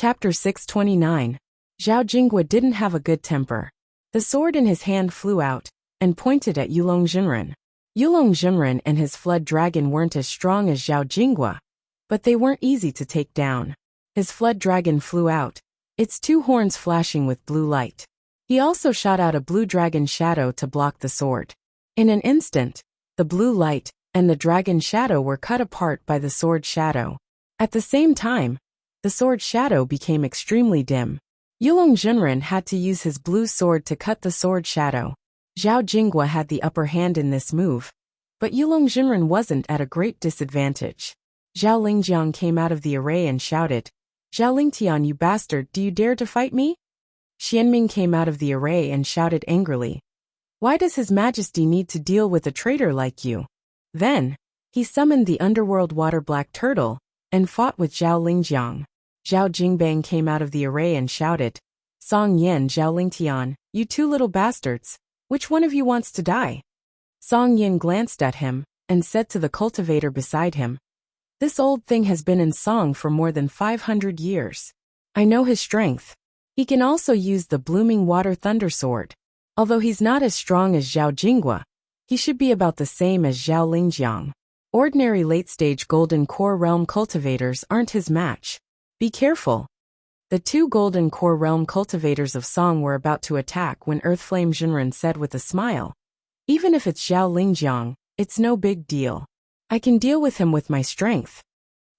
Chapter 629. Zhao Jingwa didn't have a good temper. The sword in his hand flew out and pointed at Yulong Jinren. Yulong Jinren and his flood dragon weren't as strong as Zhao Jingwa, but they weren't easy to take down. His flood dragon flew out, its two horns flashing with blue light. He also shot out a blue dragon shadow to block the sword. In an instant, the blue light and the dragon shadow were cut apart by the sword shadow. At the same time, the sword shadow became extremely dim. Yulong Jinren had to use his blue sword to cut the sword shadow. Zhao Jingwa had the upper hand in this move, but Yulong Jinren wasn't at a great disadvantage. Zhao Lingjiang came out of the array and shouted, "Zhao Lingtian, you bastard, do you dare to fight me?" Xianming came out of the array and shouted angrily, "Why does His Majesty need to deal with a traitor like you?" Then, he summoned the underworld water black turtle and fought with Zhao Lingjiang. Zhao Jingbang came out of the array and shouted, "Song Yen, Zhao Lingtian, you two little bastards, which one of you wants to die?" Song Yin glanced at him and said to the cultivator beside him, "This old thing has been in song for more than 500 years. I know his strength. He can also use the blooming water thunder sword. Although he's not as strong as Zhao Jingwa, he should be about the same as Zhao Lingjiang. Ordinary late-stage Golden Core Realm cultivators aren't his match. Be careful." The two Golden Core Realm cultivators of Song were about to attack when Earthflame Jinren said with a smile, "Even if it's Zhao Lingjiang, it's no big deal. I can deal with him with my strength."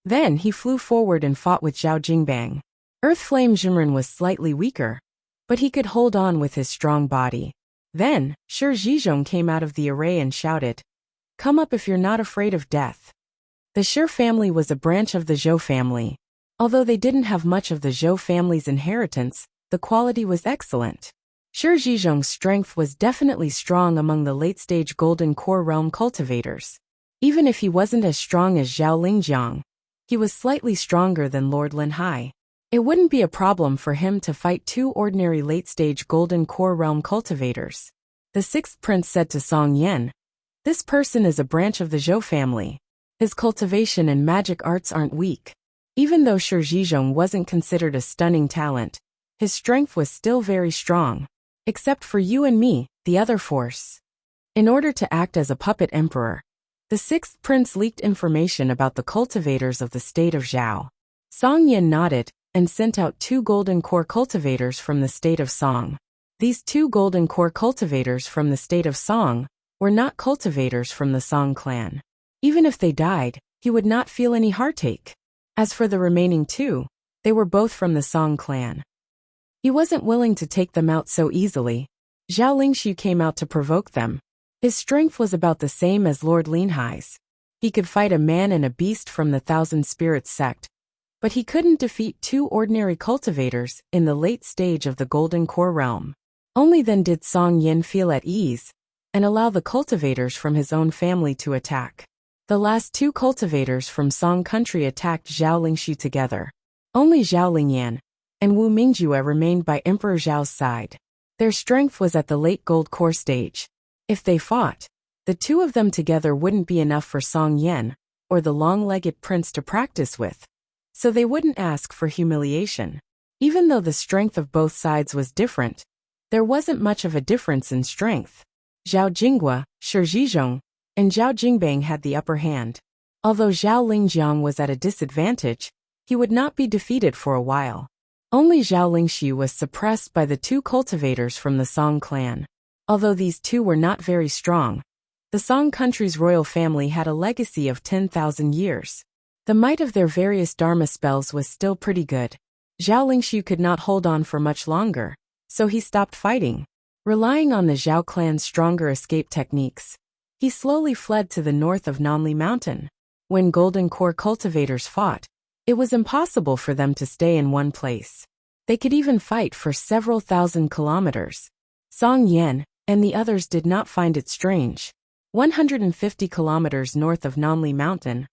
Then he flew forward and fought with Zhao Jingbang. Earthflame Jinren was slightly weaker, but he could hold on with his strong body. Then, Shi Zhizhong came out of the array and shouted, "Come up if you're not afraid of death." The Shi family was a branch of the Zhou family. Although they didn't have much of the Zhou family's inheritance, the quality was excellent. Shi Zhizhong's strength was definitely strong among the late-stage Golden Core Realm cultivators. Even if he wasn't as strong as Zhao Lingjiang, he was slightly stronger than Lord Lin Hai. It wouldn't be a problem for him to fight two ordinary late-stage Golden Core Realm cultivators. The sixth prince said to Song Yen, "This person is a branch of the Zhou family. His cultivation and magic arts aren't weak." Even though Shi Zhizhong wasn't considered a stunning talent, his strength was still very strong. Except for you and me, the other force. In order to act as a puppet emperor, the sixth prince leaked information about the cultivators of the state of Zhao. Song Yin nodded and sent out two Golden Core cultivators from the state of Song. These two Golden Core cultivators from the state of Song were not cultivators from the Song clan. Even if they died, he would not feel any heartache. As for the remaining two, they were both from the Song clan. He wasn't willing to take them out so easily. Zhao Lingshu came out to provoke them. His strength was about the same as Lord Lin Hai's. He could fight a man and a beast from the Thousand Spirits sect, but he couldn't defeat two ordinary cultivators in the late stage of the Golden Core Realm. Only then did Song Yin feel at ease and allow the cultivators from his own family to attack. The last two cultivators from Song country attacked Zhao Lingshu together. Only Zhao Lingyan and Wu Mingjue remained by Emperor Zhao's side. Their strength was at the late Gold Core stage. If they fought, the two of them together wouldn't be enough for Song Yen or the long-legged prince to practice with. So they wouldn't ask for humiliation. Even though the strength of both sides was different, there wasn't much of a difference in strength. Zhao Jingwa, Shi Zhizhong, and Zhao Jingbang had the upper hand. Although Zhao Lingjiang was at a disadvantage, he would not be defeated for a while. Only Zhao Lingshu was suppressed by the two cultivators from the Song clan. Although these two were not very strong, the Song country's royal family had a legacy of 10,000 years. The might of their various dharma spells was still pretty good. Zhao Lingshu could not hold on for much longer, so he stopped fighting. Relying on the Zhao clan's stronger escape techniques, he slowly fled to the north of Nanli Mountain. When Golden Core cultivators fought, it was impossible for them to stay in one place. They could even fight for several thousand kilometers. Song Yen and the others did not find it strange. 150 kilometers north of Nanli Mountain,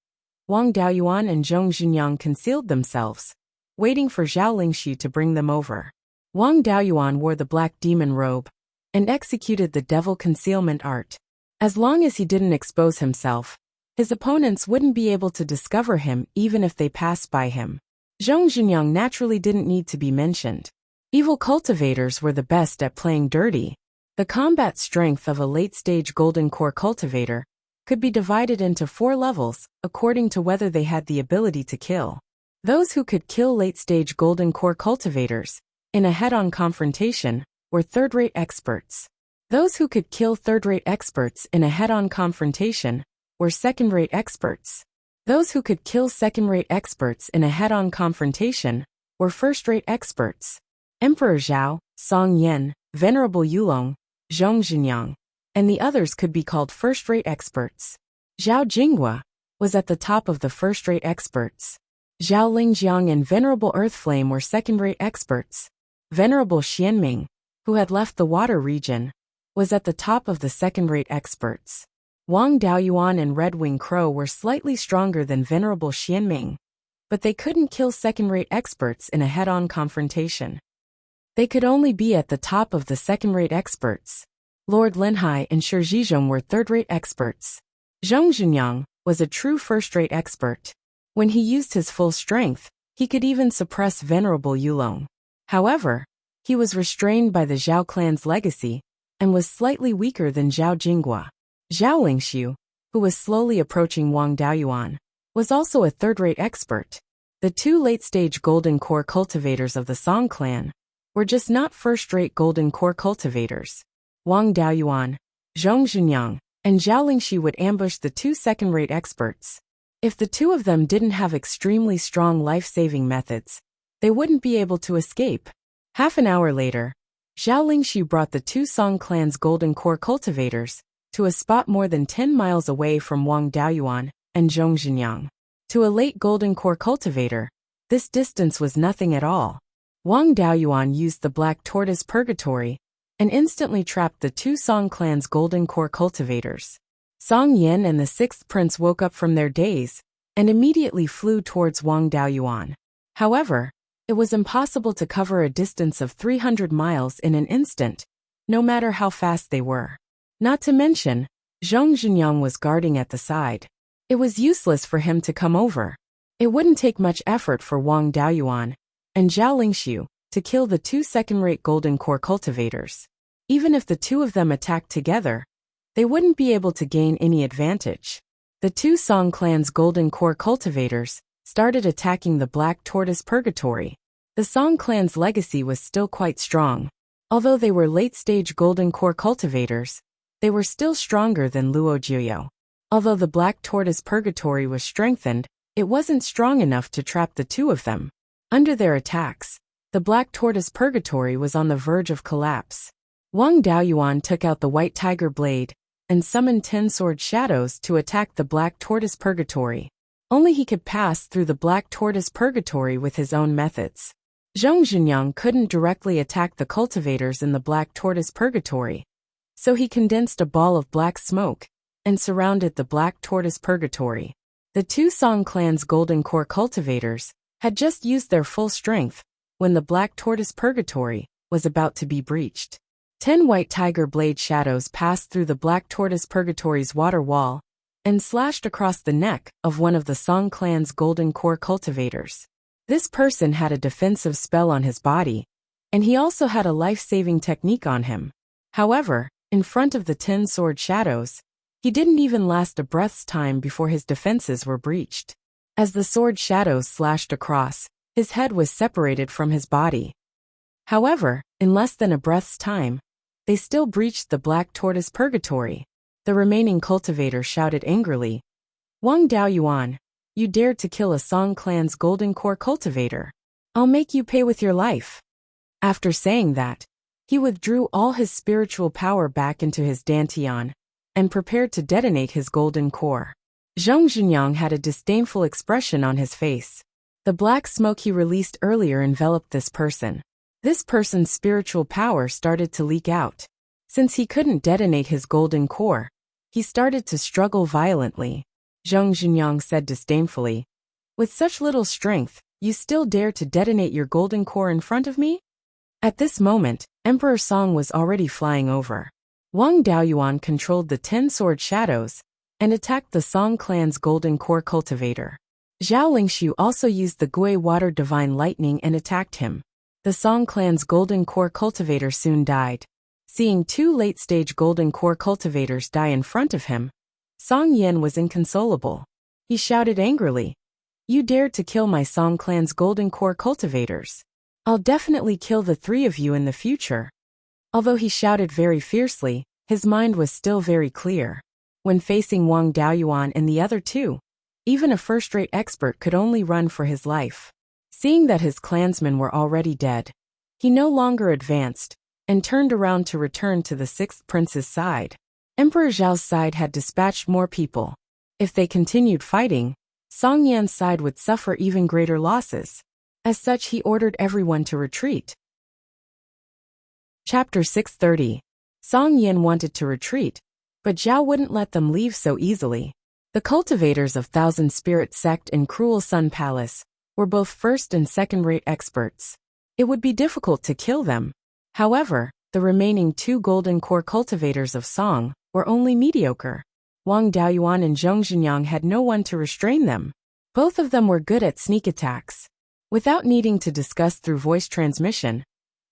Wang Daoyuan and Zhong Xunyang concealed themselves, waiting for Zhao Lingshu to bring them over. Wang Daoyuan wore the black demon robe and executed the devil concealment art. As long as he didn't expose himself, his opponents wouldn't be able to discover him even if they passed by him. Zhong Zhenyang naturally didn't need to be mentioned. Evil cultivators were the best at playing dirty. The combat strength of a late-stage golden core cultivator could be divided into 4 levels, according to whether they had the ability to kill. Those who could kill late-stage golden core cultivators in a head-on confrontation were third-rate experts. Those who could kill third-rate experts in a head-on confrontation were second-rate experts. Those who could kill second-rate experts in a head-on confrontation were first-rate experts. Emperor Zhao, Song Yan, Venerable Yulong, Zhong Zhenyang, and the others could be called first-rate experts. Zhao Jinghua was at the top of the first-rate experts. Zhao Lingjiang and Venerable Earthflame were second-rate experts. Venerable Xianming, who had left the water region, was at the top of the second-rate experts. Wang Daoyuan and Red Wing Crow were slightly stronger than Venerable Xianming, but they couldn't kill second-rate experts in a head-on confrontation. They could only be at the top of the second-rate experts. Lord Linhai and Shi Zhizhong were third-rate experts. Zhong Zhenyang was a true first-rate expert. When he used his full strength, he could even suppress Venerable Yulong. However, he was restrained by the Zhao clan's legacy and was slightly weaker than Zhao Jinghua. Zhao Lingxiu, who was slowly approaching Wang Daoyuan, was also a third-rate expert. The 2 late-stage golden core cultivators of the Song clan were just not first-rate golden core cultivators. Wang Daoyuan, Zhong Zhenyang, and Zhao Lingxiu would ambush the 2 second-rate experts. If the 2 of them didn't have extremely strong life-saving methods, they wouldn't be able to escape. Half an hour later, Zhao Lingxiu brought the 2 Song clan's golden core cultivators to a spot more than 10 miles away from Wang Daoyuan and Zhong Zhenyang. To a late golden core cultivator, this distance was nothing at all. Wang Daoyuan used the Black Tortoise Purgatory and instantly trapped the 2 Song clan's golden core cultivators. Song Yan and the 6th prince woke up from their daze and immediately flew towards Wang Daoyuan. However, it was impossible to cover a distance of 300 miles in an instant, no matter how fast they were. Not to mention, Zhong Zhenyang was guarding at the side. It was useless for him to come over. It wouldn't take much effort for Wang Daoyuan and Zhao Lingxiu to kill the 2 second-rate golden core cultivators. Even if the 2 of them attacked together, they wouldn't be able to gain any advantage. The 2 Song clan's golden core cultivators started attacking the Black Tortoise Purgatory. The Song clan's legacy was still quite strong. Although they were late-stage golden core cultivators, they were still stronger than Luo Jiuyo. Although the Black Tortoise Purgatory was strengthened, it wasn't strong enough to trap the 2 of them. Under their attacks, the Black Tortoise Purgatory was on the verge of collapse. Wang Daoyuan took out the White Tiger Blade and summoned 10 sword shadows to attack the Black Tortoise Purgatory. Only he could pass through the Black Tortoise Purgatory with his own methods. Zhong Zhenyang couldn't directly attack the cultivators in the Black Tortoise Purgatory, so he condensed a ball of black smoke and surrounded the Black Tortoise Purgatory. The 2 Song clan's golden core cultivators had just used their full strength when the Black Tortoise Purgatory was about to be breached. 10 White Tiger Blade shadows passed through the Black Tortoise Purgatory's water wall and slashed across the neck of one of the Song clan's golden core cultivators. This person had a defensive spell on his body, and he also had a life-saving technique on him. However, in front of the 10 sword shadows, he didn't even last a breath's time before his defenses were breached. As the sword shadows slashed across, his head was separated from his body. However, in less than a breath's time, they still breached the Black Tortoise Purgatory. The remaining cultivator shouted angrily, "Wang Daoyuan, you dared to kill a Song clan's golden core cultivator. I'll make you pay with your life." After saying that, he withdrew all his spiritual power back into his dantian and prepared to detonate his golden core. Zhong Zhenyang had a disdainful expression on his face. The black smoke he released earlier enveloped this person. This person's spiritual power started to leak out. Since he couldn't detonate his golden core, he started to struggle violently. Zhong Zhenyang said disdainfully, "With such little strength, you still dare to detonate your golden core in front of me?" At this moment, Emperor Song was already flying over. Wang Daoyuan controlled the 10 sword shadows and attacked the Song clan's golden core cultivator. Zhao Lingshu also used the Gui Water Divine Lightning and attacked him. The Song clan's Golden Core cultivator soon died. Seeing two late-stage Golden Core cultivators die in front of him, Song Yan was inconsolable. He shouted angrily, "You dared to kill my Song clan's Golden Core cultivators. I'll definitely kill the three of you in the future." Although he shouted very fiercely, his mind was still very clear. When facing Wang Daoyuan and the other two, even a first-rate expert could only run for his life. Seeing that his clansmen were already dead, he no longer advanced, and turned around to return to the sixth prince's side. Emperor Zhao's side had dispatched more people. If they continued fighting, Song Yan's side would suffer even greater losses. As such, he ordered everyone to retreat. Chapter 630. Song Yan wanted to retreat, but Zhao wouldn't let them leave so easily. The cultivators of Thousand Spirit Sect and Cruel Sun Palace were both first and second-rate experts. It would be difficult to kill them. However, the remaining two Golden Core cultivators of Song were only mediocre. Wang Daoyuan and Zhong Zhenyang had no one to restrain them. Both of them were good at sneak attacks. Without needing to discuss through voice transmission,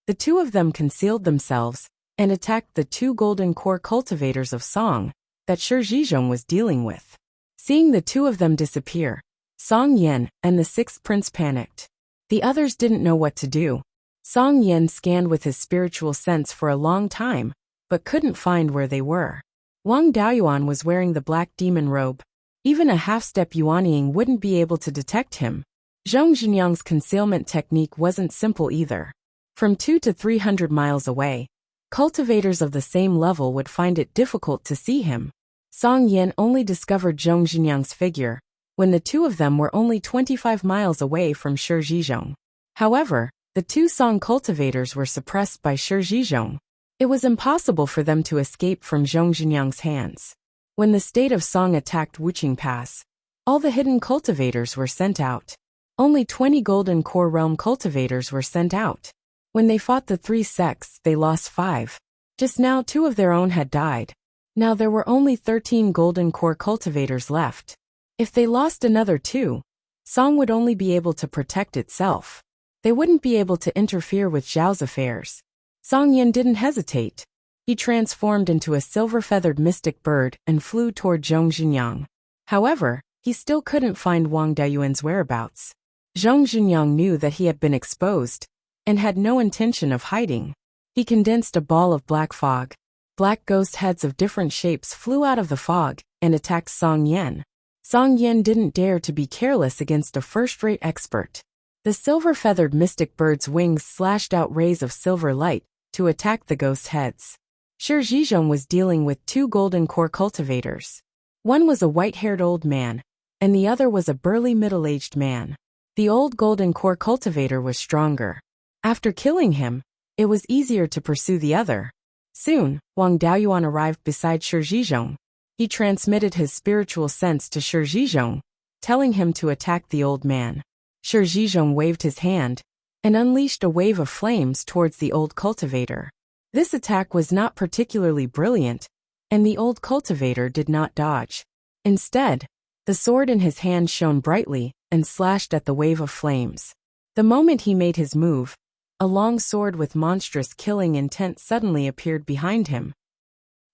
the two of them concealed themselves and attacked the two Golden Core cultivators of Song that Shi Zhizhong was dealing with. Seeing the two of them disappear, Song Yan and the sixth prince panicked. The others didn't know what to do. Song Yan scanned with his spiritual sense for a long time, but couldn't find where they were. Wang Daoyuan was wearing the black demon robe. Even a half-step Yuanying wouldn't be able to detect him. Zhong Zhenyang's concealment technique wasn't simple either. From 200 to 300 miles away, cultivators of the same level would find it difficult to see him. Song Yan only discovered Zhong Zhenyang's figure when the two of them were only 25 miles away from Shi Zhizhong. However, the two Song cultivators were suppressed by Shi Zhizhong. It was impossible for them to escape from Zhong Zhenyang's hands. When the state of Song attacked Wuqing Pass, all the hidden cultivators were sent out. Only 20 Golden Core Realm cultivators were sent out. When they fought the three sects, they lost 5. Just now 2 of their own had died. Now there were only 13 Golden Core cultivators left. If they lost another 2, Song would only be able to protect itself. They wouldn't be able to interfere with Zhao's affairs. Song Yan didn't hesitate. He transformed into a silver-feathered mystic bird and flew toward Zhong Zhenyang. However, he still couldn't find Wang Daoyuan's whereabouts. Zhong Zhenyang knew that he had been exposed and had no intention of hiding. He condensed a ball of black fog. Black ghost heads of different shapes flew out of the fog and attacked Song Yan. Song Yan didn't dare to be careless against a first-rate expert. The silver-feathered mystic bird's wings slashed out rays of silver light to attack the ghost heads. Shi Zhizhong was dealing with 2 Golden Core cultivators. One was a white-haired old man, and the other was a burly middle-aged man. The old Golden Core cultivator was stronger. After killing him, it was easier to pursue the other. Soon, Wang Daoyuan arrived beside Shi Zhizhong. He transmitted his spiritual sense to Shi Zhizhong, telling him to attack the old man. Shi Zhizhong waved his hand and unleashed a wave of flames towards the old cultivator. This attack was not particularly brilliant, and the old cultivator did not dodge. Instead, the sword in his hand shone brightly and slashed at the wave of flames. The moment he made his move, a long sword with monstrous killing intent suddenly appeared behind him.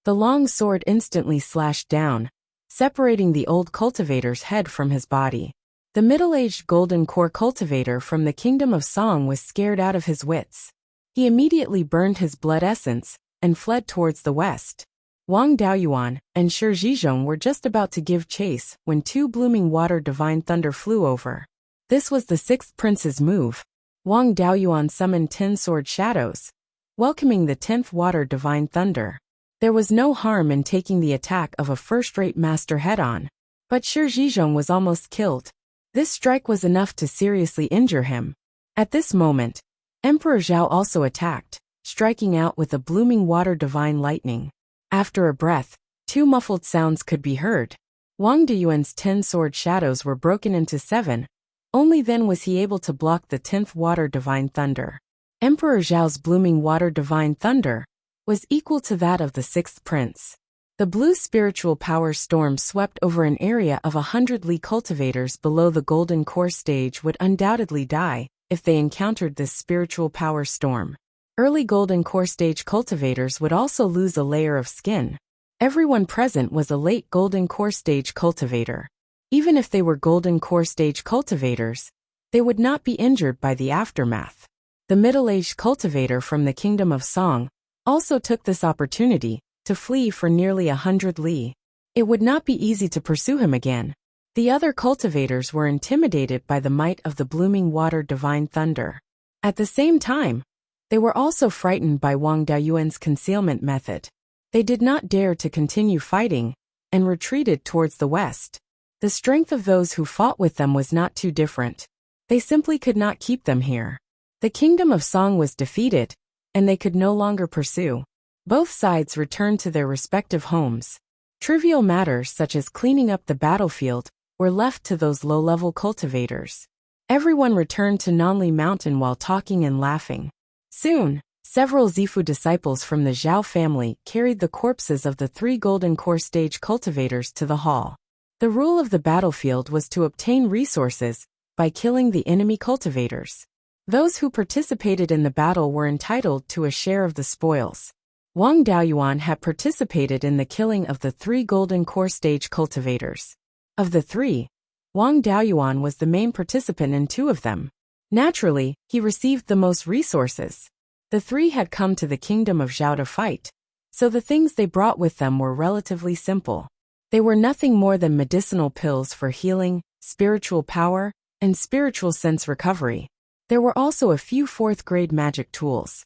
The long sword instantly slashed down, separating the old cultivator's head from his body. The middle-aged Golden Core cultivator from the Kingdom of Song was scared out of his wits. He immediately burned his blood essence and fled towards the west. Wang Daoyuan and Shi Zhizhong were just about to give chase when 2 blooming water divine thunder flew over. This was the 6th prince's move. Wang Daoyuan summoned 10 sword shadows, welcoming the 10th water divine thunder. There was no harm in taking the attack of a first-rate master head-on, but Shi Zhizhong was almost killed. This strike was enough to seriously injure him. At this moment, Emperor Zhao also attacked, striking out with a blooming water divine lightning. After a breath, 2 muffled sounds could be heard. Wang Daoyuan's 10 sword shadows were broken into 7. Only then was he able to block the 10th water divine thunder. Emperor Zhao's blooming water divine thunder was equal to that of the 6th prince. The blue spiritual power storm swept over an area of 100 Li cultivators below the golden core stage would undoubtedly die if they encountered this spiritual power storm. Early golden core stage cultivators would also lose a layer of skin. Everyone present was a late golden core stage cultivator. Even if they were golden core stage cultivators, they would not be injured by the aftermath. The middle-aged cultivator from the Kingdom of Song also took this opportunity to flee for nearly 100 Li. It would not be easy to pursue him again. The other cultivators were intimidated by the might of the blooming water divine thunder. At the same time, they were also frightened by Wang Daoyuan's concealment method. They did not dare to continue fighting and retreated towards the west. The strength of those who fought with them was not too different. They simply could not keep them here. The Kingdom of Song was defeated, and they could no longer pursue. Both sides returned to their respective homes. Trivial matters such as cleaning up the battlefield were left to those low-level cultivators. Everyone returned to Nanli Mountain while talking and laughing. Soon, several Zifu disciples from the Zhao family carried the corpses of the 3 golden core stage cultivators to the hall. The rule of the battlefield was to obtain resources by killing the enemy cultivators. Those who participated in the battle were entitled to a share of the spoils. Wang Daoyuan had participated in the killing of the 3 golden core stage cultivators. Of the 3, Wang Daoyuan was the main participant in 2 of them. Naturally, he received the most resources. The 3 had come to the kingdom of Zhao to fight, so the things they brought with them were relatively simple. They were nothing more than medicinal pills for healing, spiritual power, and spiritual sense recovery. There were also a few 4th-grade magic tools.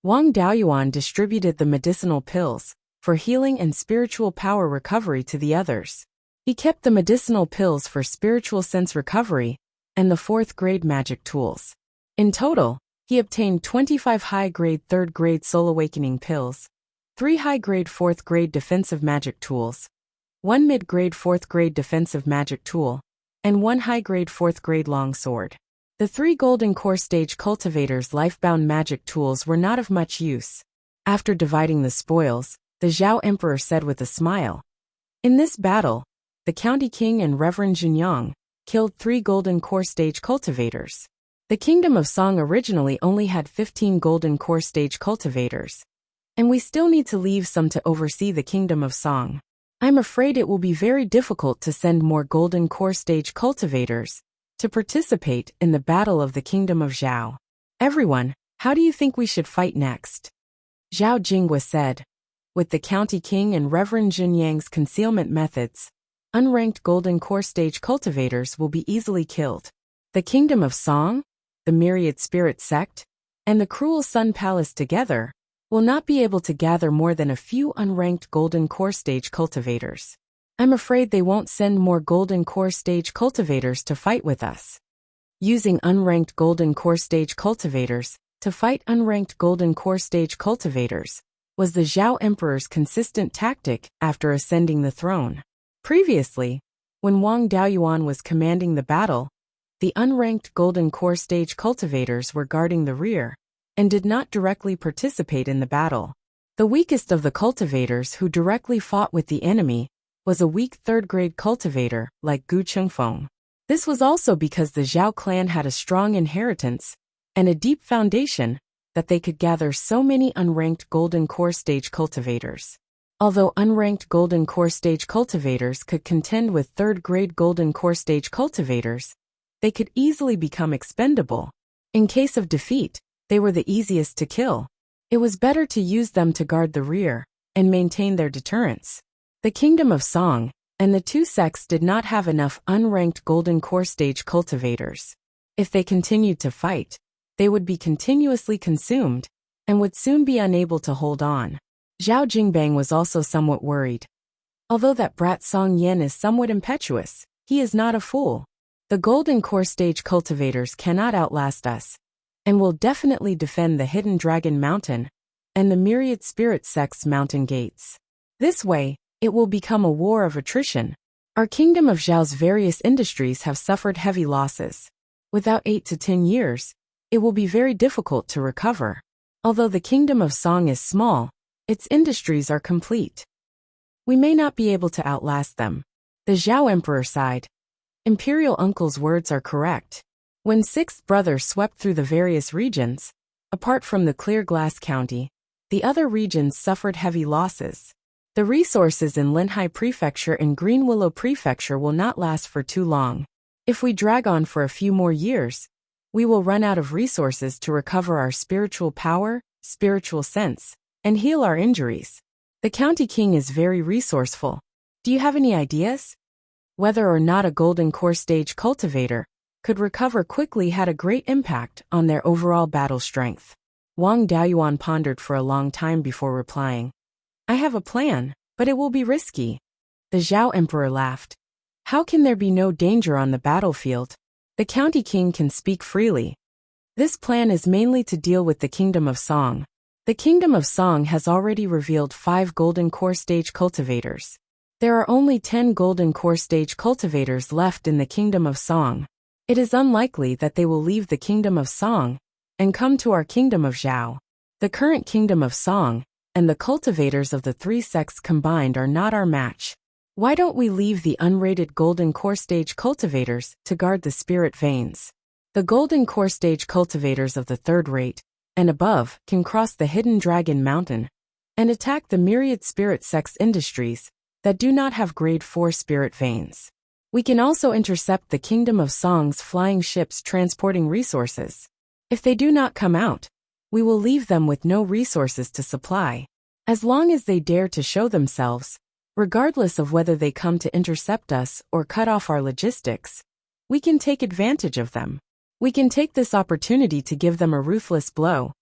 Wang Daoyuan distributed the medicinal pills for healing and spiritual power recovery to the others. He kept the medicinal pills for spiritual sense recovery and the 4th-grade magic tools. In total, he obtained 25 high-grade 3rd-grade soul awakening pills, 3 high-grade 4th-grade defensive magic tools, 1 mid-grade 4th-grade defensive magic tool, and 1 high-grade 4th-grade long sword. The 3 golden core stage cultivators' lifebound magic tools were not of much use. After dividing the spoils, the Zhao Emperor said with a smile, "In this battle, the County King and Reverend Junyang killed 3 golden core stage cultivators. The Kingdom of Song originally only had 15 golden core stage cultivators, and we still need to leave some to oversee the Kingdom of Song. I'm afraid it will be very difficult to send more golden core stage cultivators to participate in the battle of the Kingdom of Zhao. Everyone, how do you think we should fight next?" Zhao Jinghua said. With the County King and Reverend Junyang's concealment methods, unranked golden core stage cultivators will be easily killed. The Kingdom of Song, the Myriad Spirit Sect, and the Cruel Sun Palace together will not be able to gather more than a few unranked golden core stage cultivators. I'm afraid they won't send more golden core stage cultivators to fight with us. Using unranked golden core stage cultivators to fight unranked golden core stage cultivators was the Zhao Emperor's consistent tactic after ascending the throne. Previously, when Wang Daoyuan was commanding the battle, the unranked golden core stage cultivators were guarding the rear and did not directly participate in the battle. The weakest of the cultivators who directly fought with the enemy was a weak 3rd-grade cultivator like Gu Chengfeng. This was also because the Zhao clan had a strong inheritance and a deep foundation that they could gather so many unranked golden core stage cultivators. Although unranked golden core stage cultivators could contend with 3rd-grade golden core stage cultivators, they could easily become expendable. In case of defeat, they were the easiest to kill. It was better to use them to guard the rear and maintain their deterrence. The Kingdom of Song and the 2 sects did not have enough unranked golden core stage cultivators. If they continued to fight, they would be continuously consumed and would soon be unable to hold on. Zhao Jingbang was also somewhat worried. Although that brat Song Yen is somewhat impetuous, he is not a fool. The golden core stage cultivators cannot outlast us, and will definitely defend the Hidden Dragon Mountain and the Myriad Spirit Sect's mountain gates. This way, it will become a war of attrition. Our Kingdom of Zhao's various industries have suffered heavy losses. Without 8 to 10 years, it will be very difficult to recover. Although the Kingdom of Song is small, its industries are complete. We may not be able to outlast them. The Zhao emperor sighed. Imperial uncle's words are correct. When sixth brother swept through the various regions, apart from the Clear Glass County, the other regions suffered heavy losses. The resources in Linhai Prefecture and Green Willow Prefecture will not last for too long. If we drag on for a few more years, we will run out of resources to recover our spiritual power, spiritual sense, and heal our injuries. The county king is very resourceful. Do you have any ideas? Whether or not a golden core stage cultivator could recover quickly had a great impact on their overall battle strength. Wang Daoyuan pondered for a long time before replying. I have a plan, but it will be risky. The Zhao emperor laughed. How can there be no danger on the battlefield? The county king can speak freely. This plan is mainly to deal with the Kingdom of Song. The Kingdom of Song has already revealed 5 golden core stage cultivators. There are only 10 golden core stage cultivators left in the Kingdom of Song. It is unlikely that they will leave the Kingdom of Song and come to our Kingdom of Zhao. The current Kingdom of Song and the cultivators of the 3 sects combined are not our match. Why don't we leave the unrated golden core stage cultivators to guard the spirit veins? The golden core stage cultivators of the 3rd rate and above can cross the hidden dragon mountain and attack the myriad spirit sects industries that do not have grade 4 spirit veins. We can also intercept the Kingdom of Song's flying ships transporting resources. If they do not come out, we will leave them with no resources to supply. As long as they dare to show themselves, regardless of whether they come to intercept us or cut off our logistics, we can take advantage of them. We can take this opportunity to give them a ruthless blow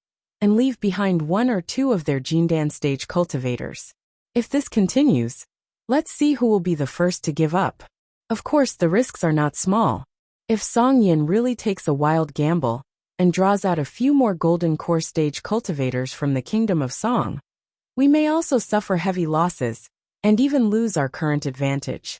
and leave behind 1 or 2 of their Jindan stage cultivators. If this continues, let's see who will be the first to give up. Of course, the risks are not small. If Song Yin really takes a wild gamble and draws out a few more golden core stage cultivators from the Kingdom of Song, we may also suffer heavy losses and even lose our current advantage.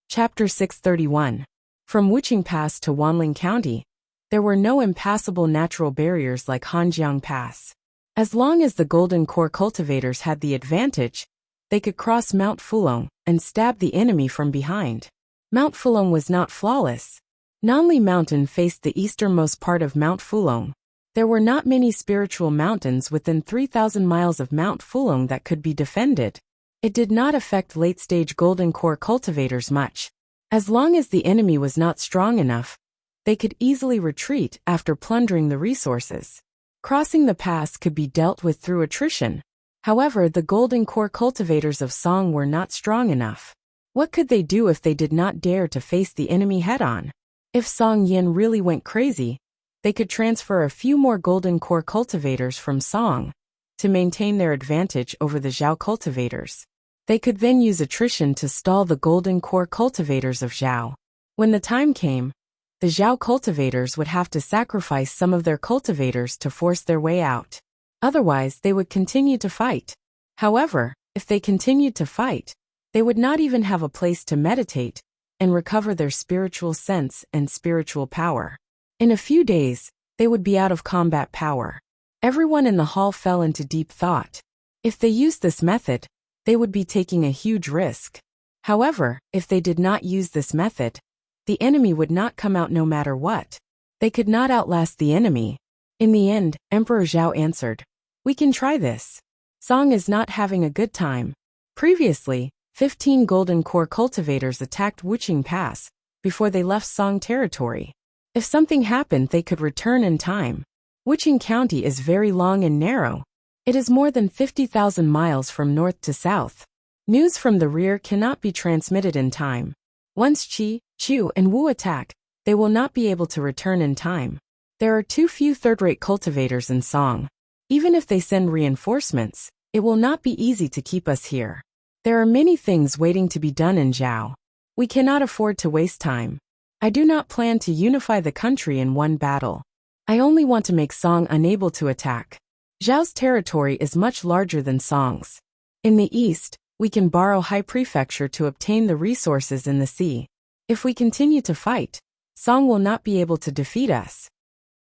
Chapter 631. From Wuqing Pass to Wanling County, there were no impassable natural barriers like Hanjiang Pass. As long as the golden core cultivators had the advantage, they could cross Mount Fulong and stab the enemy from behind. Mount Fulong was not flawless. Nanli Mountain faced the easternmost part of Mount Fulong. There were not many spiritual mountains within 3,000 miles of Mount Fulong that could be defended. It did not affect late-stage golden core cultivators much. As long as the enemy was not strong enough, they could easily retreat after plundering the resources. Crossing the pass could be dealt with through attrition. However, the golden core cultivators of Song were not strong enough. What could they do if they did not dare to face the enemy head-on? If Song Yin really went crazy, they could transfer a few more golden core cultivators from Song to maintain their advantage over the Zhao cultivators. They could then use attrition to stall the golden core cultivators of Zhao. When the time came, the Zhao cultivators would have to sacrifice some of their cultivators to force their way out. Otherwise, they would continue to fight. However, if they continued to fight, they would not even have a place to meditate and recover their spiritual sense and spiritual power. In a few days, they would be out of combat power. Everyone in the hall fell into deep thought. If they used this method, they would be taking a huge risk. However, if they did not use this method, the enemy would not come out no matter what. They could not outlast the enemy. In the end, Emperor Zhao answered, "We can try this. Song is not having a good time." Previously, 15 golden core cultivators attacked Wuqing Pass before they left Song territory. If something happened, they could return in time. Wuqing County is very long and narrow. It is more than 50,000 miles from north to south. News from the rear cannot be transmitted in time. Once Qi, Chu, and Wu attack, they will not be able to return in time. There are too few third-rate cultivators in Song. Even if they send reinforcements, it will not be easy to keep us here. There are many things waiting to be done in Zhao. We cannot afford to waste time. I do not plan to unify the country in one battle. I only want to make Song unable to attack. Zhao's territory is much larger than Song's. In the east, we can borrow High Prefecture to obtain the resources in the sea. If we continue to fight, Song will not be able to defeat us.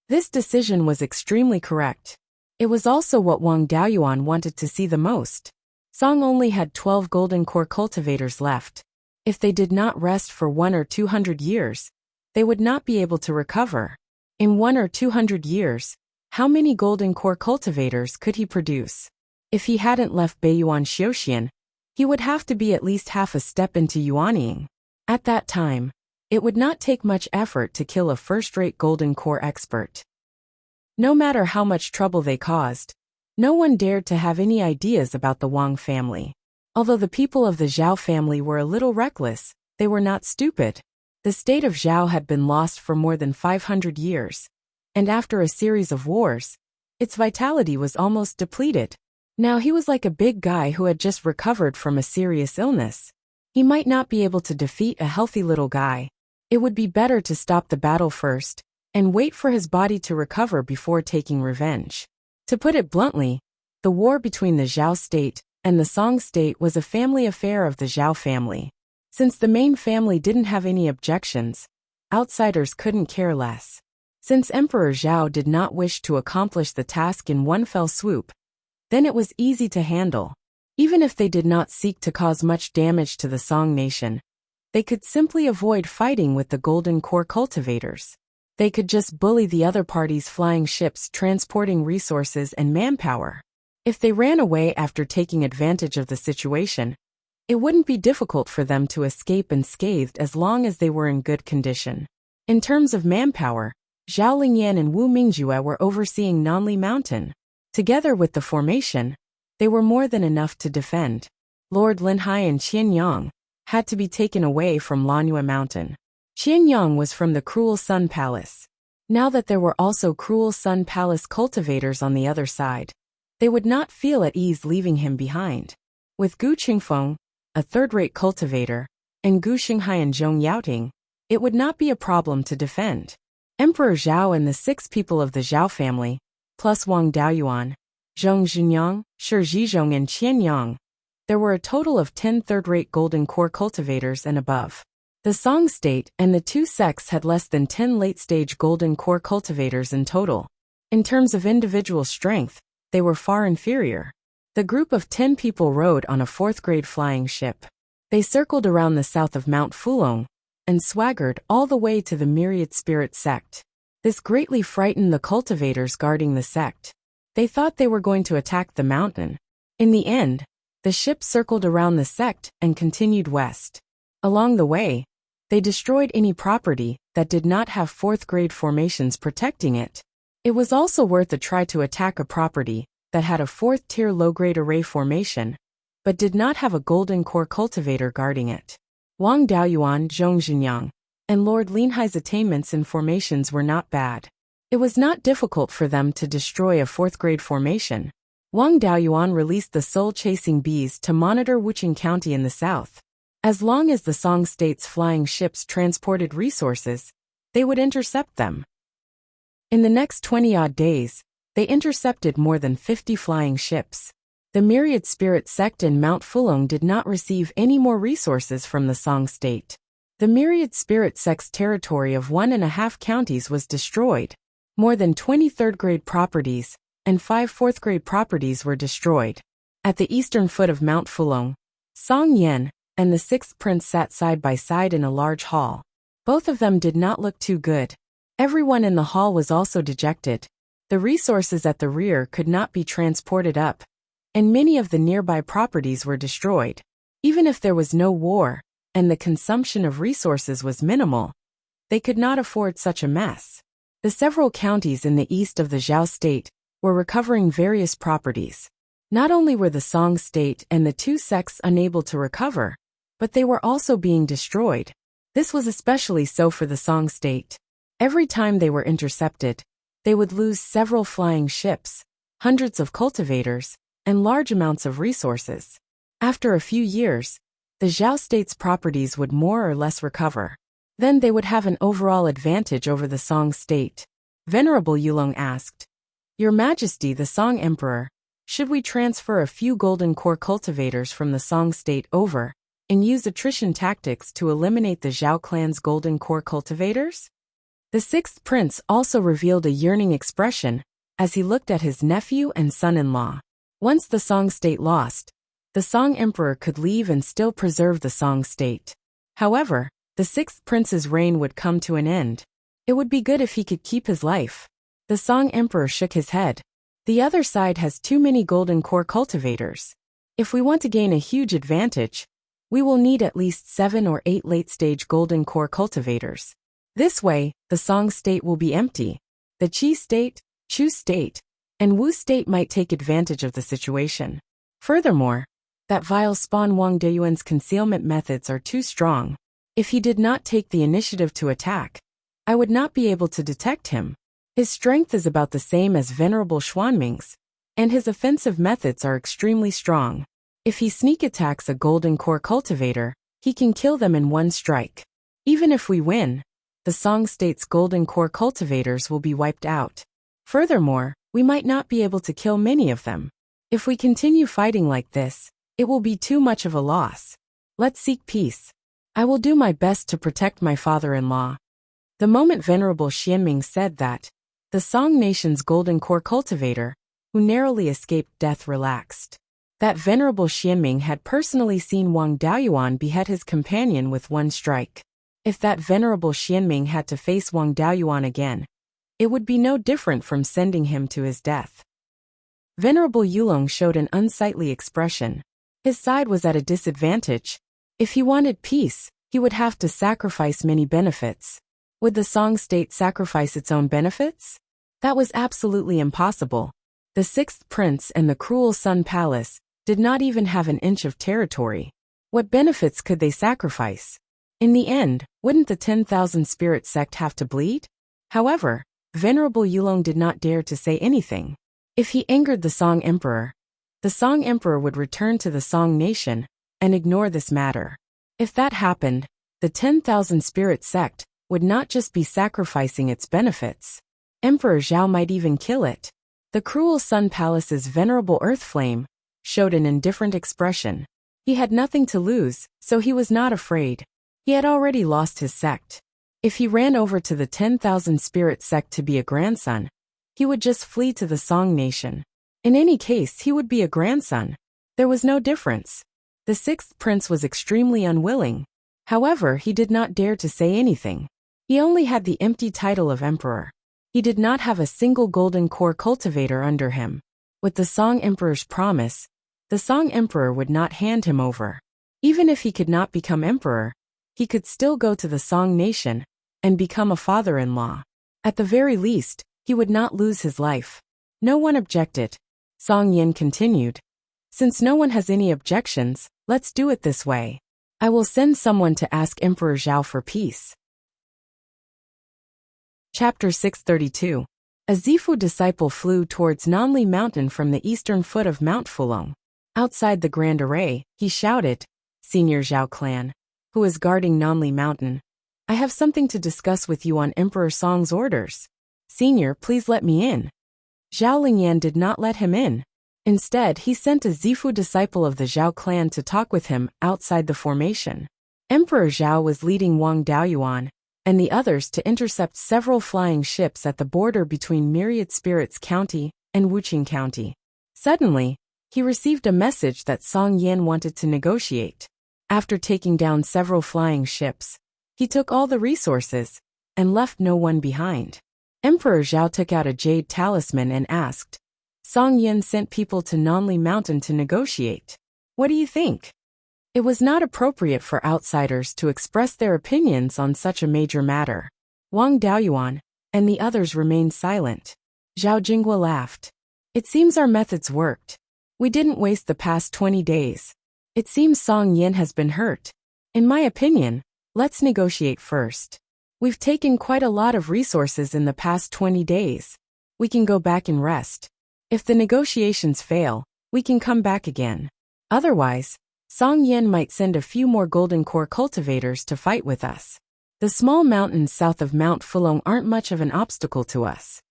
This decision was extremely correct. It was also what Wang Daoyuan wanted to see the most. Song only had 12 golden core cultivators left. If they did not rest for 1 or 200 years, they would not be able to recover. In 1 or 200 years, how many golden core cultivators could he produce? If he hadn't left Beiyuan Xiuxian, he would have to be at least half a step into Yuanying. At that time, it would not take much effort to kill a first-rate golden core expert. No matter how much trouble they caused, no one dared to have any ideas about the Wang family. Although the people of the Zhao family were a little reckless, they were not stupid. The state of Zhao had been lost for more than 500 years, and after a series of wars, its vitality was almost depleted. Now he was like a big guy who had just recovered from a serious illness. He might not be able to defeat a healthy little guy. It would be better to stop the battle first and wait for his body to recover before taking revenge. To put it bluntly, the war between the Zhao state and the Song state was a family affair of the Zhao family. Since the main family didn't have any objections, outsiders couldn't care less. Since Emperor Zhao did not wish to accomplish the task in one fell swoop, then it was easy to handle. Even if they did not seek to cause much damage to the Song nation, they could simply avoid fighting with the golden core cultivators. They could just bully the other party's flying ships transporting resources and manpower. If they ran away after taking advantage of the situation, it wouldn't be difficult for them to escape unscathed as long as they were in good condition. In terms of manpower, Zhao Lingyan and Wu Mingjue were overseeing Nanli Mountain. Together with the formation, they were more than enough to defend. Lord Linhai and Qianyang had to be taken away from Lanyue Mountain. Qianyang was from the Cruel Sun Palace. Now that there were also Cruel Sun Palace cultivators on the other side, they would not feel at ease leaving him behind. With Gu Qingfeng, a third-rate cultivator, and Gu Xinghai and Zhong Yaoting, it would not be a problem to defend. Emperor Zhao and the 6 people of the Zhao family, plus Wang Daoyuan, Zhong Zhenyang, Shi Zhizhong and Qianyang, there were a total of 10 third-rate golden core cultivators and above. The Song state and the 2 sects had less than 10 late-stage golden core cultivators in total. In terms of individual strength, they were far inferior. The group of 10 people rode on a 4th-grade flying ship. They circled around the south of Mount Fulong and swaggered all the way to the Myriad Spirit sect. This greatly frightened the cultivators guarding the sect. They thought they were going to attack the mountain. In the end, the ship circled around the sect and continued west. Along the way, they destroyed any property that did not have 4th-grade formations protecting it. It was also worth a try to attack a property that had a 4th-tier low-grade array formation, but did not have a golden core cultivator guarding it. Wang Daoyuan, Zhong Zhenyang, and Lord Linhai's attainments in formations were not bad. It was not difficult for them to destroy a 4th-grade formation. Wang Daoyuan released the soul-chasing bees to monitor Wuqing County in the south. As long as the Song state's flying ships transported resources, they would intercept them. In the next 20-odd days, they intercepted more than 50 flying ships. The Myriad Spirit sect in Mount Fulong did not receive any more resources from the Song state. The Myriad Spirit sect's territory of 1.5 counties was destroyed. More than 20 third-grade properties and 5 4th-grade properties were destroyed. At the eastern foot of Mount Fulong, Song Yan and the 6th prince sat side by side in a large hall. Both of them did not look too good. Everyone in the hall was also dejected. The resources at the rear could not be transported up, and many of the nearby properties were destroyed. Even if there was no war, and the consumption of resources was minimal, they could not afford such a mess. The several counties in the east of the Zhao state were recovering various properties. Not only were the Song state and the 2 sects unable to recover, but they were also being destroyed. This was especially so for the Song state. Every time they were intercepted, they would lose several flying ships, hundreds of cultivators, and large amounts of resources. After a few years, the Zhao state's properties would more or less recover. Then they would have an overall advantage over the Song state. Venerable Yulong asked, "Your Majesty, the Song Emperor, should we transfer a few golden core cultivators from the Song state over and use attrition tactics to eliminate the Zhao clan's golden core cultivators?" The 6th prince also revealed a yearning expression as he looked at his nephew and son-in-law. Once the Song state lost, the Song Emperor could leave and still preserve the Song state. However, the sixth prince's reign would come to an end. It would be good if he could keep his life. The Song Emperor shook his head. The other side has too many golden core cultivators. If we want to gain a huge advantage, we will need at least 7 or 8 late-stage golden core cultivators. This way, the Song state will be empty. The Qi state, Chu state, and Wu state might take advantage of the situation. Furthermore, that vile spawn Wang Beiyuan's concealment methods are too strong. If he did not take the initiative to attack, I would not be able to detect him. His strength is about the same as Venerable Xuanming's, and his offensive methods are extremely strong. If he sneak attacks a golden core cultivator, he can kill them in one strike. Even if we win, the Song state's golden core cultivators will be wiped out. Furthermore, we might not be able to kill many of them. If we continue fighting like this, it will be too much of a loss. Let's seek peace. I will do my best to protect my father-in-law. The moment Venerable Xianming said that, the Song nation's golden core cultivator, who narrowly escaped death, relaxed. That Venerable Xianming had personally seen Wang Daoyuan behead his companion with one strike. If that Venerable Xianming had to face Wang Daoyuan again, it would be no different from sending him to his death. Venerable Yulong showed an unsightly expression. His side was at a disadvantage. If he wanted peace, he would have to sacrifice many benefits. Would the Song state sacrifice its own benefits? That was absolutely impossible. The sixth prince and the cruel Sun Palace did not even have an inch of territory. What benefits could they sacrifice? In the end, wouldn't the 10,000 spirit sect have to bleed? However, Venerable Yulong did not dare to say anything. If he angered the Song Emperor, the Song Emperor would return to the Song nation and ignore this matter. If that happened, the 10,000 spirit sect would not just be sacrificing its benefits. Emperor Zhao might even kill it. The cruel Sun Palace's Venerable Earth Flame showed an indifferent expression. He had nothing to lose, so he was not afraid. He had already lost his sect. If he ran over to the 10,000 spirit sect to be a grandson, he would just flee to the Song nation. In any case, he would be a grandson. There was no difference. The sixth prince was extremely unwilling. However, he did not dare to say anything. He only had the empty title of emperor. He did not have a single golden core cultivator under him. With the Song Emperor's promise, the Song Emperor would not hand him over. Even if he could not become emperor, he could still go to the Song nation and become a father-in-law. At the very least, he would not lose his life. No one objected. Song Yin continued. Since no one has any objections, let's do it this way. I will send someone to ask Emperor Zhao for peace. Chapter 632. A Zifu disciple flew towards Nanli Mountain from the eastern foot of Mount Fulong. Outside the Grand Array, he shouted, Senior Zhao clan, who is guarding Nanli Mountain, I have something to discuss with you on Emperor Song's orders. Senior, please let me in. Zhao Lingyan did not let him in. Instead, he sent a Zifu disciple of the Zhao clan to talk with him outside the formation. Emperor Zhao was leading Wang Daoyuan and the others to intercept several flying ships at the border between Myriad Spirits County and Wuqing County. Suddenly, he received a message that Song Yan wanted to negotiate. After taking down several flying ships, he took all the resources and left no one behind. Emperor Zhao took out a jade talisman and asked, Song Yan sent people to Nanli Mountain to negotiate. What do you think? It was not appropriate for outsiders to express their opinions on such a major matter. Wang Daoyuan and the others remained silent. Zhao Jinghua laughed. It seems our methods worked. We didn't waste the past 20 days. It seems Song Yan has been hurt. In my opinion, let's negotiate first. We've taken quite a lot of resources in the past 20 days. We can go back and rest. If the negotiations fail, we can come back again. Otherwise, Song Yan might send a few more golden core cultivators to fight with us. The small mountains south of Mount Fulong aren't much of an obstacle to us.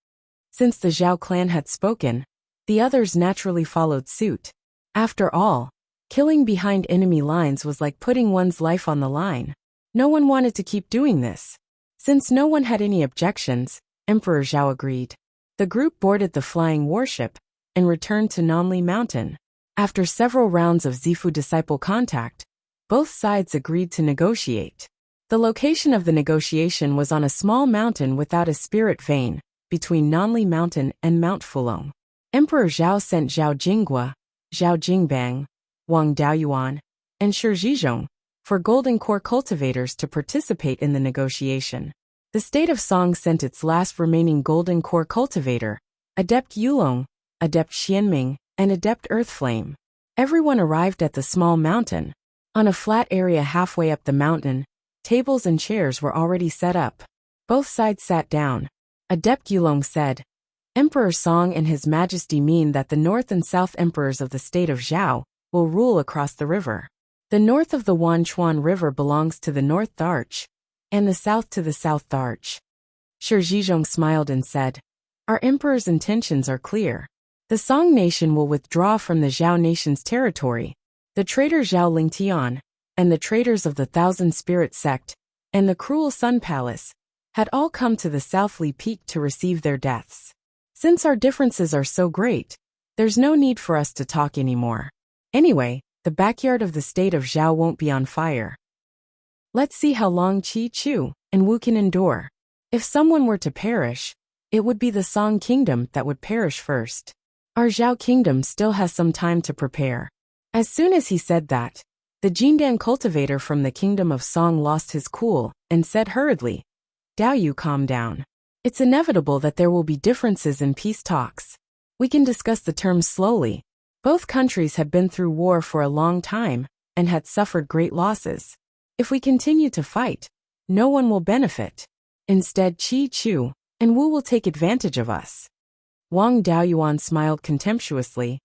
Since the Zhao clan had spoken, the others naturally followed suit. After all, killing behind enemy lines was like putting one's life on the line. No one wanted to keep doing this. Since no one had any objections, Emperor Zhao agreed. The group boarded the flying warship and returned to Nanli Mountain. After several rounds of Zifu disciple contact, both sides agreed to negotiate. The location of the negotiation was on a small mountain without a spirit vein, between Nanli Mountain and Mount Fulong. Emperor Zhao sent Zhao Jingua, Zhao Jingbang, Wang Daoyuan, and Shi Zhizhong for golden core cultivators to participate in the negotiation. The state of Song sent its last remaining golden core cultivator, Adept Yulong, Adept Xianming, and Adept Earthflame. Everyone arrived at the small mountain. On a flat area halfway up the mountain, tables and chairs were already set up. Both sides sat down. Adept Yulong said, Emperor Song and His Majesty mean that the North and South Emperors of the state of Zhao will rule across the river. The north of the Wanchuan River belongs to the North Arch, and the south to the South Arch. Shi Zhizhong smiled and said, Our emperor's intentions are clear. The Song nation will withdraw from the Zhao nation's territory. The traitor Zhao Lingtian, and the traitors of the Thousand Spirit sect, and the cruel Sun Palace, had all come to the Southly Peak to receive their deaths. Since our differences are so great, there's no need for us to talk anymore. Anyway, the backyard of the state of Zhao won't be on fire. Let's see how long Qi Chu and Wu can endure. If someone were to perish, it would be the Song kingdom that would perish first. Our Zhao kingdom still has some time to prepare. As soon as he said that, the Jindan cultivator from the kingdom of Song lost his cool and said hurriedly, Daoyu, calm down. It's inevitable that there will be differences in peace talks. We can discuss the terms slowly. Both countries have been through war for a long time and had suffered great losses. If we continue to fight, no one will benefit. Instead, Qi Chu and Wu will take advantage of us. Wang Daoyuan smiled contemptuously.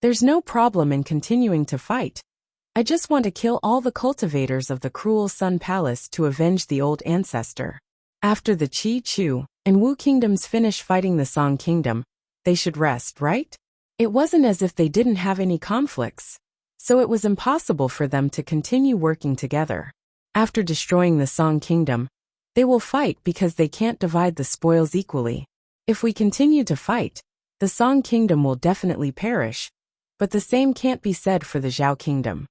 There's no problem in continuing to fight. I just want to kill all the cultivators of the cruel Sun Palace to avenge the old ancestor. After the Qi Chu and Wu kingdoms finish fighting the Song kingdom, they should rest, right? It wasn't as if they didn't have any conflicts, so it was impossible for them to continue working together. After destroying the Song kingdom, they will fight because they can't divide the spoils equally. If we continue to fight, the Song kingdom will definitely perish, but the same can't be said for the Zhao kingdom.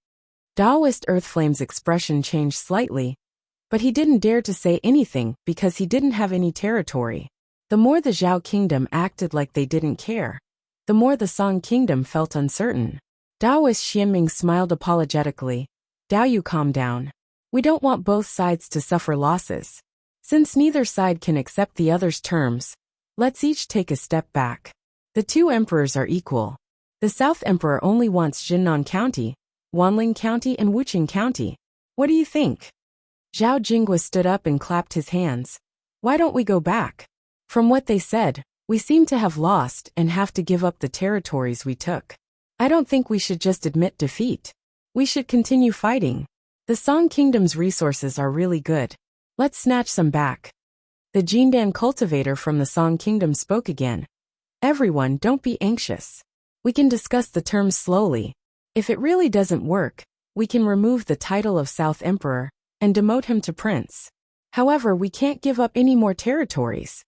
Daoist Earthflame's expression changed slightly, but he didn't dare to say anything because he didn't have any territory. The more the Zhao kingdom acted like they didn't care, the more the Song kingdom felt uncertain. Daoist Xianming smiled apologetically. Daoyu, calm down. We don't want both sides to suffer losses. Since neither side can accept the other's terms, let's each take a step back. The two emperors are equal. The South Emperor only wants Jinnan County, Wanling County and Wuqing County. What do you think? Zhao Jingwa stood up and clapped his hands. Why don't we go back? From what they said, we seem to have lost and have to give up the territories we took. I don't think we should just admit defeat. We should continue fighting. The Song kingdom's resources are really good. Let's snatch some back. The Jindan cultivator from the Song kingdom spoke again. Everyone, don't be anxious. We can discuss the terms slowly. If it really doesn't work, we can remove the title of South Emperor and demote him to prince. However, we can't give up any more territories.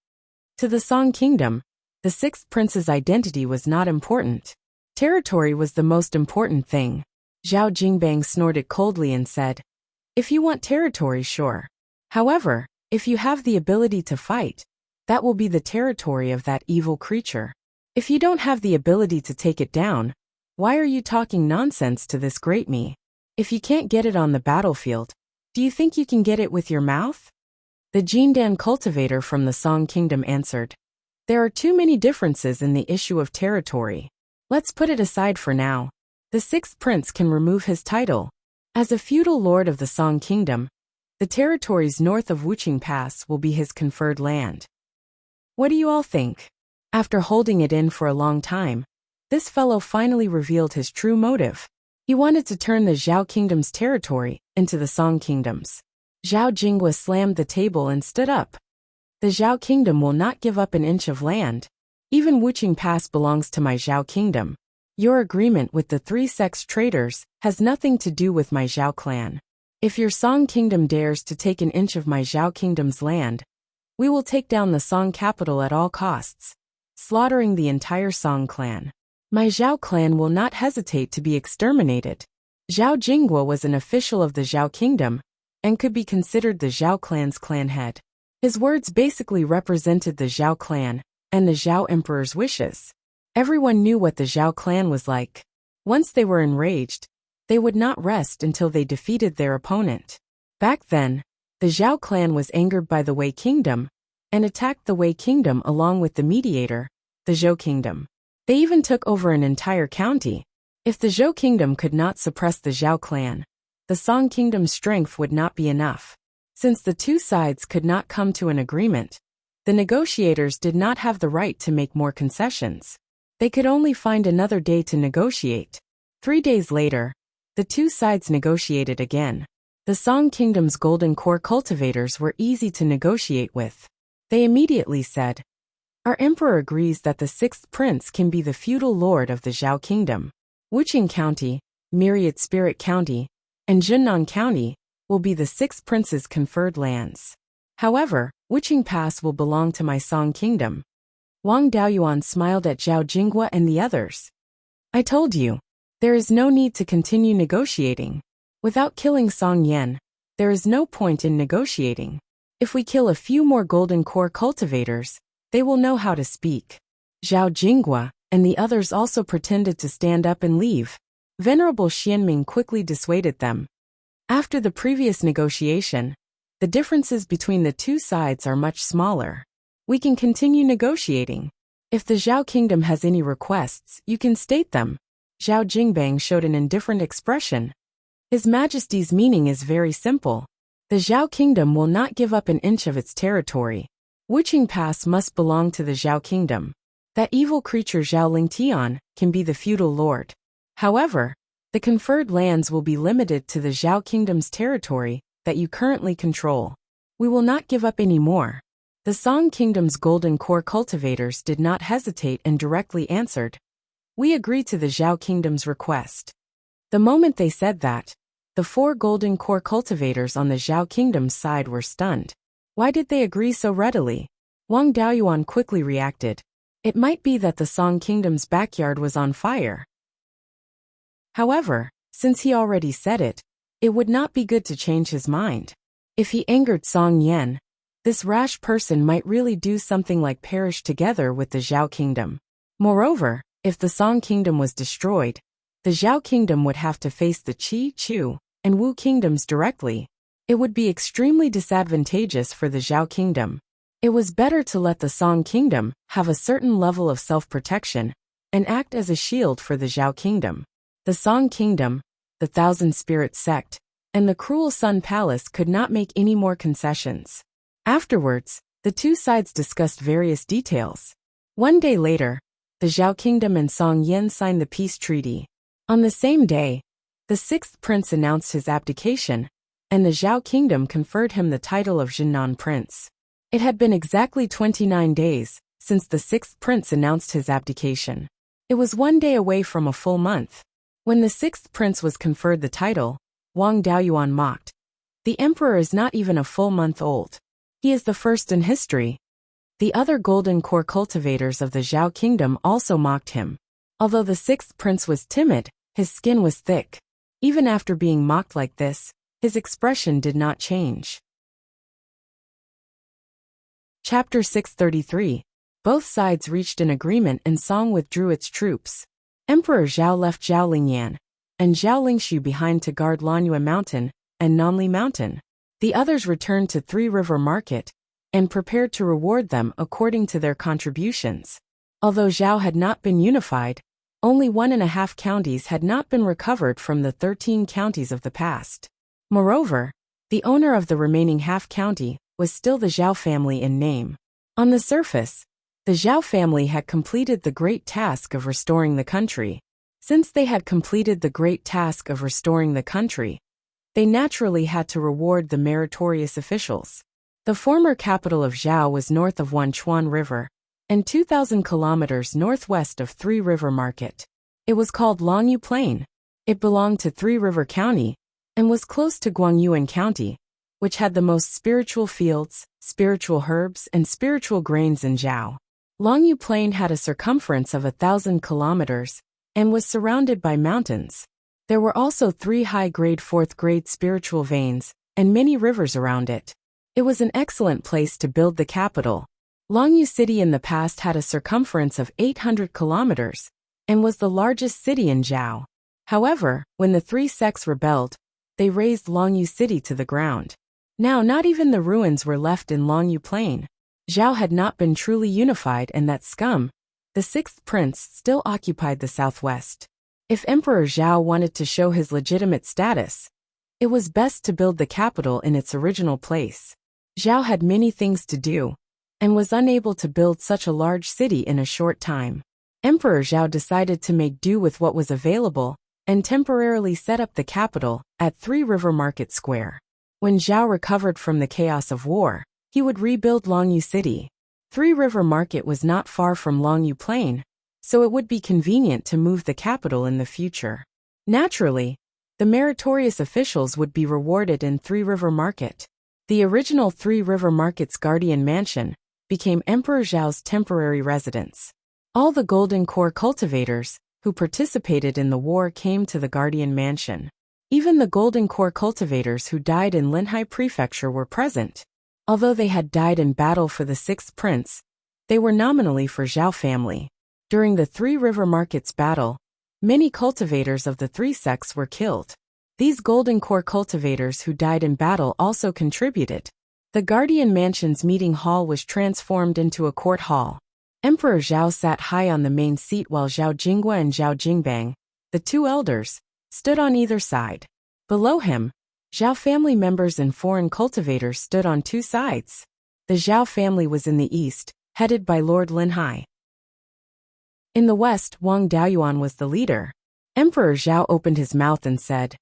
To the Song kingdom, the sixth prince's identity was not important. Territory was the most important thing. Zhao Jingbang snorted coldly and said, If you want territory, sure. However, if you have the ability to fight, that will be the territory of that evil creature. If you don't have the ability to take it down, why are you talking nonsense to this great me? If you can't get it on the battlefield, do you think you can get it with your mouth? The Jindan cultivator from the Song kingdom answered. There are too many differences in the issue of territory. Let's put it aside for now. The sixth prince can remove his title. As a feudal lord of the Song kingdom, the territories north of Wuqing Pass will be his conferred land. What do you all think? After holding it in for a long time, this fellow finally revealed his true motive. He wanted to turn the Zhao kingdom's territory into the Song kingdom's. Zhao Jingwa slammed the table and stood up. The Zhao kingdom will not give up an inch of land. Even Wuqing Pass belongs to my Zhao kingdom. Your agreement with the three sects traitors has nothing to do with my Zhao clan. If your Song kingdom dares to take an inch of my Zhao kingdom's land, we will take down the Song capital at all costs, slaughtering the entire Song clan. My Zhao clan will not hesitate to be exterminated. Zhao Jingguo was an official of the Zhao kingdom and could be considered the Zhao clan's clan head. His words basically represented the Zhao clan and the Zhao emperor's wishes. Everyone knew what the Zhao clan was like. Once they were enraged, they would not rest until they defeated their opponent. Back then, the Zhao clan was angered by the Wei kingdom and attacked the Wei kingdom along with the mediator, the Zhou kingdom. They even took over an entire county. If the Zhou kingdom could not suppress the Zhao clan, the Song kingdom's strength would not be enough. Since the two sides could not come to an agreement, the negotiators did not have the right to make more concessions. They could only find another day to negotiate. 3 days later, the two sides negotiated again. The Song kingdom's golden core cultivators were easy to negotiate with. They immediately said, "Our emperor agrees that the sixth prince can be the feudal lord of the Zhao kingdom. Wuqing County, Myriad Spirit County, and Junnan County will be the sixth prince's conferred lands. However, Wuqing Pass will belong to my Song kingdom." Wang Daoyuan smiled at Zhao Jingguo and the others. "I told you, there is no need to continue negotiating. Without killing Song Yan, there is no point in negotiating. If we kill a few more golden core cultivators, they will know how to speak." Zhao Jingguo and the others also pretended to stand up and leave. Venerable Xianming quickly dissuaded them. After the previous negotiation, the differences between the two sides are much smaller. We can continue negotiating. If the Zhao kingdom has any requests, you can state them. Zhao Jingbang showed an indifferent expression. His Majesty's meaning is very simple. The Zhao kingdom will not give up an inch of its territory. Wuqing Pass must belong to the Zhao kingdom. That evil creature Zhao Lingtian can be the feudal lord. However, the conferred lands will be limited to the Zhao kingdom's territory that you currently control. We will not give up any more. The Song kingdom's golden core cultivators did not hesitate and directly answered, "We agree to the Zhao kingdom's request." The moment they said that, the 4 golden core cultivators on the Zhao kingdom's side were stunned. Why did they agree so readily? Wang Daoyuan quickly reacted. It might be that the Song kingdom's backyard was on fire. However, since he already said it, it would not be good to change his mind. If he angered Song Yan, this rash person might really do something like perish together with the Zhao kingdom. Moreover, if the Song kingdom was destroyed, the Zhao kingdom would have to face the Qi, Chu, and Wu kingdoms directly. It would be extremely disadvantageous for the Zhao kingdom. It was better to let the Song kingdom have a certain level of self-protection and act as a shield for the Zhao kingdom. The Song kingdom, the Thousand Spirit sect, and the Cruel Sun Palace could not make any more concessions. Afterwards, the two sides discussed various details. 1 day later, the Zhao kingdom and Song Yan signed the peace treaty. On the same day, the sixth prince announced his abdication, and the Zhao kingdom conferred him the title of Junnan Prince. It had been exactly 29 days since the sixth prince announced his abdication. It was 1 day away from a full month. When the sixth prince was conferred the title, Wang Daoyuan mocked. The emperor is not even a full month old. He is the first in history. The other golden core cultivators of the Zhao kingdom also mocked him. Although the sixth prince was timid, his skin was thick. Even after being mocked like this, his expression did not change. Chapter 633. Both sides reached an agreement and Song withdrew its troops. Emperor Zhao left Zhao Lingyan and Zhao Lingshu behind to guard Lanyue Mountain and Nanli Mountain. The others returned to Three River Market and prepared to reward them according to their contributions. Although Zhao had not been unified, only 1.5 counties had not been recovered from the 13 counties of the past. Moreover, the owner of the remaining half county was still the Zhao family in name. On the surface, the Zhao family had completed the great task of restoring the country. Since they had completed the great task of restoring the country, they naturally had to reward the meritorious officials. The former capital of Zhao was north of Wanchuan River and 2,000 kilometers northwest of Three River Market. It was called Longyu Plain. It belonged to Three River County and was close to Guangyuan County, which had the most spiritual fields, spiritual herbs, and spiritual grains in Zhao. Longyu Plain had a circumference of 1,000 kilometers and was surrounded by mountains. There were also 3 high-grade 4th-grade spiritual veins and many rivers around it. It was an excellent place to build the capital. Longyu City in the past had a circumference of 800 kilometers and was the largest city in Zhao. However, when the 3 sects rebelled, they razed Longyu City to the ground. Now not even the ruins were left in Longyu Plain. Zhao had not been truly unified, and that scum, the 6th prince, still occupied the southwest. If Emperor Zhao wanted to show his legitimate status, it was best to build the capital in its original place. Zhao had many things to do and was unable to build such a large city in a short time. Emperor Zhao decided to make do with what was available and temporarily set up the capital at 3 River Market Square. When Zhao recovered from the chaos of war, he would rebuild Longyu City. 3 River Market was not far from Longyu Plain, so it would be convenient to move the capital in the future. Naturally, the meritorious officials would be rewarded in 3 River Market. The original 3 River Market's Guardian Mansion became Emperor Zhao's temporary residence. All the Golden Core cultivators who participated in the war came to the Guardian Mansion. Even the Golden Core cultivators who died in Linhai Prefecture were present. Although they had died in battle for the 6th prince, they were nominally for Zhao family. During the 3 River Markets battle, many cultivators of the 3 sects were killed. These Golden Core cultivators who died in battle also contributed. The Guardian Mansion's meeting hall was transformed into a court hall. Emperor Zhao sat high on the main seat while Zhao Jinggua and Zhao Jingbang, the 2 elders, stood on either side. Below him, Zhao family members and foreign cultivators stood on 2 sides. The Zhao family was in the east, headed by Lord Linhai. In the west, Wang Daoyuan was the leader. Emperor Zhao opened his mouth and said,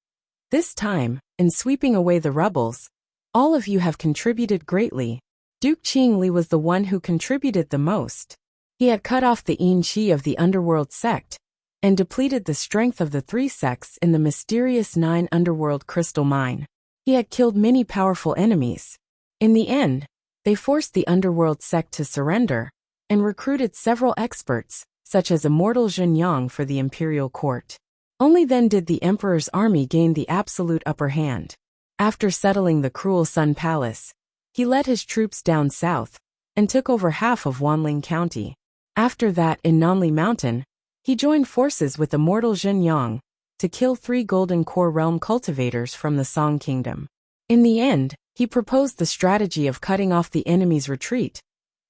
"This time, in sweeping away the rebels, all of you have contributed greatly." Duke Qingli was the one who contributed the most. He had cut off the Yin Qi of the underworld sect and depleted the strength of the 3 sects in the mysterious 9 underworld crystal mine. He had killed many powerful enemies. In the end, they forced the underworld sect to surrender and recruited several experts, such as Immortal Zhen Yang, for the imperial court. Only then did the emperor's army gain the absolute upper hand. After settling the Cruel Sun Palace, he led his troops down south and took over half of Wanling County. After that, in Nanli Mountain, he joined forces with Immortal Zhen Yang to kill 3 Golden Core realm cultivators from the Song Kingdom. In the end, he proposed the strategy of cutting off the enemy's retreat,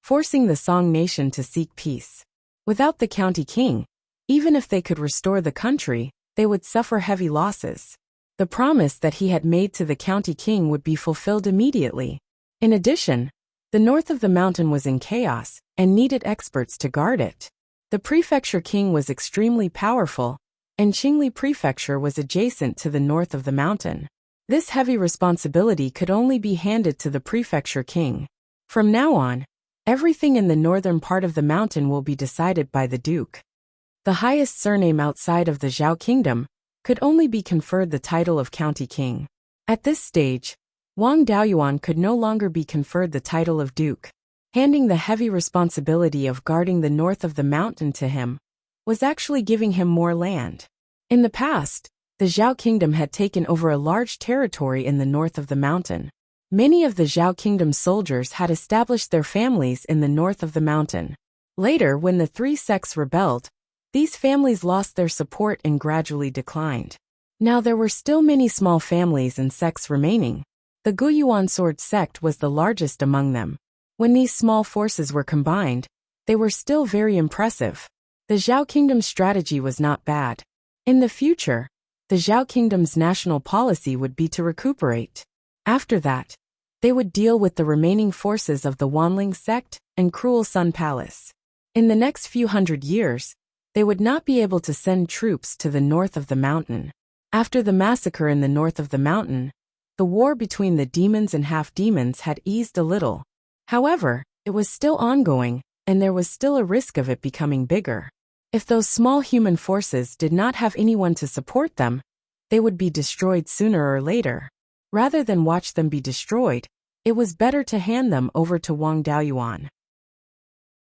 forcing the Song nation to seek peace. Without the county king, even if they could restore the country, they would suffer heavy losses. The promise that he had made to the county king would be fulfilled immediately. In addition, the north of the mountain was in chaos and needed experts to guard it. The prefecture king was extremely powerful, and Qingli Prefecture was adjacent to the north of the mountain. This heavy responsibility could only be handed to the prefecture king. From now on, everything in the northern part of the mountain will be decided by the duke. The highest surname outside of the Zhao kingdom could only be conferred the title of county king. At this stage, Wang Daoyuan could no longer be conferred the title of duke. Handing the heavy responsibility of guarding the north of the mountain to him was actually giving him more land. In the past, the Zhao kingdom had taken over a large territory in the north of the mountain. Many of the Zhao kingdom's soldiers had established their families in the north of the mountain. Later, when the 3 sects rebelled, these families lost their support and gradually declined. Now there were still many small families and sects remaining. The Guiyuan sword sect was the largest among them. When these small forces were combined, they were still very impressive. The Zhao kingdom's strategy was not bad. In the future, the Zhao kingdom's national policy would be to recuperate. After that, they would deal with the remaining forces of the Wanling sect and Cruel Sun Palace. In the next few hundred years, they would not be able to send troops to the north of the mountain. After the massacre in the north of the mountain, the war between the demons and half-demons had eased a little. However, it was still ongoing, and there was still a risk of it becoming bigger. If those small human forces did not have anyone to support them, they would be destroyed sooner or later. Rather than watch them be destroyed, it was better to hand them over to Wang Daoyuan.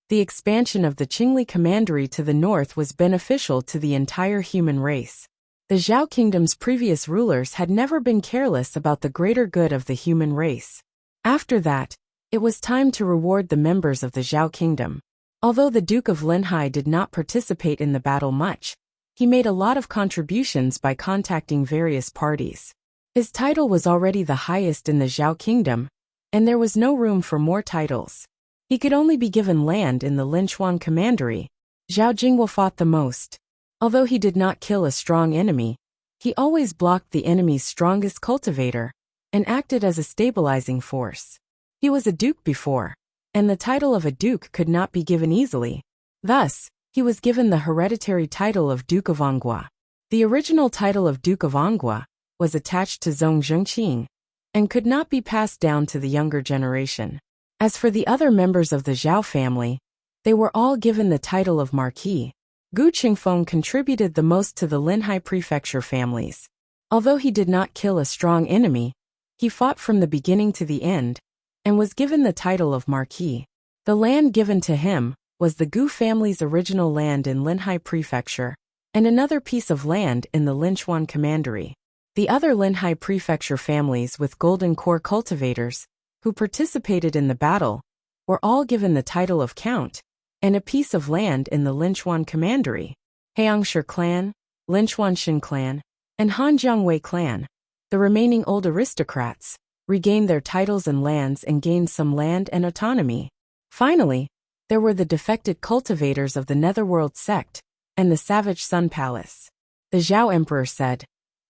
The expansion of the Qingli commandery to the north was beneficial to the entire human race. The Zhao kingdom's previous rulers had never been careless about the greater good of the human race. After that, it was time to reward the members of the Zhao kingdom. Although the Duke of Linhai did not participate in the battle much, he made a lot of contributions by contacting various parties. His title was already the highest in the Zhao kingdom, and there was no room for more titles. He could only be given land in the Linchuan commandery. Zhao Jingwa fought the most. Although he did not kill a strong enemy, he always blocked the enemy's strongest cultivator and acted as a stabilizing force. He was a duke before, and the title of a duke could not be given easily. Thus, he was given the hereditary title of Duke of Anghua. The original title of Duke of Anghua was attached to Zhong Zhengqing and could not be passed down to the younger generation. As for the other members of the Zhao family, they were all given the title of Marquis. Gu Qingfeng contributed the most to the Linhai prefecture families. Although he did not kill a strong enemy, he fought from the beginning to the end and was given the title of Marquis. The land given to him was the Gu family's original land in Linhai prefecture and another piece of land in the Linchuan commandery. The other Linhai prefecture families with golden core cultivators who participated in the battle were all given the title of Count and a piece of land in the Linchuan commandery. Heangshi clan, Linchuanshan clan, and Hanjiangwei clan, the remaining old aristocrats, regained their titles and lands and gained some land and autonomy. Finally, there were the defected cultivators of the Netherworld sect and the Savage Sun Palace. The Zhao Emperor said,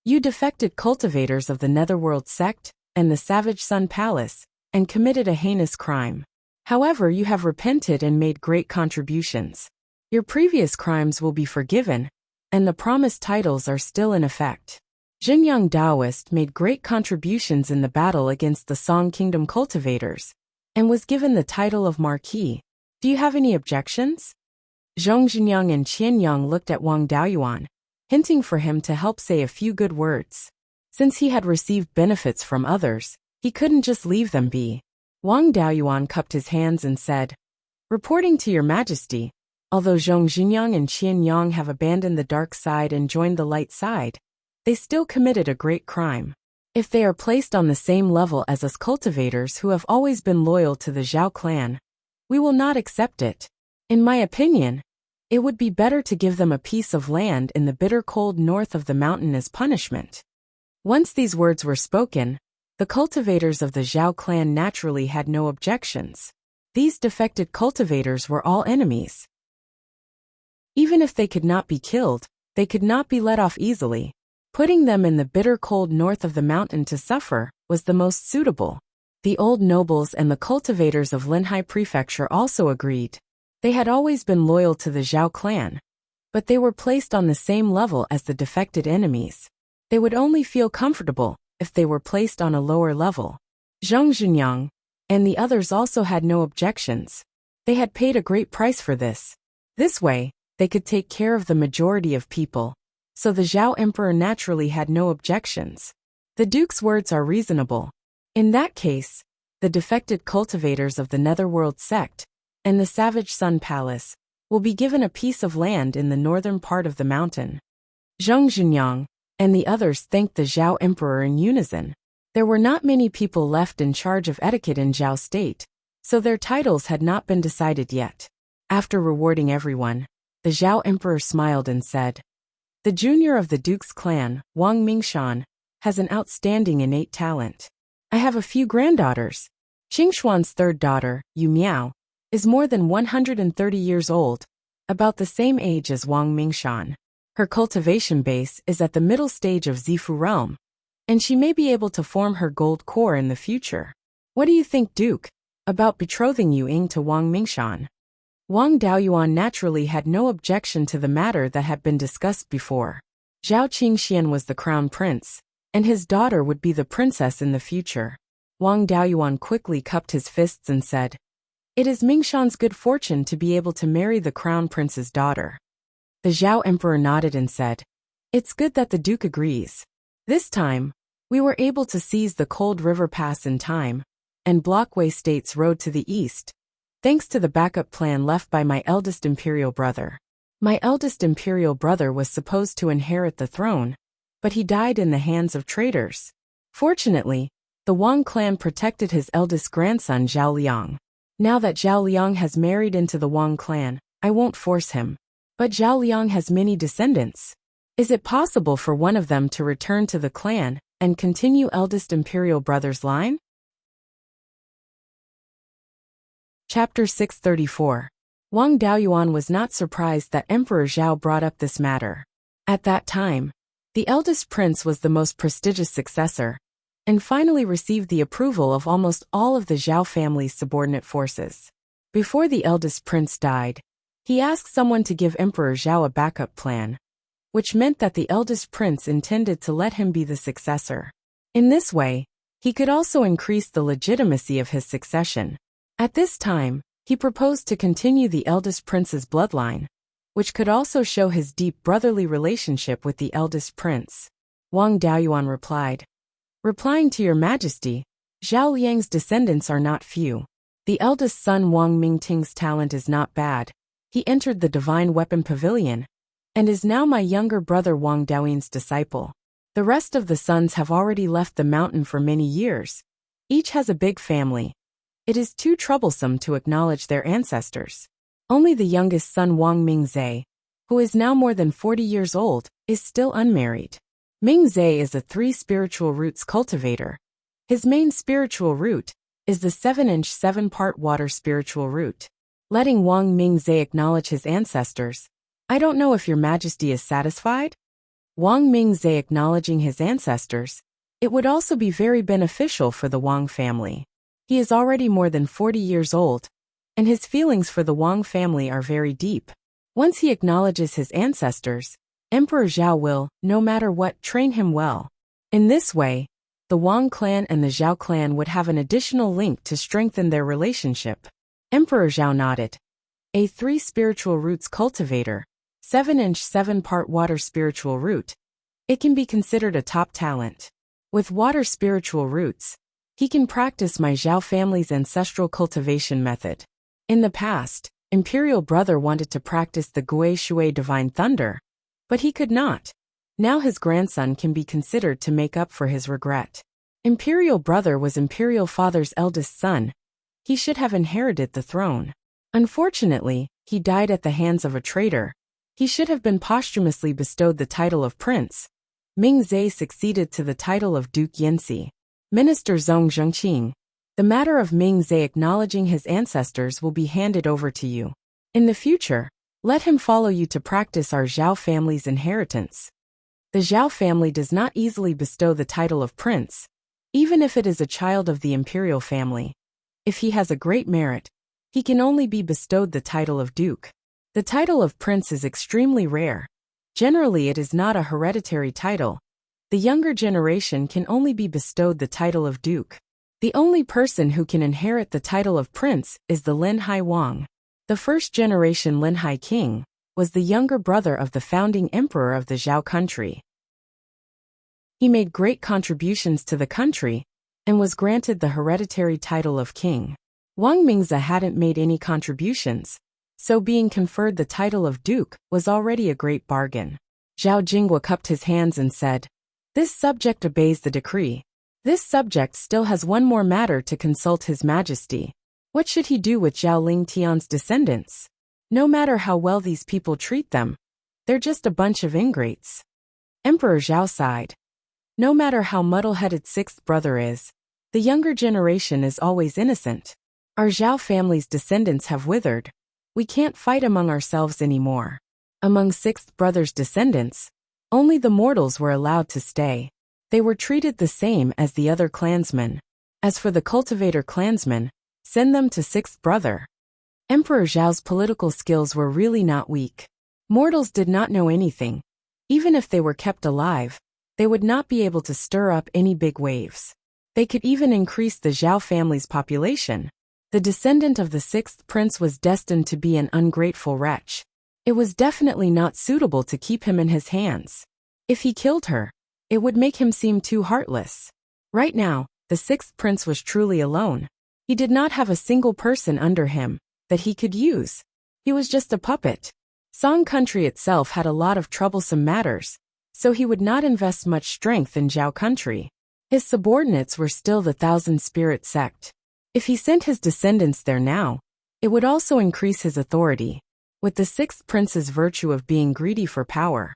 "You defected cultivators of the Netherworld sect and the Savage Sun Palace, and committed a heinous crime. However, you have repented and made great contributions. Your previous crimes will be forgiven, and the promised titles are still in effect." Xinjiang Daoist made great contributions in the battle against the Song Kingdom cultivators, and was given the title of Marquis. Do you have any objections? Zhong Xinjiang and Qianyang looked at Wang Daoyuan, hinting for him to help say a few good words. Since he had received benefits from others, he couldn't just leave them be. Wang Daoyuan cupped his hands and said, "Reporting to your majesty, although Zhong Xinjiang and Qianyang have abandoned the dark side and joined the light side, they still committed a great crime. If they are placed on the same level as us cultivators who have always been loyal to the Zhao clan, we will not accept it. In my opinion, it would be better to give them a piece of land in the bitter cold north of the mountain as punishment." Once these words were spoken, the cultivators of the Zhao clan naturally had no objections. These defected cultivators were all enemies. Even if they could not be killed, they could not be let off easily. Putting them in the bitter cold north of the mountain to suffer was the most suitable. The old nobles and the cultivators of Linhai prefecture also agreed. They had always been loyal to the Zhao clan, but they were placed on the same level as the defected enemies. They would only feel comfortable if they were placed on a lower level. Zhong Xinjiang and the others also had no objections. They had paid a great price for this. This way, they could take care of the majority of people, so the Zhao Emperor naturally had no objections. The Duke's words are reasonable. In that case, the defected cultivators of the Netherworld sect and the Savage Sun Palace will be given a piece of land in the northern part of the mountain. Zhong Xinjiang and the others thanked the Zhao Emperor in unison. There were not many people left in charge of etiquette in Zhao state, so their titles had not been decided yet. After rewarding everyone, the Zhao Emperor smiled and said, "The junior of the Duke's clan, Wang Mingshan, has an outstanding innate talent. I have a few granddaughters. Qingshuan's third daughter, Yu Miao, is more than 130 years old, about the same age as Wang Mingshan. Her cultivation base is at the middle stage of Zifu realm, and she may be able to form her gold core in the future. What do you think, Duke, about betrothing Yu Ying to Wang Mingshan?" Wang Daoyuan naturally had no objection to the matter that had been discussed before. Zhao Qingxian was the crown prince, and his daughter would be the princess in the future. Wang Daoyuan quickly cupped his fists and said, "It is Mingshan's good fortune to be able to marry the crown prince's daughter." The Zhao Emperor nodded and said, "It's good that the Duke agrees. This time, we were able to seize the Cold River Pass in time, and block Wei State's road to the east. thanks to the backup plan left by my eldest imperial brother. My eldest imperial brother was supposed to inherit the throne, but he died in the hands of traitors. Fortunately, the Wang clan protected his eldest grandson Zhao Liang. Now that Zhao Liang has married into the Wang clan, I won't force him. But Zhao Liang has many descendants. Is it possible for one of them to return to the clan and continue eldest imperial brother's line? Chapter 634. Wang Daoyuan was not surprised that Emperor Zhao brought up this matter. At that time, the eldest prince was the most prestigious successor, and finally received the approval of almost all of the Zhao family's subordinate forces. Before the eldest prince died, he asked someone to give Emperor Zhao a backup plan, which meant that the eldest prince intended to let him be the successor. In this way, he could also increase the legitimacy of his succession. At this time, he proposed to continue the eldest prince's bloodline, which could also show his deep brotherly relationship with the eldest prince. Wang Daoyuan replied, "Replying to your majesty, Zhao Liang's descendants are not few. The eldest son Wang Mingting's talent is not bad. He entered the divine weapon pavilion, and is now my younger brother Wang Daoyuan's disciple. The rest of the sons have already left the mountain for many years. Each has a big family. It is too troublesome to acknowledge their ancestors. Only the youngest son Wang Mingzhe, who is now more than 40 years old, is still unmarried. Mingzhe is a 3 spiritual roots cultivator. His main spiritual root is the 7-inch 7-part water spiritual root. Letting Wang Mingzhe acknowledge his ancestors. I don't know if your majesty is satisfied?" Wang Mingzhe acknowledging his ancestors. It would also be very beneficial for the Wang family. He is already more than 40 years old, and his feelings for the Wang family are very deep. Once he acknowledges his ancestors, Emperor Zhao will, no matter what, train him well. In this way, the Wang clan and the Zhao clan would have an additional link to strengthen their relationship. Emperor Zhao nodded. A 3 spiritual roots cultivator, 7-inch 7-part water spiritual root. It can be considered a top talent. With water spiritual roots, he can practice my Zhao family's ancestral cultivation method. In the past, Imperial Brother wanted to practice the Gui Shui Divine Thunder, but he could not. Now his grandson can be considered to make up for his regret. Imperial Brother was Imperial Father's eldest son. He should have inherited the throne. Unfortunately, he died at the hands of a traitor. He should have been posthumously bestowed the title of prince. Mingzhe succeeded to the title of Duke Yanxi. Minister Zhong Zhengqing, the matter of Mingzhe acknowledging his ancestors will be handed over to you. In the future, let him follow you to practice our Zhao family's inheritance. The Zhao family does not easily bestow the title of prince, even if it is a child of the imperial family. If he has a great merit, he can only be bestowed the title of duke. The title of prince is extremely rare. Generally, it is not a hereditary title. The younger generation can only be bestowed the title of duke. The only person who can inherit the title of prince is the Linhai Wang. The first-generation Linhai king was the younger brother of the founding emperor of the Zhao country. He made great contributions to the country and was granted the hereditary title of king. Wang Mingzhe hadn't made any contributions, so being conferred the title of duke was already a great bargain. Zhao Jingwa cupped his hands and said, "This subject obeys the decree. This subject still has one more matter to consult His Majesty. What should he do with Zhao Lingtian's descendants? No matter how well these people treat them, they're just a bunch of ingrates." Emperor Zhao sighed. No matter how muddle-headed sixth brother is, the younger generation is always innocent. Our Zhao family's descendants have withered. We can't fight among ourselves anymore. Among sixth brother's descendants, only the mortals were allowed to stay. They were treated the same as the other clansmen. As for the cultivator clansmen, send them to sixth brother. Emperor Zhao's political skills were really not weak. Mortals did not know anything. Even if they were kept alive, they would not be able to stir up any big waves. They could even increase the Zhao family's population. The descendant of the sixth prince was destined to be an ungrateful wretch. It was definitely not suitable to keep him in his hands. If he killed her, it would make him seem too heartless. Right now, the sixth prince was truly alone. He did not have a single person under him, that he could use. He was just a puppet. Song country itself had a lot of troublesome matters, so he would not invest much strength in Zhao country. His subordinates were still the Thousand Spirit sect. If he sent his descendants there now, it would also increase his authority. With the sixth prince's virtue of being greedy for power,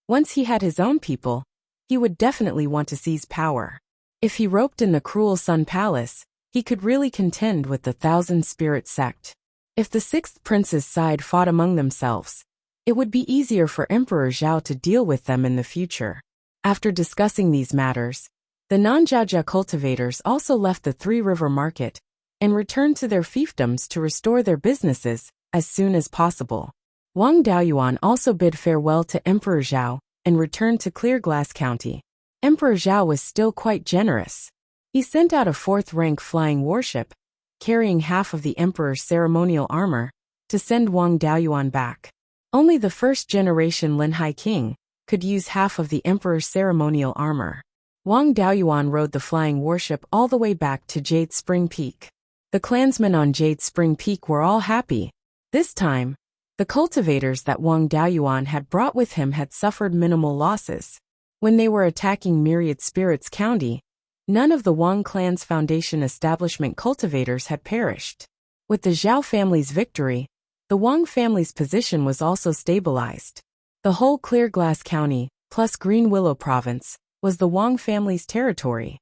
once he had his own people, he would definitely want to seize power. If he roped in the cruel Sun Palace, he could really contend with the Thousand Spirit sect. If the sixth prince's side fought among themselves, it would be easier for Emperor Zhao to deal with them in the future. After discussing these matters, the non-Jiaojia cultivators also left the Three River Market and returned to their fiefdoms to restore their businesses as soon as possible. Wang Daoyuan also bid farewell to Emperor Zhao and returned to Clear Glass County. Emperor Zhao was still quite generous. He sent out a fourth-rank flying warship, carrying half of the emperor's ceremonial armor, to send Wang Daoyuan back. Only the first-generation Linhai king could use half of the emperor's ceremonial armor. Wang Daoyuan rode the flying warship all the way back to Jade Spring Peak. The clansmen on Jade Spring Peak were all happy. This time, the cultivators that Wang Daoyuan had brought with him had suffered minimal losses. When they were attacking Myriad Spirits County, none of the Wang clan's foundation establishment cultivators had perished. With the Zhao family's victory, the Wang family's position was also stabilized. The whole Clear Glass County, plus Green Willow Province, was the Wang family's territory.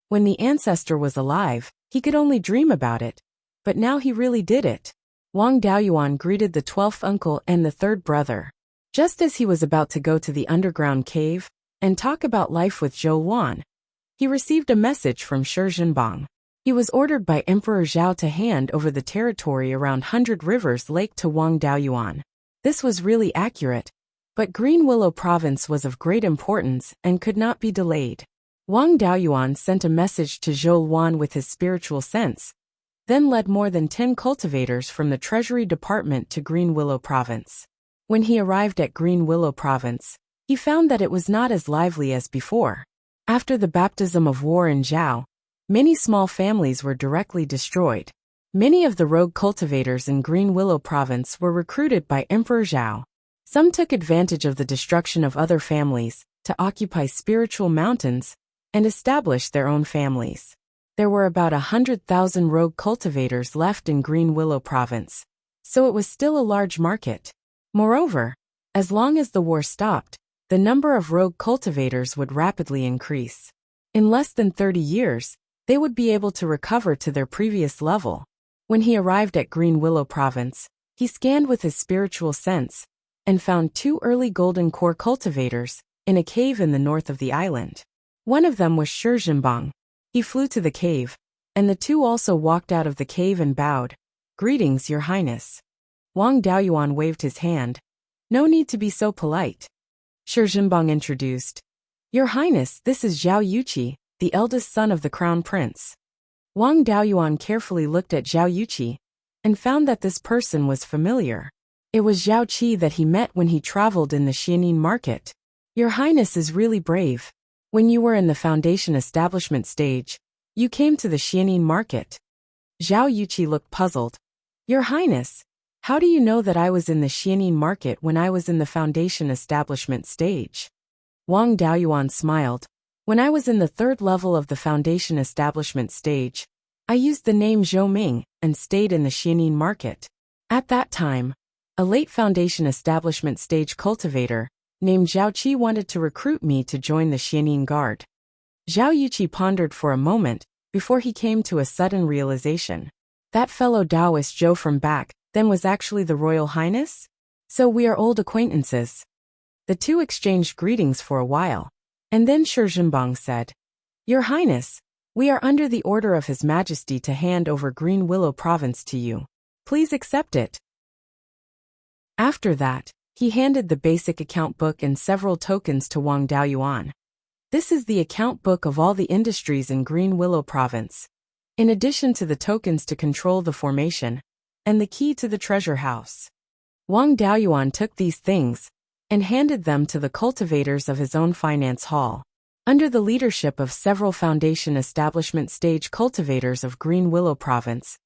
When the ancestor was alive, he could only dream about it, but now he really did it. Wang Daoyuan greeted the 12th uncle and the 3rd brother. Just as he was about to go to the underground cave and talk about life with Zhou Wan, he received a message from Shi Zhenbang. He was ordered by Emperor Zhao to hand over the territory around 100 Rivers Lake to Wang Daoyuan. This was really accurate, but Green Willow Province was of great importance and could not be delayed. Wang Daoyuan sent a message to Zhou Wan with his spiritual sense, then led more than 10 cultivators from the Treasury Department to Green Willow Province. When he arrived at Green Willow Province, he found that it was not as lively as before. After the baptism of war in Zhao, many small families were directly destroyed. Many of the rogue cultivators in Green Willow Province were recruited by Emperor Zhao. Some took advantage of the destruction of other families to occupy spiritual mountains and establish their own families. There were about 100,000 rogue cultivators left in Green Willow Province, so it was still a large market. Moreover, as long as the war stopped, the number of rogue cultivators would rapidly increase. In less than 30 years, they would be able to recover to their previous level. When he arrived at Green Willow Province, he scanned with his spiritual sense and found 2 early golden core cultivators in a cave in the north of the island. One of them was Shi Zhenbang. He flew to the cave, and the 2 also walked out of the cave and bowed. "Greetings, Your Highness." Wang Daoyuan waved his hand. "No need to be so polite." Shi Zhenbang introduced. "Your Highness, this is Zhao Yuqi, the eldest son of the Crown Prince." Wang Daoyuan carefully looked at Zhao Yuqi and found that this person was familiar. It was Zhao Qi that he met when he traveled in the Xianin market. "Your Highness is really brave. When you were in the foundation establishment stage, you came to the Xianin market." Zhao Yuqi looked puzzled. "Your Highness, how do you know that I was in the Xianin market when I was in the foundation establishment stage?" Wang Daoyuan smiled. "When I was in the 3rd level of the foundation establishment stage, I used the name Zhou Ming and stayed in the Xianin market. At that time, a late foundation establishment stage cultivator named Zhao Qi wanted to recruit me to join the Xianin Guard." Zhao Yuqi pondered for a moment before he came to a sudden realization. That fellow Taoist Zhou from back then was actually the Royal Highness? So we are old acquaintances. The 2 exchanged greetings for a while, and then Shi Zhenbang said, "Your Highness, we are under the order of His Majesty to hand over Green Willow Province to you. Please accept it." After that, he handed the basic account book and several tokens to Wang Daoyuan. "This is the account book of all the industries in Green Willow Province, in addition to the tokens to control the formation, and the key to the treasure house." Wang Daoyuan took these things and handed them to the cultivators of his own finance hall. Under the leadership of several foundation establishment stage cultivators of Green Willow Province,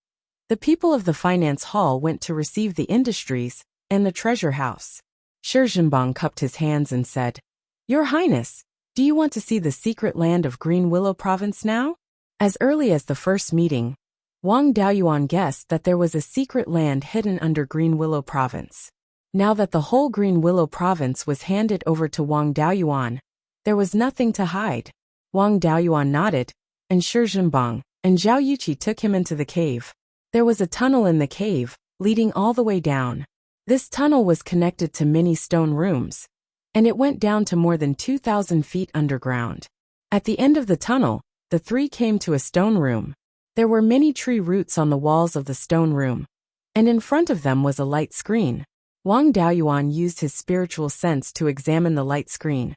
The people of the finance hall went to receive the industries and the treasure house. Shi Zhenbang cupped his hands and said, "Your Highness, do you want to see the secret land of Green Willow Province now?" As early as the first meeting, Wang Daoyuan guessed that there was a secret land hidden under Green Willow Province. Now that the whole Green Willow Province was handed over to Wang Daoyuan, there was nothing to hide. Wang Daoyuan nodded, and Shi Zhenbang and Zhao Yuqi took him into the cave. There was a tunnel in the cave, leading all the way down. This tunnel was connected to many stone rooms, and it went down to more than 2,000 feet underground. At the end of the tunnel, the three came to a stone room. There were many tree roots on the walls of the stone room, and in front of them was a light screen. Wang Daoyuan used his spiritual sense to examine the light screen,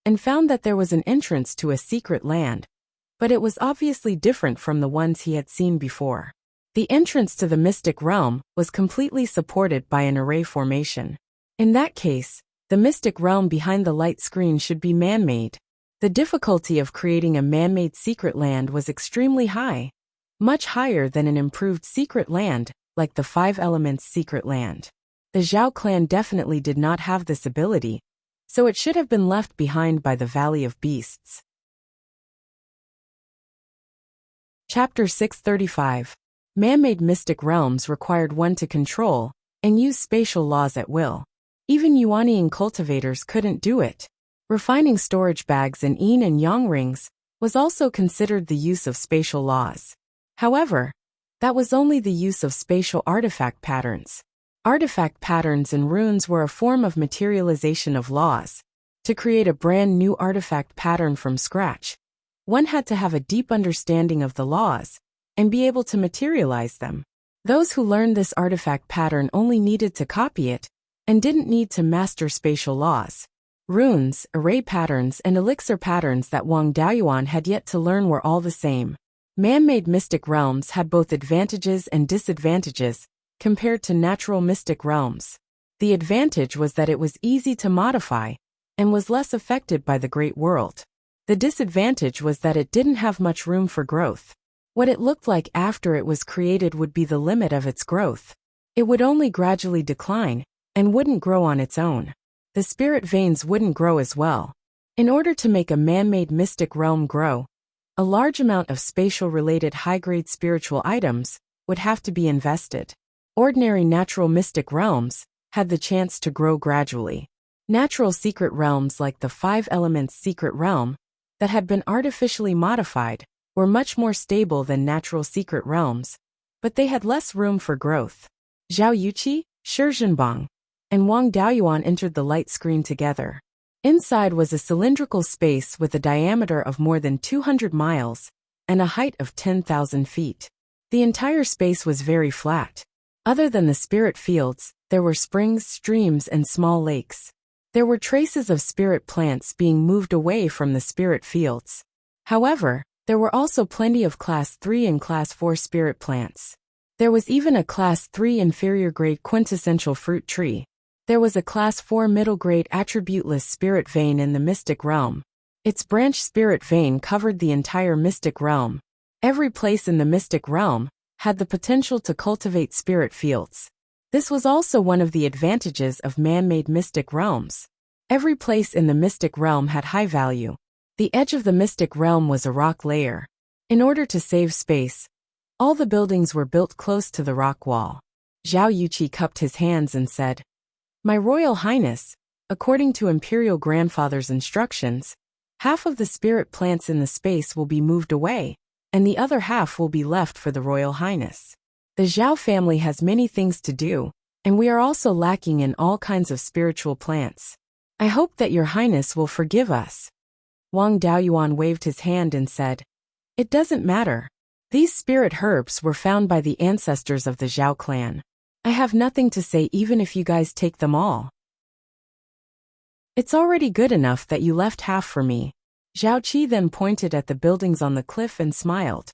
and found that there was an entrance to a secret land, but it was obviously different from the ones he had seen before. The entrance to the mystic realm was completely supported by an array formation. In that case, the mystic realm behind the light screen should be man-made. The difficulty of creating a man-made secret land was extremely high, much higher than an improved secret land, like the Five Elements secret land. The Zhao clan definitely did not have this ability, so it should have been left behind by the Valley of Beasts. Chapter 635. Man-made mystic realms required one to control and use spatial laws at will. Even Yuanian cultivators couldn't do it. Refining storage bags and yin and yang rings was also considered the use of spatial laws. However, that was only the use of spatial artifact patterns. Artifact patterns and runes were a form of materialization of laws. To create a brand new artifact pattern from scratch, one had to have a deep understanding of the laws and be able to materialize them. Those who learned this artifact pattern only needed to copy it and didn't need to master spatial laws. Runes, array patterns, and elixir patterns that Wang Daoyuan had yet to learn were all the same. Man-made mystic realms had both advantages and disadvantages compared to natural mystic realms. The advantage was that it was easy to modify and was less affected by the great world. The disadvantage was that it didn't have much room for growth. What it looked like after it was created would be the limit of its growth. It would only gradually decline and wouldn't grow on its own. The spirit veins wouldn't grow as well. In order to make a man-made mystic realm grow, a large amount of spatial-related high-grade spiritual items would have to be invested. Ordinary natural mystic realms had the chance to grow gradually. Natural secret realms like the Five Elements secret realm that had been artificially modified were much more stable than natural secret realms, but they had less room for growth. Zhao Yuqi, Shi Zhenbang, and Wang Daoyuan entered the light screen together. Inside was a cylindrical space with a diameter of more than 200 miles and a height of 10,000 feet. The entire space was very flat. Other than the spirit fields, there were springs, streams, and small lakes. There were traces of spirit plants being moved away from the spirit fields. However, there were also plenty of Class 3 and Class 4 spirit plants. There was even a Class 3 inferior grade quintessential fruit tree. There was a Class 4 middle grade attributeless spirit vein in the mystic realm. Its branch spirit vein covered the entire mystic realm. Every place in the mystic realm had the potential to cultivate spirit fields. This was also one of the advantages of man-made mystic realms. Every place in the mystic realm had high value. The edge of the mystic realm was a rock layer. In order to save space, all the buildings were built close to the rock wall. Zhao Yuqi cupped his hands and said, "My Royal Highness, according to Imperial Grandfather's instructions, half of the spirit plants in the space will be moved away, and the other half will be left for the Royal Highness. The Zhao family has many things to do, and we are also lacking in all kinds of spiritual plants. I hope that Your Highness will forgive us." Wang Daoyuan waved his hand and said, "It doesn't matter. These spirit herbs were found by the ancestors of the Zhao clan. I have nothing to say even if you guys take them all. It's already good enough that you left half for me." Zhao Qi then pointed at the buildings on the cliff and smiled.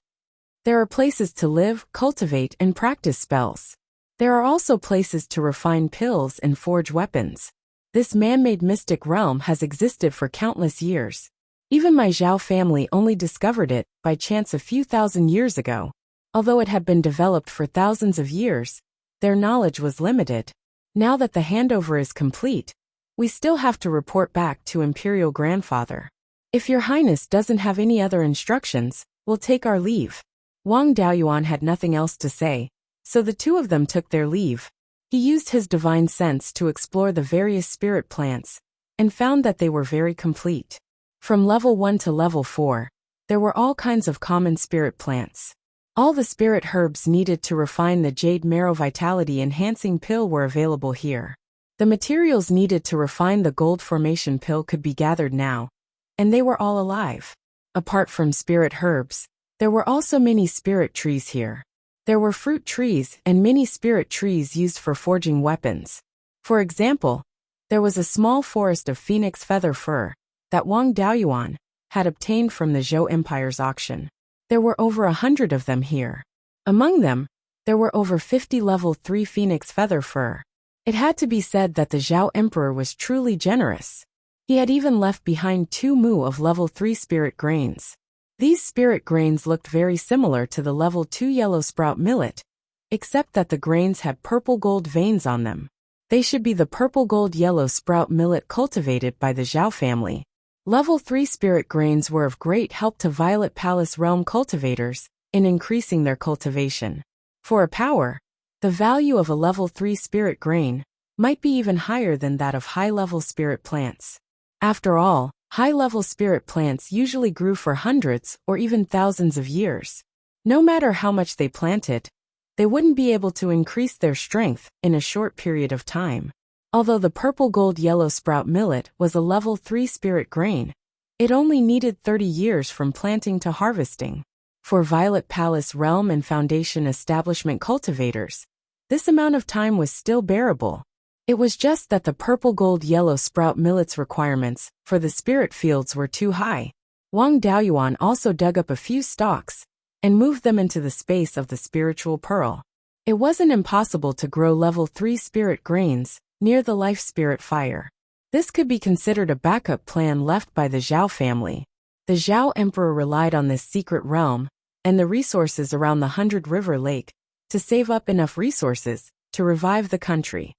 "There are places to live, cultivate, and practice spells. There are also places to refine pills and forge weapons. This man-made mystic realm has existed for countless years. Even my Zhao family only discovered it by chance a few thousand years ago. Although it had been developed for thousands of years, their knowledge was limited. Now that the handover is complete, we still have to report back to Imperial Grandfather. If Your Highness doesn't have any other instructions, we'll take our leave. Wang Daoyuan had nothing else to say, so the two of them took their leave. He used his divine sense to explore the various spirit plants, and found that they were very complete. From level 1 to level 4, there were all kinds of common spirit plants. All the spirit herbs needed to refine the Jade Marrow Vitality Enhancing Pill were available here. The materials needed to refine the Gold Formation Pill could be gathered now, and they were all alive. Apart from spirit herbs, there were also many spirit trees here. There were fruit trees and many spirit trees used for forging weapons. For example, there was a small forest of phoenix feather fur that Wang Daoyuan had obtained from the Zhou Empire's auction. There were over 100 of them here. Among them, there were over 50 level 3 phoenix feather fur. It had to be said that the Zhou Emperor was truly generous. He had even left behind 2 mu of level 3 spirit grains. These spirit grains looked very similar to the level 2 yellow sprout millet, except that the grains had purple gold veins on them. They should be the purple gold yellow sprout millet cultivated by the Zhao family. Level 3 spirit grains were of great help to Violet Palace realm cultivators in increasing their cultivation. For a power, the value of a level 3 spirit grain might be even higher than that of high-level spirit plants. After all, high-level spirit plants usually grew for hundreds or even thousands of years. No matter how much they planted, they wouldn't be able to increase their strength in a short period of time. Although the purple gold yellow sprout millet was a level 3 spirit grain, it only needed 30 years from planting to harvesting. For Violet Palace realm and foundation establishment cultivators, this amount of time was still bearable. It was just that the purple gold yellow sprout millet's requirements for the spirit fields were too high. Wang Daoyuan also dug up a few stalks and moved them into the space of the spiritual pearl. It wasn't impossible to grow level 3 spirit grains near the life spirit fire. This could be considered a backup plan left by the Zhao family. The Zhao Emperor relied on this secret realm and the resources around the 100 River Lake to save up enough resources to revive the country.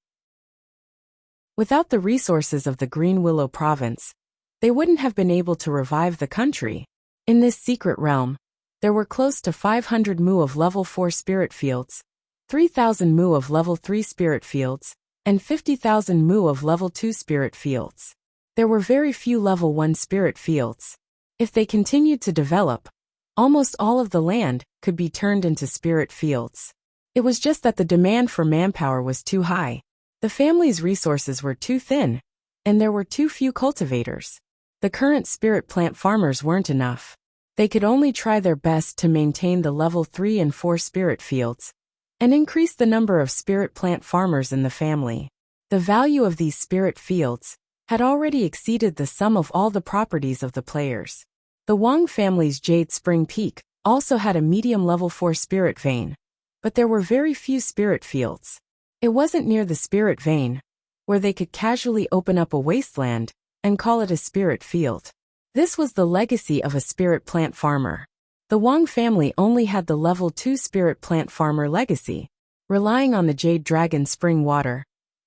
Without the resources of the Green Willow province, they wouldn't have been able to revive the country. In this secret realm, there were close to 500 mu of level 4 spirit fields, 3,000 mu of level 3 spirit fields, and 50,000 mu of level 2 spirit fields. There were very few level 1 spirit fields. If they continued to develop, almost all of the land could be turned into spirit fields. It was just that the demand for manpower was too high. The family's resources were too thin, and there were too few cultivators. The current spirit plant farmers weren't enough. They could only try their best to maintain the level 3 and 4 spirit fields, and increase the number of spirit plant farmers in the family. The value of these spirit fields had already exceeded the sum of all the properties of the players. The Wang family's Jade Spring Peak also had a medium level 4 spirit vein, but there were very few spirit fields. It wasn't near the spirit vein, where they could casually open up a wasteland and call it a spirit field. This was the legacy of a spirit plant farmer. The Wang family only had the level 2 spirit plant farmer legacy. Relying on the Jade Dragon spring water,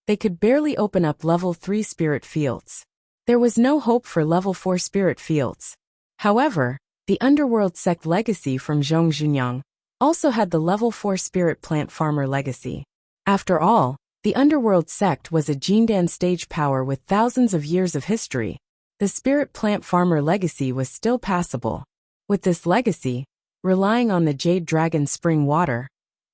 they could barely open up level 3 spirit fields. There was no hope for level 4 spirit fields. However, the Underworld sect legacy from Zhongjungyang also had the level 4 spirit plant farmer legacy. After all, the Underworld sect was a Jindan stage power with thousands of years of history. The spirit plant farmer legacy was still passable. With this legacy, relying on the Jade Dragon spring water,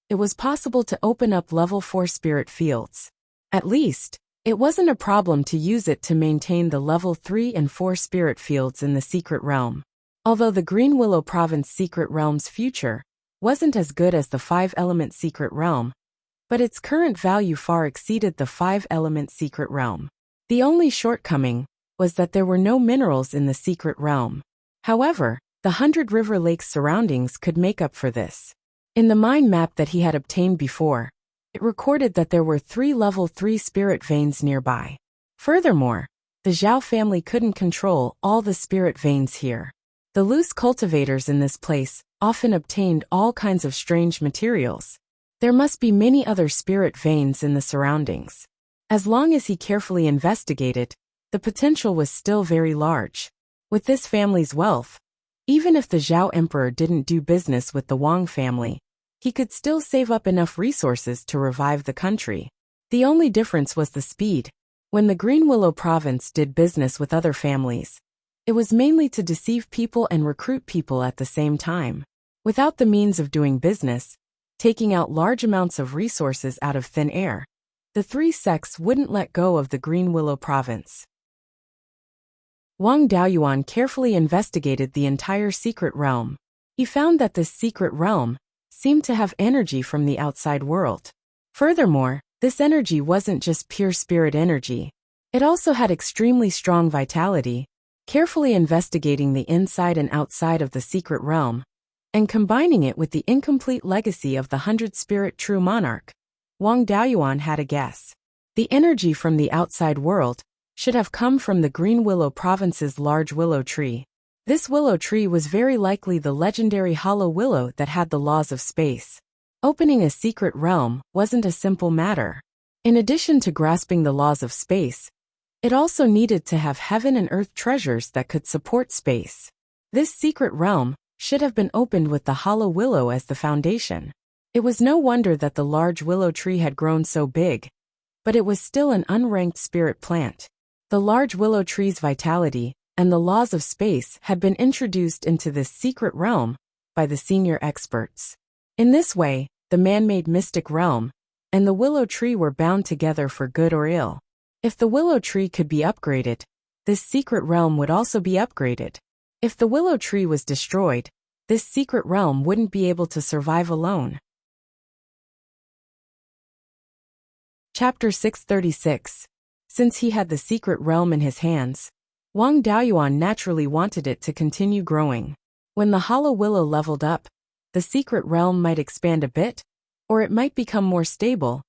it was possible to open up level 4 spirit fields. At least, it wasn't a problem to use it to maintain the level 3 and 4 spirit fields in the secret realm. Although the Green Willow Province secret realm's future wasn't as good as the 5-element secret realm, but its current value far exceeded the 5-element secret realm. The only shortcoming was that there were no minerals in the secret realm. However, the 100 River Lake's surroundings could make up for this. In the mine map that he had obtained before, it recorded that there were 3 level 3 spirit veins nearby. Furthermore, the Zhao family couldn't control all the spirit veins here. The loose cultivators in this place often obtained all kinds of strange materials. There must be many other spirit veins in the surroundings. As long as he carefully investigated, the potential was still very large. With this family's wealth, even if the Zhao Emperor didn't do business with the Wang family, he could still save up enough resources to revive the country. The only difference was the speed. When the Green Willow province did business with other families, it was mainly to deceive people and recruit people at the same time. Without the means of doing business, taking out large amounts of resources out of thin air, the three sects wouldn't let go of the Green Willow province. Wang Daoyuan carefully investigated the entire secret realm. He found that this secret realm seemed to have energy from the outside world. Furthermore, this energy wasn't just pure spirit energy. It also had extremely strong vitality. Carefully investigating the inside and outside of the secret realm, and combining it with the incomplete legacy of the 100-spirit true monarch, Wang Daoyuan had a guess. The energy from the outside world should have come from the Green Willow province's large willow tree. This willow tree was very likely the legendary hollow willow that had the laws of space. Opening a secret realm wasn't a simple matter. In addition to grasping the laws of space, it also needed to have heaven and earth treasures that could support space. This secret realm should have been opened with the hollow willow as the foundation. It was no wonder that the large willow tree had grown so big, but it was still an unranked spirit plant. The large willow tree's vitality and the laws of space had been introduced into this secret realm by the senior experts. In this way, the man-made mystic realm and the willow tree were bound together for good or ill. If the willow tree could be upgraded, this secret realm would also be upgraded. If the willow tree was destroyed, this secret realm wouldn't be able to survive alone. Chapter 636. Since he had the secret realm in his hands, Wang Daoyuan naturally wanted it to continue growing. When the hollow willow leveled up, the secret realm might expand a bit, or it might become more stable,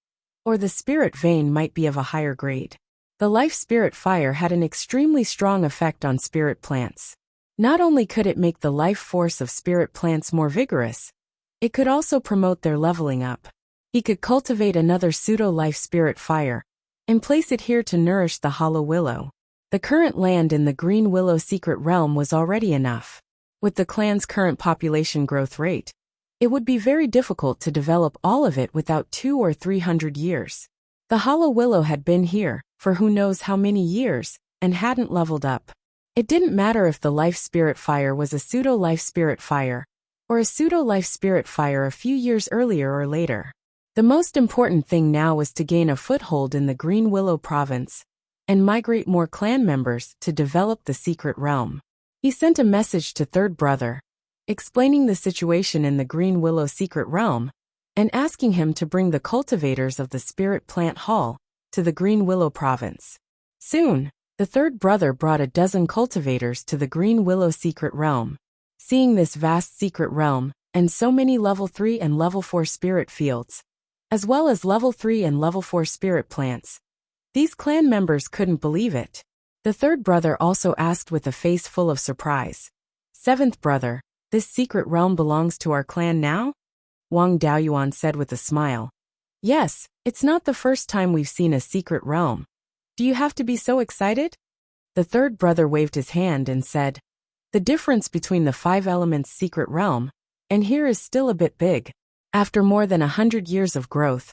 or the spirit vein might be of a higher grade. The life spirit fire had an extremely strong effect on spirit plants. Not only could it make the life force of spirit plants more vigorous, it could also promote their leveling up. He could cultivate another pseudo-life spirit fire and place it here to nourish the hollow willow. The current land in the Green Willow secret realm was already enough. With the clan's current population growth rate, it would be very difficult to develop all of it without 200 or 300 years. The hollow willow had been here for who knows how many years and hadn't leveled up. It didn't matter if the life spirit fire was a pseudo-life spirit fire or a pseudo-life spirit fire a few years earlier or later. The most important thing now was to gain a foothold in the Green Willow province and migrate more clan members to develop the secret realm. He sent a message to third brother, explaining the situation in the Green Willow secret realm and asking him to bring the cultivators of the Spirit Plant Hall to the Green Willow province. Soon, the third brother brought a dozen cultivators to the Green Willow secret realm. Seeing this vast secret realm and so many level 3 and level 4 spirit fields, as well as level 3 and level 4 spirit plants, these clan members couldn't believe it. The third brother also asked with a face full of surprise, "Seventh brother, this secret realm belongs to our clan now?" Wang Daoyuan said with a smile. "Yes, it's not the first time we've seen a secret realm. Do you have to be so excited?" The third brother waved his hand and said, "The difference between the 5 elements secret realm and here is still a bit big. After more than 100 years of growth,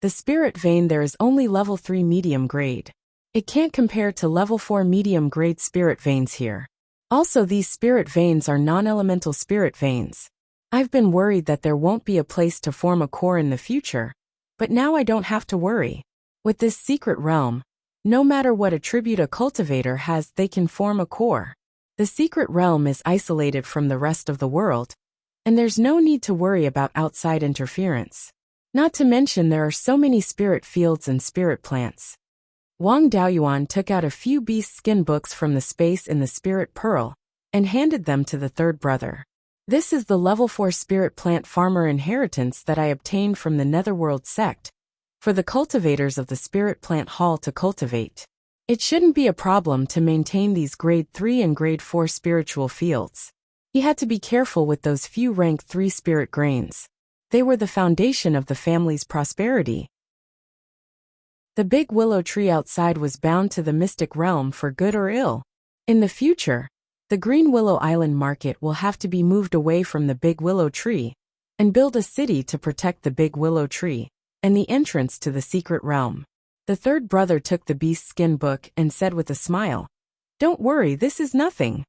the spirit vein there is only level 3 medium grade. It can't compare to level 4 medium grade spirit veins here. Also, these spirit veins are non-elemental spirit veins. I've been worried that there won't be a place to form a core in the future, but now I don't have to worry. With this secret realm, no matter what attribute a cultivator has, they can form a core. The secret realm is isolated from the rest of the world, and there's no need to worry about outside interference. Not to mention there are so many spirit fields and spirit plants." Wang Daoyuan took out a few beast skin books from the space in the spirit pearl and handed them to the third brother. "This is the level 4 spirit plant farmer inheritance that I obtained from the Netherworld sect for the cultivators of the Spirit Plant Hall to cultivate. It shouldn't be a problem to maintain these grade 3 and grade 4 spiritual fields. He had to be careful with those few rank 3 spirit grains. They were the foundation of the family's prosperity. The big willow tree outside was bound to the mystic realm for good or ill. In the future, the Green Willow Island market will have to be moved away from the big willow tree and build a city to protect the big willow tree and the entrance to the secret realm. The third brother took the beast skin book and said with a smile, "Don't worry, this is nothing."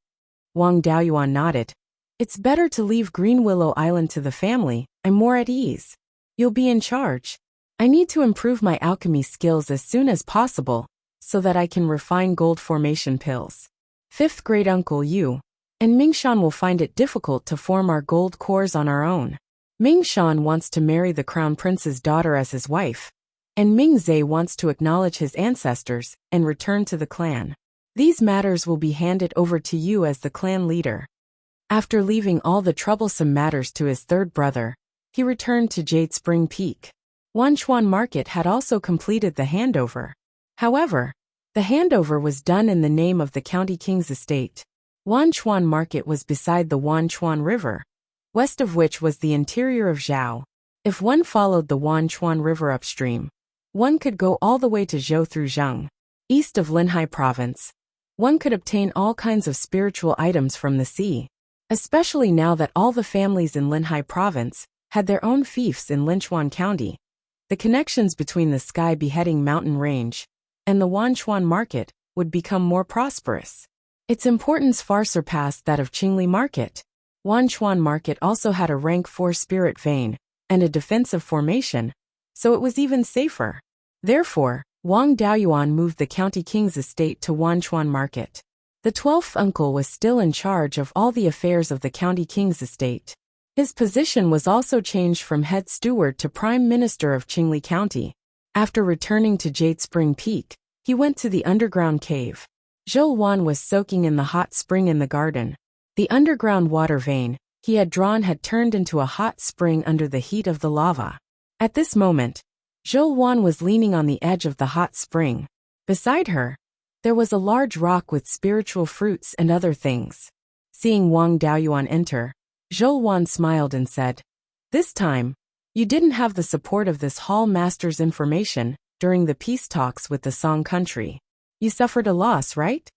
Wang Daoyuan nodded. "It's better to leave Green Willow Island to the family. I'm more at ease. You'll be in charge. I need to improve my alchemy skills as soon as possible so that I can refine gold formation pills. Fifth great uncle Yu and Mingshan will find it difficult to form our gold cores on our own. Mingshan wants to marry the crown prince's daughter as his wife, and Mingzhe wants to acknowledge his ancestors and return to the clan. These matters will be handed over to you as the clan leader." After leaving all the troublesome matters to his third brother, he returned to Jade Spring Peak. Wanchuan Market had also completed the handover. However, the handover was done in the name of the county king's estate. Wanchuan Market was beside the Wanchuan River, west of which was the interior of Zhao. If one followed the Wanchuan River upstream, one could go all the way to Zhou through Zheng. East of Linhai Province, one could obtain all kinds of spiritual items from the sea, especially now that all the families in Linhai Province had their own fiefs in Linchuan County. The connections between the Sky Beheading Mountain Range and the Wanchuan Market would become more prosperous. Its importance far surpassed that of Qingli Market. Wanchuan Market also had a rank 4 spirit vein and a defensive formation, so it was even safer. Therefore, Wang Daoyuan moved the county king's estate to Wanchuan Market. The 12th uncle was still in charge of all the affairs of the county king's estate. His position was also changed from head steward to prime minister of Qingli County. After returning to Jade Spring Peak, he went to the underground cave. Zhou Wan was soaking in the hot spring in the garden. The underground water vein he had drawn had turned into a hot spring under the heat of the lava. At this moment, Zhou Wan was leaning on the edge of the hot spring. Beside her, there was a large rock with spiritual fruits and other things. Seeing Wang Daoyuan enter, Zhou Wan smiled and said, "This time, you didn't have the support of this hall master's information during the peace talks with the Song country. You suffered a loss, right?"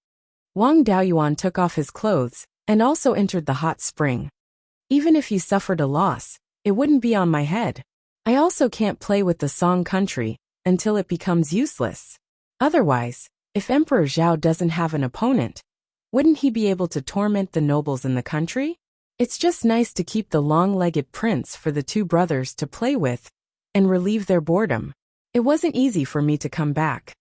Wang Daoyuan took off his clothes and also entered the hot spring. "Even if you suffered a loss, it wouldn't be on my head. I also can't play with the Song country until it becomes useless. Otherwise, if Emperor Zhao doesn't have an opponent, wouldn't he be able to torment the nobles in the country? It's just nice to keep the long-legged prince for the two brothers to play with and relieve their boredom. It wasn't easy for me to come back.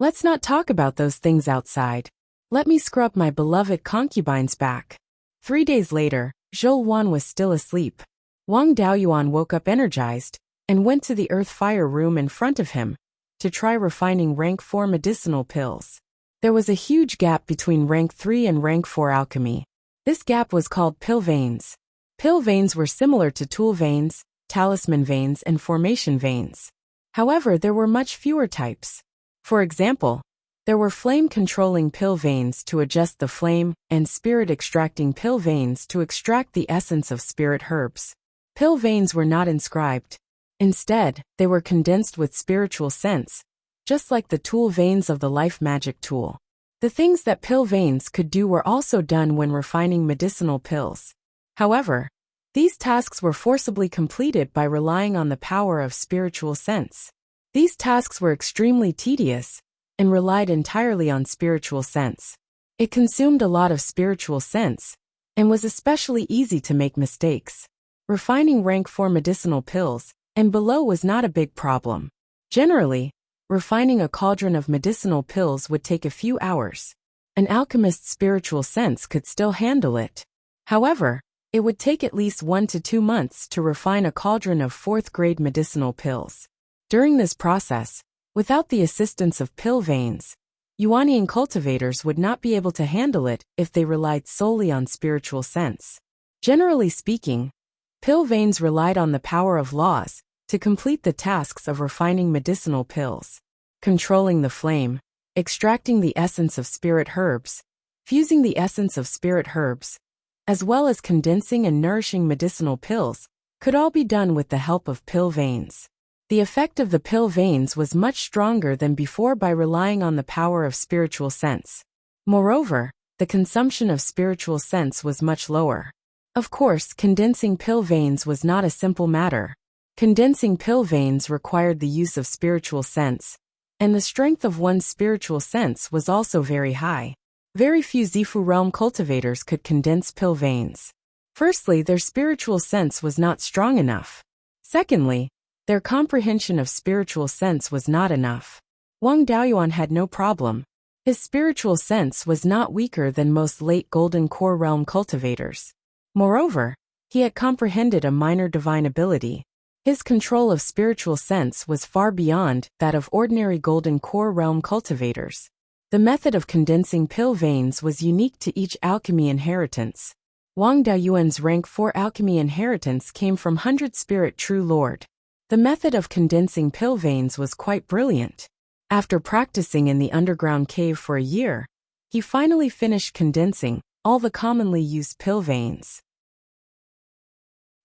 Let's not talk about those things outside. Let me scrub my beloved concubine's back." 3 days later, Zhou Wan was still asleep. Wang Daoyuan woke up energized and went to the earth fire room in front of him to try refining rank 4 medicinal pills. There was a huge gap between rank 3 and rank 4 alchemy. This gap was called pill veins. Pill veins were similar to tool veins, talisman veins, and formation veins. However, there were much fewer types. For example, there were flame-controlling pill veins to adjust the flame and spirit-extracting pill veins to extract the essence of spirit herbs. Pill veins were not inscribed. Instead, they were condensed with spiritual sense, just like the tool veins of the life magic tool. The things that pill veins could do were also done when refining medicinal pills. However, these tasks were forcibly completed by relying on the power of spiritual sense. These tasks were extremely tedious and relied entirely on spiritual sense. It consumed a lot of spiritual sense and was especially easy to make mistakes. Refining rank 4 medicinal pills and below was not a big problem. Generally, refining a cauldron of medicinal pills would take a few hours. An alchemist's spiritual sense could still handle it. However, it would take at least 1 to 2 months to refine a cauldron of 4th-grade medicinal pills. During this process, without the assistance of pill veins, Yuanian cultivators would not be able to handle it if they relied solely on spiritual sense. Generally speaking, pill veins relied on the power of laws to complete the tasks of refining medicinal pills, controlling the flame, extracting the essence of spirit herbs, fusing the essence of spirit herbs, as well as condensing and nourishing medicinal pills, could all be done with the help of pill veins. The effect of the pill veins was much stronger than before by relying on the power of spiritual sense. Moreover, the consumption of spiritual sense was much lower. Of course, condensing pill veins was not a simple matter. Condensing pill veins required the use of spiritual sense, and the strength of one's spiritual sense was also very high. Very few Zifu realm cultivators could condense pill veins. Firstly, their spiritual sense was not strong enough. Secondly, their comprehension of spiritual sense was not enough. Wang Daoyuan had no problem. His spiritual sense was not weaker than most late Golden Core realm cultivators. Moreover, he had comprehended a minor divine ability. His control of spiritual sense was far beyond that of ordinary Golden Core realm cultivators. The method of condensing pill veins was unique to each alchemy inheritance. Wang Daoyuan's rank 4 alchemy inheritance came from 100 Spirit True Lord. The method of condensing pill veins was quite brilliant. After practicing in the underground cave for a year, he finally finished condensing all the commonly used pill veins.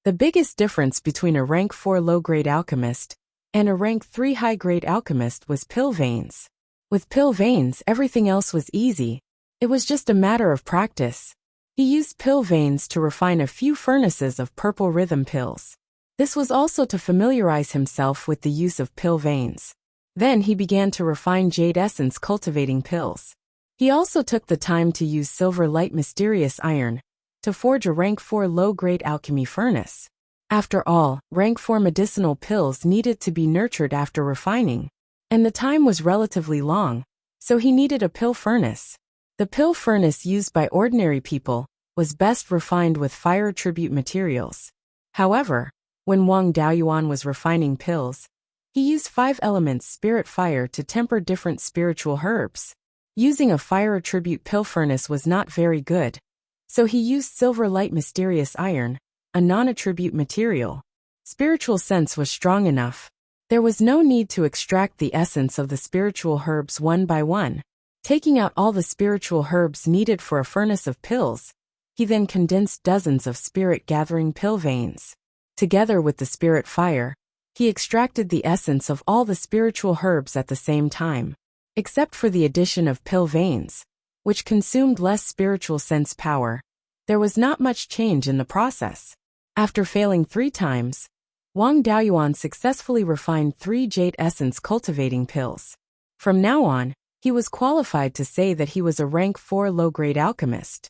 The biggest difference between a rank 4 low-grade alchemist and a rank 3 high-grade alchemist was pill veins. With pill veins, everything else was easy. It was just a matter of practice. He used pill veins to refine a few furnaces of purple rhythm pills. This was also to familiarize himself with the use of pill veins. Then he began to refine jade essence cultivating pills. He also took the time to use silver light mysterious iron to forge a rank 4 low-grade alchemy furnace. After all, rank 4 medicinal pills needed to be nurtured after refining, and the time was relatively long, so he needed a pill furnace. The pill furnace used by ordinary people was best refined with fire attribute materials. However, when Wang Daoyuan was refining pills, he used 5 elements spirit fire to temper different spiritual herbs. Using a fire attribute pill furnace was not very good, so he used silver light mysterious iron, a non-attribute material. Spiritual sense was strong enough. There was no need to extract the essence of the spiritual herbs one by one. Taking out all the spiritual herbs needed for a furnace of pills, he then condensed dozens of spirit-gathering pill veins. Together with the spirit fire, he extracted the essence of all the spiritual herbs at the same time. Except for the addition of pill veins, which consumed less spiritual sense power, there was not much change in the process. After failing 3 times, Wang Daoyuan successfully refined 3 jade essence cultivating pills. From now on, he was qualified to say that he was a rank 4 low-grade alchemist.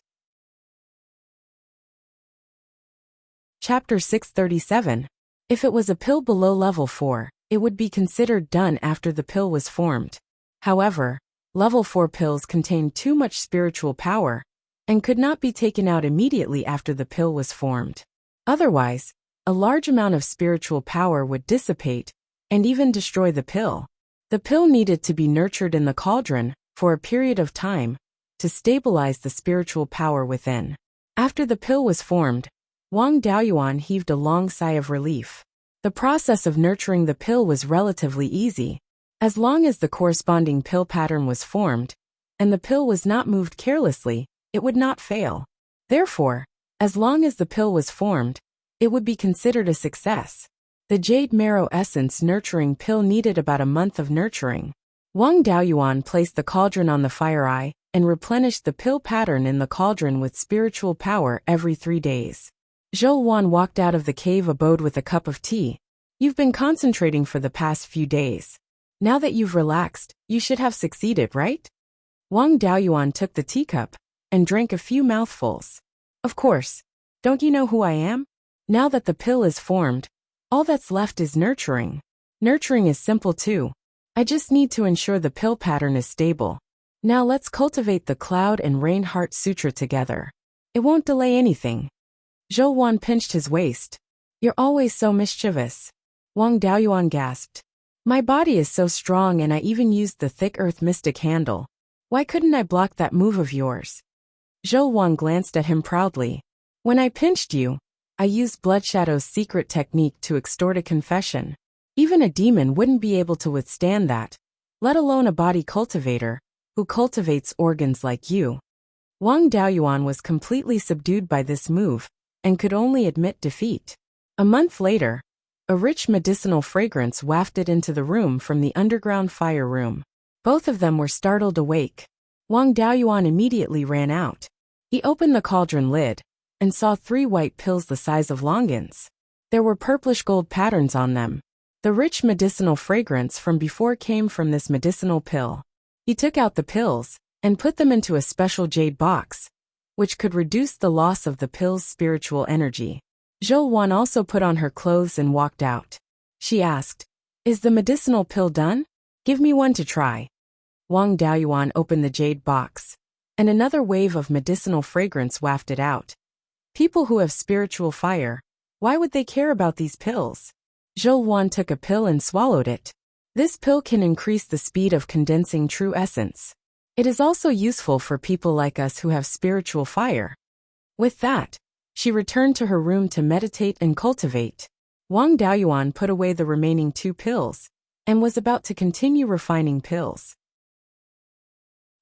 Chapter 637. If it was a pill below level 4, it would be considered done after the pill was formed. However, level 4 pills contained too much spiritual power and could not be taken out immediately after the pill was formed. Otherwise, a large amount of spiritual power would dissipate and even destroy the pill. The pill needed to be nurtured in the cauldron for a period of time to stabilize the spiritual power within. After the pill was formed, Wang Daoyuan heaved a long sigh of relief. The process of nurturing the pill was relatively easy. As long as the corresponding pill pattern was formed, and the pill was not moved carelessly, it would not fail. Therefore, as long as the pill was formed, it would be considered a success. The jade marrow essence nurturing pill needed about a month of nurturing. Wang Daoyuan placed the cauldron on the fire eye and replenished the pill pattern in the cauldron with spiritual power every 3 days. Zhou Wan walked out of the cave abode with a cup of tea. You've been concentrating for the past few days. Now that you've relaxed, you should have succeeded, right? Wang Daoyuan took the teacup and drank a few mouthfuls. Of course. Don't you know who I am? Now that the pill is formed, all that's left is nurturing. Nurturing is simple too. I just need to ensure the pill pattern is stable. Now let's cultivate the Cloud and Rain Heart Sutra together. It won't delay anything. Zhou Wan pinched his waist. You're always so mischievous. Wang Daoyuan gasped. My body is so strong and I even used the thick earth mystic handle. Why couldn't I block that move of yours? Zhou Wan glanced at him proudly. When I pinched you, I used Bloodshadow's secret technique to extort a confession. Even a demon wouldn't be able to withstand that, let alone a body cultivator, who cultivates organs like you. Wang Daoyuan was completely subdued by this move and could only admit defeat. A month later, a rich medicinal fragrance wafted into the room from the underground fire room. Both of them were startled awake. Wang Daoyuan immediately ran out. He opened the cauldron lid and saw 3 white pills the size of longans. There were purplish gold patterns on them. The rich medicinal fragrance from before came from this medicinal pill. He took out the pills and put them into a special jade box, which could reduce the loss of the pill's spiritual energy. Zhou Wan also put on her clothes and walked out. She asked, "Is the medicinal pill done? Give me one to try." Wang Daoyuan opened the jade box, and another wave of medicinal fragrance wafted out. People who have spiritual fire, why would they care about these pills? Zhou Wan took a pill and swallowed it. This pill can increase the speed of condensing true essence. It is also useful for people like us who have spiritual fire. With that, she returned to her room to meditate and cultivate. Wang Daoyuan put away the remaining 2 pills and was about to continue refining pills.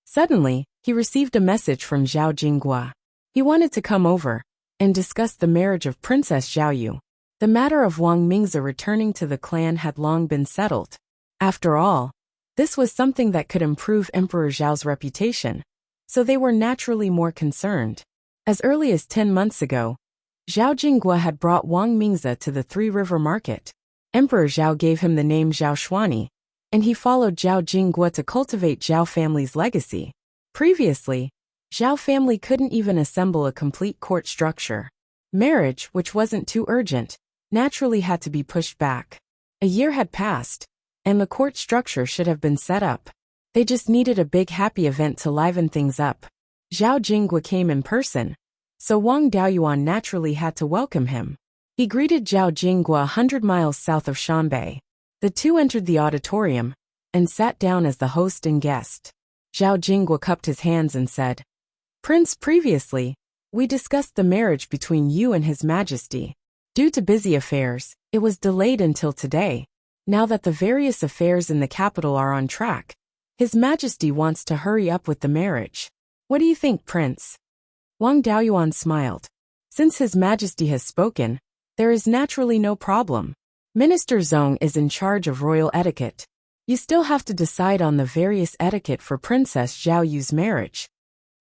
Suddenly, he received a message from Zhao Jinghua. He wanted to come over and discuss the marriage of Princess Zhaoyu. The matter of Wang Mingzi returning to the clan had long been settled. After all, this was something that could improve Emperor Zhao's reputation, so they were naturally more concerned. As early as 10 months ago, Zhao Jinghua had brought Wang Mingzi to the Three River Market. Emperor Zhao gave him the name Zhao Xuani, and he followed Zhao Jinghua to cultivate Zhao family's legacy. Previously, Zhao family couldn't even assemble a complete court structure. Marriage, which wasn't too urgent, naturally had to be pushed back. A year had passed, and the court structure should have been set up. They just needed a big happy event to liven things up. Zhao Jinghua came in person, so Wang Daoyuan naturally had to welcome him. He greeted Zhao Jinghua 100 miles south of Shanbei. The two entered the auditorium and sat down as the host and guest. Zhao Jinghua cupped his hands and said, "Prince, previously, we discussed the marriage between you and His Majesty. Due to busy affairs, it was delayed until today. Now that the various affairs in the capital are on track, His Majesty wants to hurry up with the marriage. What do you think, Prince?" Wang Daoyuan smiled. Since His Majesty has spoken, there is naturally no problem. Minister Zong is in charge of royal etiquette. You still have to decide on the various etiquette for Princess Zhaoyu's marriage.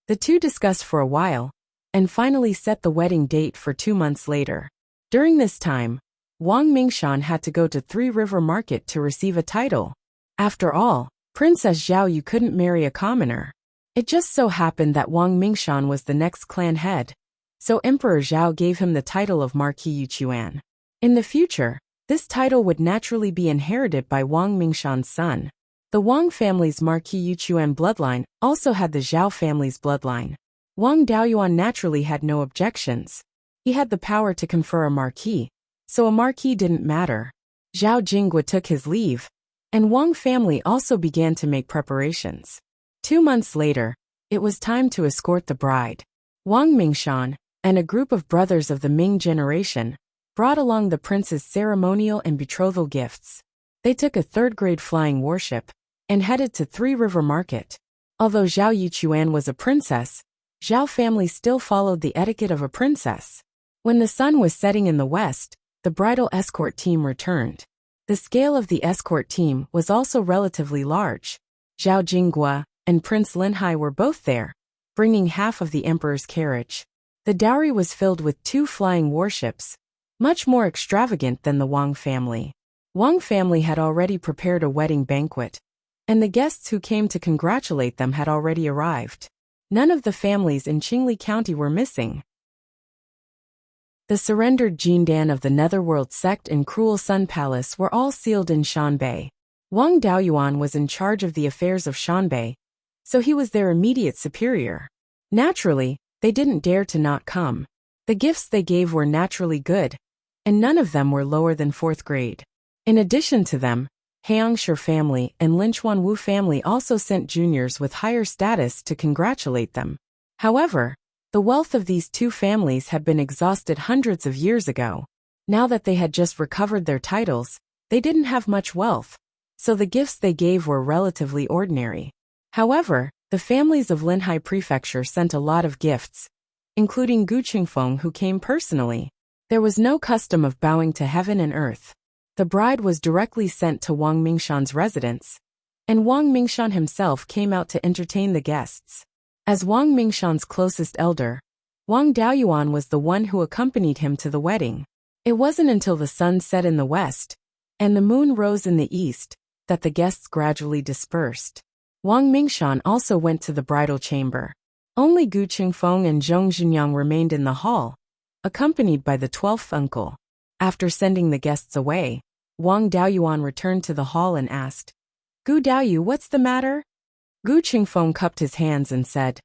The two discussed for a while, and finally set the wedding date for 2 months later. During this time, Wang Mingshan had to go to Three River Market to receive a title. After all, Princess Zhaoyu couldn't marry a commoner. It just so happened that Wang Mingshan was the next clan head, so Emperor Zhao gave him the title of Marquis Yuchuan. In the future, this title would naturally be inherited by Wang Mingshan's son. The Wang family's Marquis Yuchuan bloodline also had the Zhao family's bloodline. Wang Daoyuan naturally had no objections. He had the power to confer a marquis, so a marquis didn't matter. Zhao Jinghua took his leave, and Wang family also began to make preparations. 2 months later, it was time to escort the bride. Wang Mingshan and a group of brothers of the Ming generation brought along the prince's ceremonial and betrothal gifts. They took a third-grade flying warship and headed to Three River Market. Although Zhao Yuchuan was a princess, Zhao family still followed the etiquette of a princess. When the sun was setting in the west, the bridal escort team returned. The scale of the escort team was also relatively large. Zhao Jinghua and Prince Linhai were both there, bringing half of the emperor's carriage. The dowry was filled with 2 flying warships, much more extravagant than the Wang family. Wang family had already prepared a wedding banquet, and the guests who came to congratulate them had already arrived. None of the families in Qingli County were missing. The surrendered Jindan of the Netherworld sect and Cruel Sun Palace were all sealed in Shanbei. Wang Daoyuan was in charge of the affairs of Shanbei, so he was their immediate superior. Naturally, they didn't dare to not come. The gifts they gave were naturally good, and none of them were lower than 4th grade. In addition to them, Heangshi family and Linchuan Wu family also sent juniors with higher status to congratulate them. However, the wealth of these 2 families had been exhausted hundreds of years ago. Now that they had just recovered their titles, they didn't have much wealth, so the gifts they gave were relatively ordinary. However, The families of Linhai Prefecture sent a lot of gifts, including Gu Qingfeng, who came personally. There was no custom of bowing to heaven and earth. The bride was directly sent to Wang Mingshan's residence, and Wang Mingshan himself came out to entertain the guests. As Wang Mingshan's closest elder, Wang Daoyuan was the one who accompanied him to the wedding. It wasn't until the sun set in the west and the moon rose in the east that the guests gradually dispersed. Wang Mingshan also went to the bridal chamber. Only Gu Qingfeng and Zhong Zhenyang remained in the hall, accompanied by the 12th uncle. After sending the guests away, Wang Daoyuan returned to the hall and asked, "Gu Daoyu, what's the matter?" Gu Qingfeng cupped his hands and said,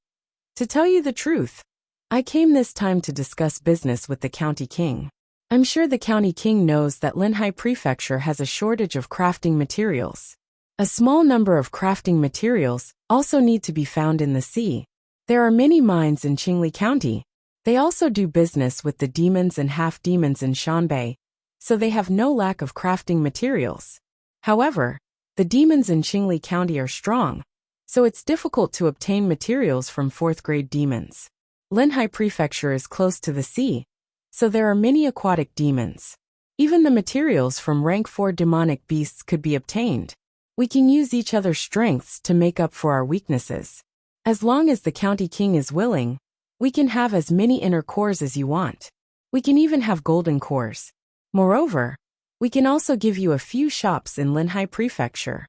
"To tell you the truth, I came this time to discuss business with the county king. I'm sure the county king knows that Linhai Prefecture has a shortage of crafting materials. A small number of crafting materials also need to be found in the sea. There are many mines in Qingli County. They also do business with the demons and half-demons in Shanbei, so they have no lack of crafting materials. However, the demons in Qingli County are strong, so it's difficult to obtain materials from 4th-grade demons. Linhai Prefecture is close to the sea, so there are many aquatic demons. Even the materials from rank 4 demonic beasts could be obtained. We can use each other's strengths to make up for our weaknesses. As long as the county king is willing, we can have as many inner cores as you want. We can even have golden cores. Moreover, we can also give you a few shops in Linhai Prefecture."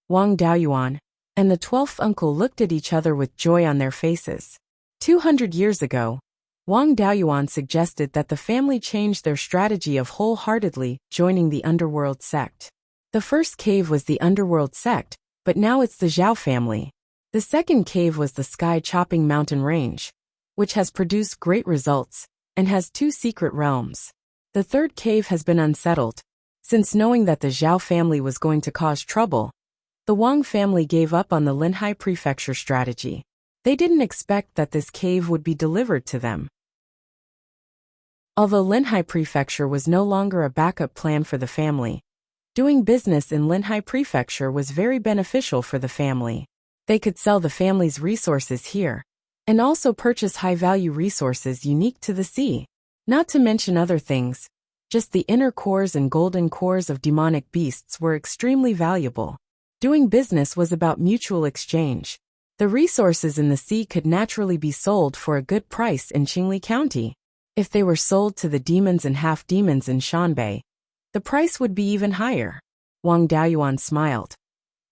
Wang Daoyuan and the 12th uncle looked at each other with joy on their faces. 200 years ago, Wang Daoyuan suggested that the family change their strategy of wholeheartedly joining the underworld sect. The first cave was the underworld sect, but now it's the Zhao family. The second cave was the sky-chopping mountain range, which has produced great results and has 2 secret realms. The third cave has been unsettled. Since knowing that the Zhao family was going to cause trouble, the Wang family gave up on the Linhai Prefecture strategy. They didn't expect that this cave would be delivered to them. Although Linhai Prefecture was no longer a backup plan for the family, doing business in Linhai Prefecture was very beneficial for the family. They could sell the family's resources here, and also purchase high-value resources unique to the sea. Not to mention other things, just the inner cores and golden cores of demonic beasts were extremely valuable. Doing business was about mutual exchange. The resources in the sea could naturally be sold for a good price in Qingli County. If they were sold to the demons and half-demons in Shanbei, the price would be even higher. Wang Daoyuan smiled.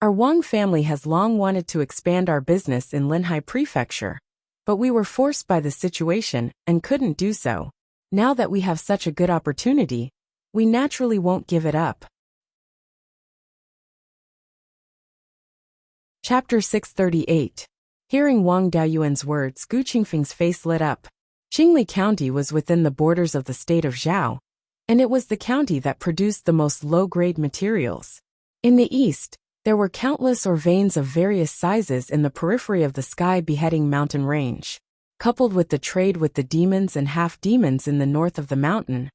Our Wang family has long wanted to expand our business in Linhai Prefecture, but we were forced by the situation and couldn't do so. Now that we have such a good opportunity, we naturally won't give it up. Chapter 638. Hearing Wang Daoyuan's words, Gu Qingfeng's face lit up. Qingli County was within the borders of the state of Zhao, and it was the county that produced the most low-grade materials. In the east, there were countless veins of various sizes in the periphery of the sky-beheading mountain range. Coupled with the trade with the demons and half-demons in the north of the mountain,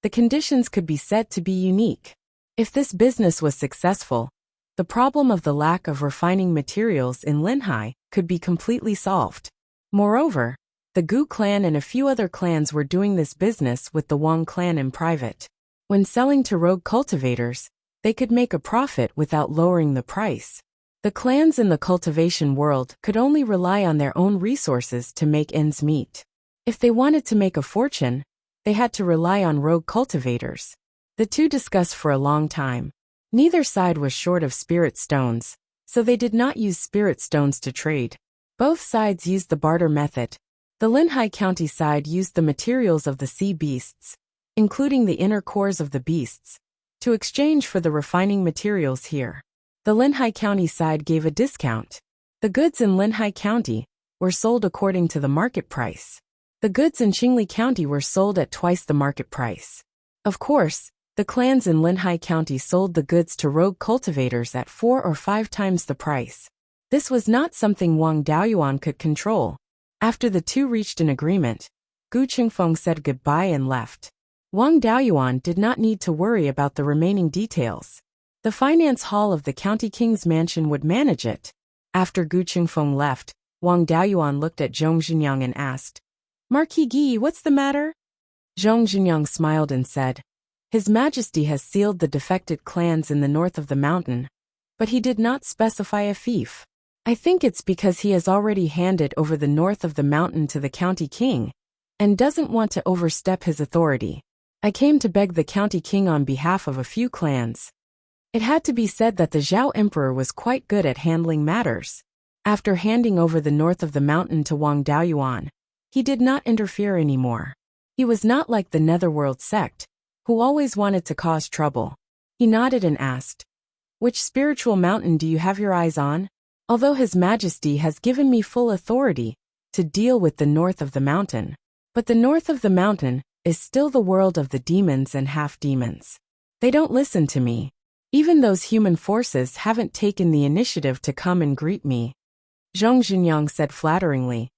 the conditions could be said to be unique. If this business was successful, the problem of the lack of refining materials in Linhai could be completely solved. Moreover, the Gu clan and a few other clans were doing this business with the Wang clan in private. When selling to rogue cultivators, they could make a profit without lowering the price. The clans in the cultivation world could only rely on their own resources to make ends meet. If they wanted to make a fortune, they had to rely on rogue cultivators. The two discussed for a long time. Neither side was short of spirit stones, so they did not use spirit stones to trade. Both sides used the barter method. The Linhai County side used the materials of the sea beasts, including the inner cores of the beasts, to exchange for the refining materials here. The Linhai County side gave a discount. The goods in Linhai County were sold according to the market price. The goods in Qingli County were sold at twice the market price. Of course, the clans in Linhai County sold the goods to rogue cultivators at 4 or 5 times the price. This was not something Wang Daoyuan could control. After the two reached an agreement, Gu Qingfeng said goodbye and left. Wang Daoyuan did not need to worry about the remaining details. The finance hall of the county king's mansion would manage it. After Gu Qingfeng left, Wang Daoyuan looked at Zhong Zhenyang and asked, Marquis Guy, what's the matter? Zhong Zhenyang smiled and said, His Majesty has sealed the defected clans in the north of the mountain, but he did not specify a fief. I think it's because he has already handed over the north of the mountain to the county king, and doesn't want to overstep his authority. I came to beg the county king on behalf of a few clans. It had to be said that the Zhao Emperor was quite good at handling matters. After handing over the north of the mountain to Wang Daoyuan, he did not interfere anymore. He was not like the Netherworld sect, who always wanted to cause trouble. He nodded and asked, Which spiritual mountain do you have your eyes on? Although His Majesty has given me full authority to deal with the north of the mountain, but the north of the mountain is still the world of the demons and half-demons. They don't listen to me. Even those human forces haven't taken the initiative to come and greet me. Zhong Zhenyang said flatteringly,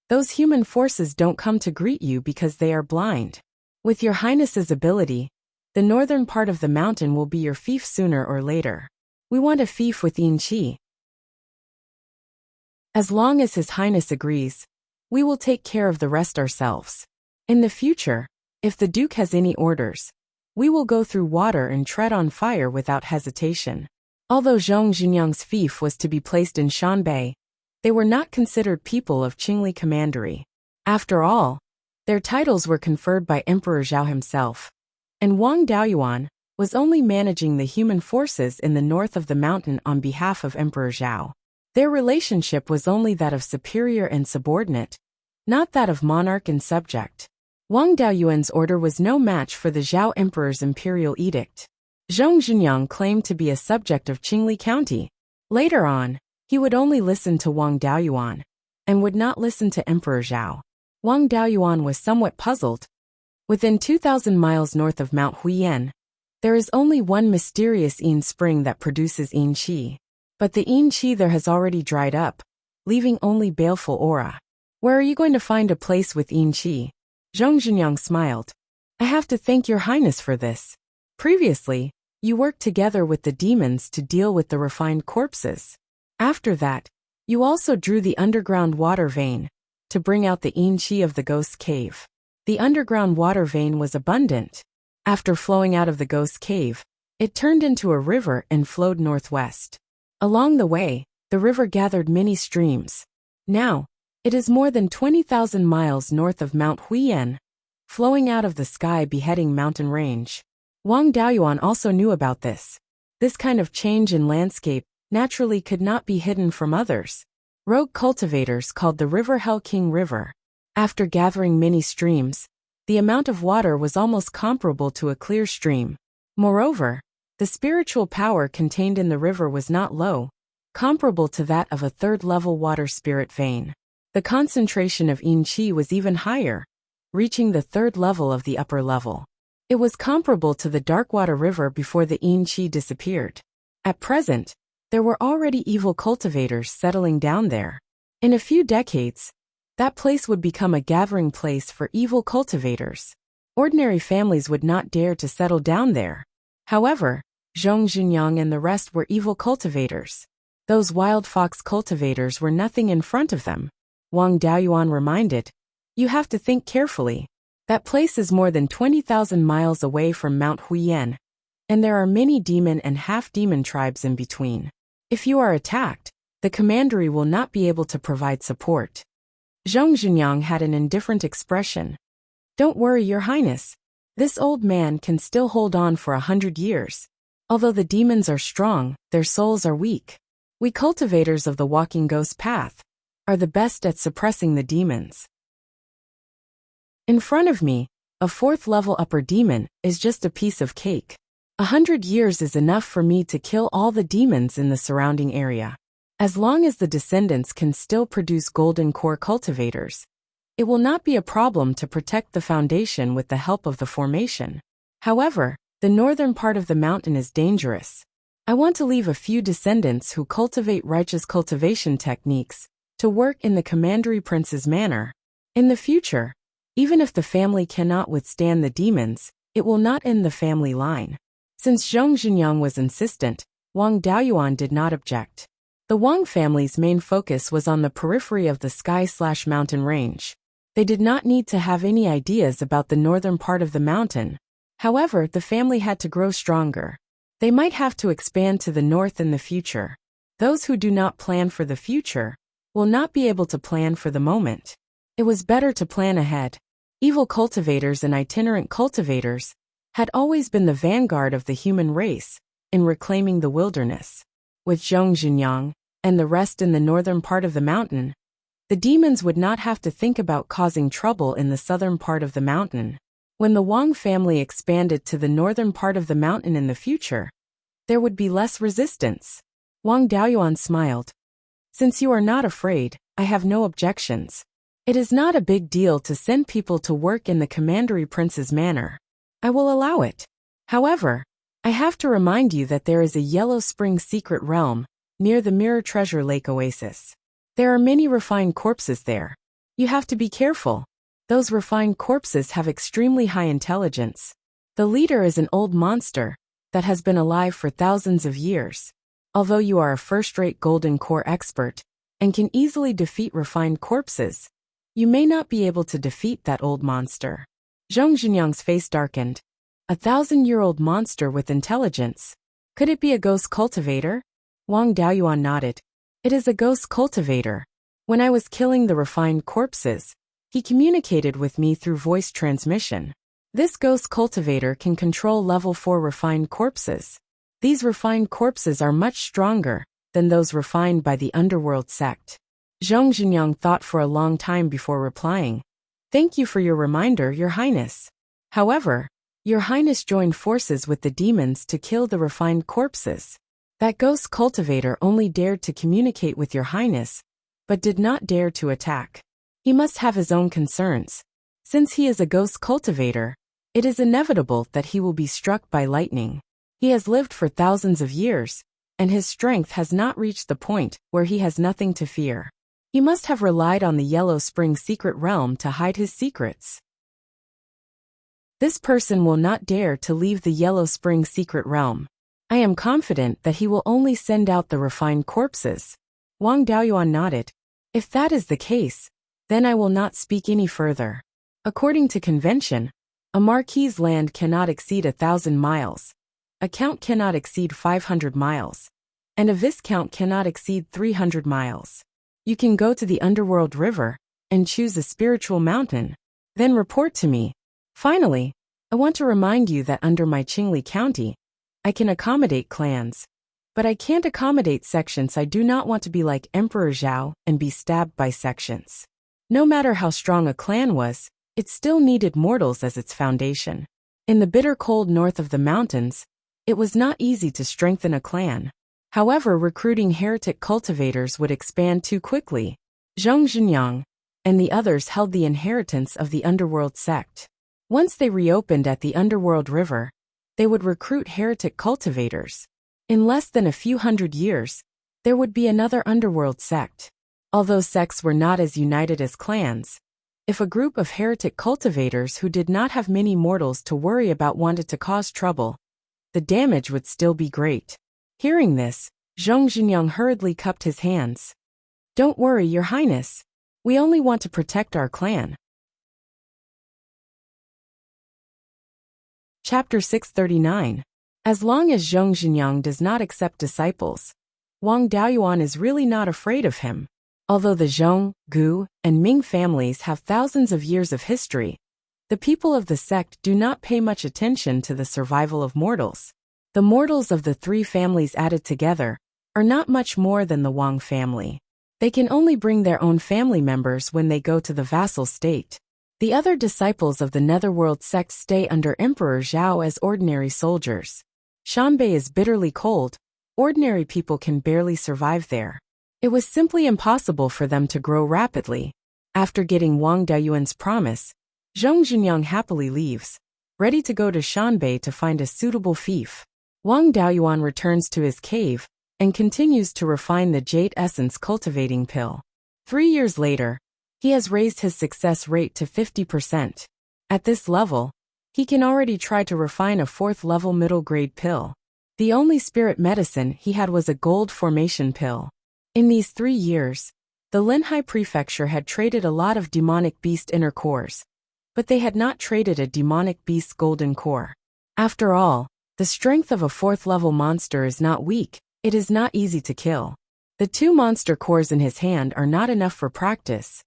Those human forces don't come to greet you because they are blind. With your Highness's ability, the northern part of the mountain will be your fief sooner or later. We want a fief with Yin Qi. As long as His Highness agrees, we will take care of the rest ourselves. In the future, if the Duke has any orders, we will go through water and tread on fire without hesitation. Although Zhong Zhenyang's fief was to be placed in Shanbei, they were not considered people of Qingli commandery. After all, their titles were conferred by Emperor Zhao himself, and Wang Daoyuan was only managing the human forces in the north of the mountain on behalf of Emperor Zhao. Their relationship was only that of superior and subordinate, not that of monarch and subject. Wang Daoyuan's order was no match for the Zhao Emperor's imperial edict. Zhong Zhenyang claimed to be a subject of Qingli County. Later on, he would only listen to Wang Daoyuan, and would not listen to Emperor Zhao. Wang Daoyuan was somewhat puzzled. Within 2,000 miles north of Mount Huiyan, there is only one mysterious Yin spring that produces Yin Qi. But the Yin Qi there has already dried up, leaving only baleful aura. Where are you going to find a place with Yin Qi? Zhong Zhenyang smiled. I have to thank your Highness for this. Previously, you worked together with the demons to deal with the refined corpses. After that, you also drew the underground water vein to bring out the Yin Qi of the ghost cave. The underground water vein was abundant. After flowing out of the ghost cave, it turned into a river and flowed northwest. Along the way, the river gathered many streams. Now, it is more than 20,000 miles north of Mount Huiyan, flowing out of the sky-beheading mountain range. Wang Daoyuan also knew about this. This kind of change in landscape naturally could not be hidden from others. Rogue cultivators called the river Hell King River. After gathering many streams, the amount of water was almost comparable to a clear stream. Moreover, the spiritual power contained in the river was not low, comparable to that of a third-level water spirit vein. The concentration of Yin Qi was even higher, reaching the third level of the upper level. It was comparable to the Darkwater River before the Yin Qi disappeared. At present, there were already evil cultivators settling down there. In a few decades, that place would become a gathering place for evil cultivators. Ordinary families would not dare to settle down there. However, Zhong Zhenyang and the rest were evil cultivators. Those wild fox cultivators were nothing in front of them. Wang Daoyuan reminded, You have to think carefully. That place is more than 20,000 miles away from Mount Huiyan, and there are many demon and half-demon tribes in between. If you are attacked, the commandery will not be able to provide support. Zhong Zhenyang had an indifferent expression. Don't worry, Your Highness. This old man can still hold on for 100 years. Although the demons are strong, their souls are weak. We cultivators of the walking ghost path are the best at suppressing the demons. In front of me, a fourth-level upper demon is just a piece of cake. 100 years is enough for me to kill all the demons in the surrounding area. As long as the descendants can still produce golden core cultivators, it will not be a problem to protect the foundation with the help of the formation. However, the northern part of the mountain is dangerous. I want to leave a few descendants who cultivate righteous cultivation techniques to work in the commandery prince's manner. In the future, even if the family cannot withstand the demons, it will not end the family line. Since Zhong Zhenyang was insistent, Wang Daoyuan did not object. The Wang family's main focus was on the periphery of the sky/mountain range. They did not need to have any ideas about the northern part of the mountain. However, the family had to grow stronger. They might have to expand to the north in the future. Those who do not plan for the future will not be able to plan for the moment. It was better to plan ahead. Evil cultivators and itinerant cultivators had always been the vanguard of the human race in reclaiming the wilderness. With Zhong Zhenyang and the rest in the northern part of the mountain, the demons would not have to think about causing trouble in the southern part of the mountain. When the Wang family expanded to the northern part of the mountain in the future, there would be less resistance. Wang Daoyuan smiled. Since you are not afraid, I have no objections. It is not a big deal to send people to work in the commandery prince's manor. I will allow it. However, I have to remind you that there is a Yellow Spring secret realm near the Mirror Treasure Lake Oasis. There are many refined corpses there. You have to be careful. Those refined corpses have extremely high intelligence. The leader is an old monster that has been alive for thousands of years. Although you are a first-rate golden core expert and can easily defeat refined corpses, you may not be able to defeat that old monster. Zhong Zhenyang's face darkened. A 1,000-year-old monster with intelligence. Could it be a ghost cultivator? Wang Daoyuan nodded. It is a ghost cultivator. When I was killing the refined corpses, he communicated with me through voice transmission. This ghost cultivator can control level 4 refined corpses. These refined corpses are much stronger than those refined by the underworld sect. Zhong Zhenyang thought for a long time before replying. Thank you for your reminder, Your Highness. However, Your Highness joined forces with the demons to kill the refined corpses. That ghost cultivator only dared to communicate with Your Highness, but did not dare to attack. He must have his own concerns. Since he is a ghost cultivator, it is inevitable that he will be struck by lightning. He has lived for thousands of years, and his strength has not reached the point where he has nothing to fear. He must have relied on the Yellow Spring secret realm to hide his secrets. This person will not dare to leave the Yellow Spring secret realm. I am confident that he will only send out the refined corpses. Wang Daoyuan nodded. If that is the case, then I will not speak any further. According to convention, a marquis's land cannot exceed 1,000 miles. A count cannot exceed 500 miles. And a viscount cannot exceed 300 miles. You can go to the underworld river and choose a spiritual mountain, then report to me. Finally, I want to remind you that under my Qingli County, I can accommodate clans. But I can't accommodate sections. I do not want to be like Emperor Zhao and be stabbed by sections. No matter how strong a clan was, it still needed mortals as its foundation. In the bitter cold north of the mountains, it was not easy to strengthen a clan. However, recruiting heretic cultivators would expand too quickly. Zhong Zhenyang and the others held the inheritance of the underworld sect. Once they reopened at the underworld river, they would recruit heretic cultivators. In less than a few hundred years, there would be another underworld sect. Although sects were not as united as clans, if a group of heretic cultivators who did not have many mortals to worry about wanted to cause trouble, the damage would still be great. Hearing this, Zhong Zhenyang hurriedly cupped his hands. Don't worry, Your Highness. We only want to protect our clan. Chapter 639. As long as Zhong Zhenyang does not accept disciples, Wang Daoyuan is really not afraid of him. Although the Zhong, Gu, and Ming families have thousands of years of history, the people of the sect do not pay much attention to the survival of mortals. The mortals of the three families added together are not much more than the Wang family. They can only bring their own family members when they go to the vassal state. The other disciples of the Netherworld sect stay under Emperor Zhao as ordinary soldiers. Shanbei is bitterly cold. Ordinary people can barely survive there. It was simply impossible for them to grow rapidly. After getting Wang Daoyuan's promise, Zhong Zhenyang happily leaves, ready to go to Shanbei to find a suitable fief. Wang Daoyuan returns to his cave and continues to refine the jade essence cultivating pill. 3 years later, he has raised his success rate to 50%. At this level, he can already try to refine a 4th level middle grade pill. The only spirit medicine he had was a gold formation pill. In these 3 years, the Linhai Prefecture had traded a lot of demonic beast inner cores, but they had not traded a demonic beast golden core. After all, the strength of a 4th-level monster is not weak, it is not easy to kill. The 2 monster cores in his hand are not enough for practice,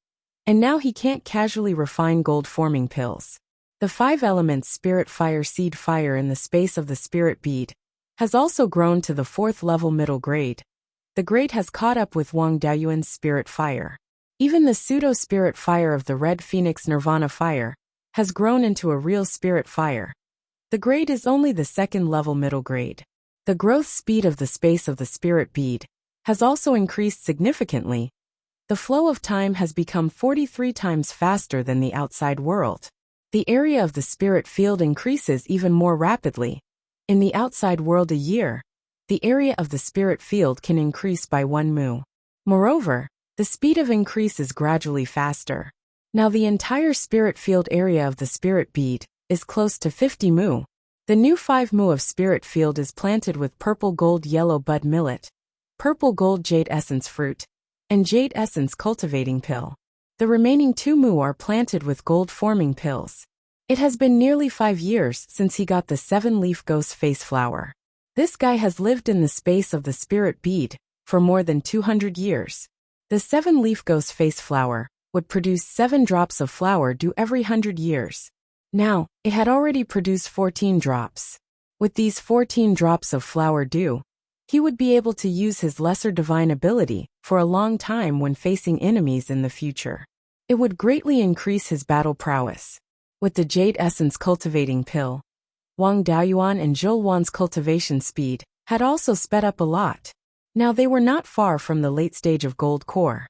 and now he can't casually refine gold-forming pills. The 5 elements Spirit Fire Seed Fire in the space of the Spirit Bead has also grown to the 4th-level middle grade. The grade has caught up with Wang Daoyuan's Spirit Fire. Even the pseudo-Spirit Fire of the Red Phoenix Nirvana Fire has grown into a real Spirit Fire. The grade is only the 2nd-level middle grade. The growth speed of the space of the Spirit Bead has also increased significantly. The flow of time has become 43 times faster than the outside world. The area of the spirit field increases even more rapidly. In the outside world a year, the area of the spirit field can increase by 1 mu. Moreover, the speed of increase is gradually faster. Now the entire spirit field area of the spirit bead is close to 50 mu. The new 5 mu of spirit field is planted with purple gold yellow bud millet, purple gold jade essence fruit, and jade essence cultivating pill. The remaining 2 mu are planted with gold forming pills. It has been nearly 5 years since he got the 7-leaf ghost face flower. This guy has lived in the space of the spirit bead for more than 200 years. The 7-leaf ghost face flower would produce 7 drops of flower dew every 100 years. Now, it had already produced 14 drops. With these 14 drops of flower dew, he would be able to use his lesser divine ability for a long time when facing enemies in the future. It would greatly increase his battle prowess. With the Jade Essence cultivating pill, Wang Daoyuan and Zhouwan's cultivation speed had also sped up a lot. Now they were not far from the late stage of gold core.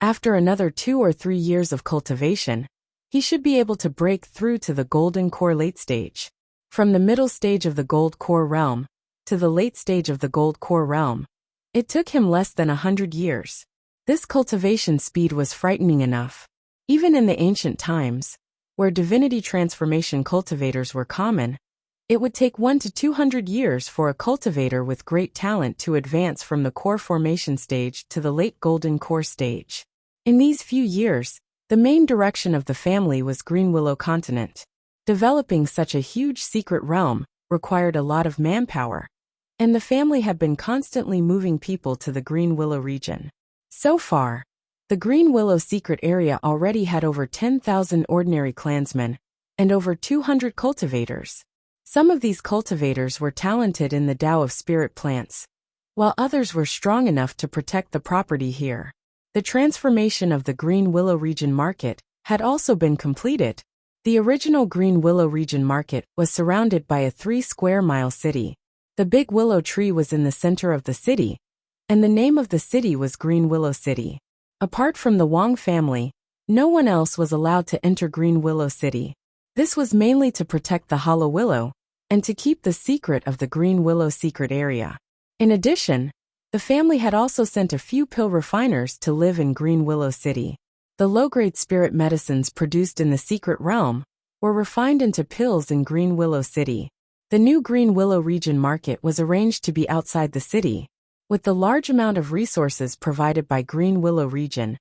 After another 2 or 3 years of cultivation, he should be able to break through to the golden core late stage. From the middle stage of the gold core realm to the late stage of the gold core realm, it took him less than 100 years. This cultivation speed was frightening enough. Even in the ancient times, where divinity transformation cultivators were common, it would take 1 to 200 years for a cultivator with great talent to advance from the core formation stage to the late golden core stage. In these few years, the main direction of the family was Green Willow Continent. Developing such a huge secret realm required a lot of manpower, and the family had been constantly moving people to the Green Willow region. So far, the Green Willow secret area already had over 10,000 ordinary clansmen and over 200 cultivators. Some of these cultivators were talented in the Tao of spirit plants, while others were strong enough to protect the property here. The transformation of the Green Willow region market had also been completed. The original Green Willow region market was surrounded by a 3-square-mile city. The big willow tree was in the center of the city, and the name of the city was Green Willow City. Apart from the Wang family, no one else was allowed to enter Green Willow City. This was mainly to protect the Hollow Willow and to keep the secret of the Green Willow secret area. In addition, the family had also sent a few pill refiners to live in Green Willow City. The low-grade spirit medicines produced in the secret realm were refined into pills in Green Willow City. The new Green Willow region market was arranged to be outside the city. With the large amount of resources provided by Green Willow region,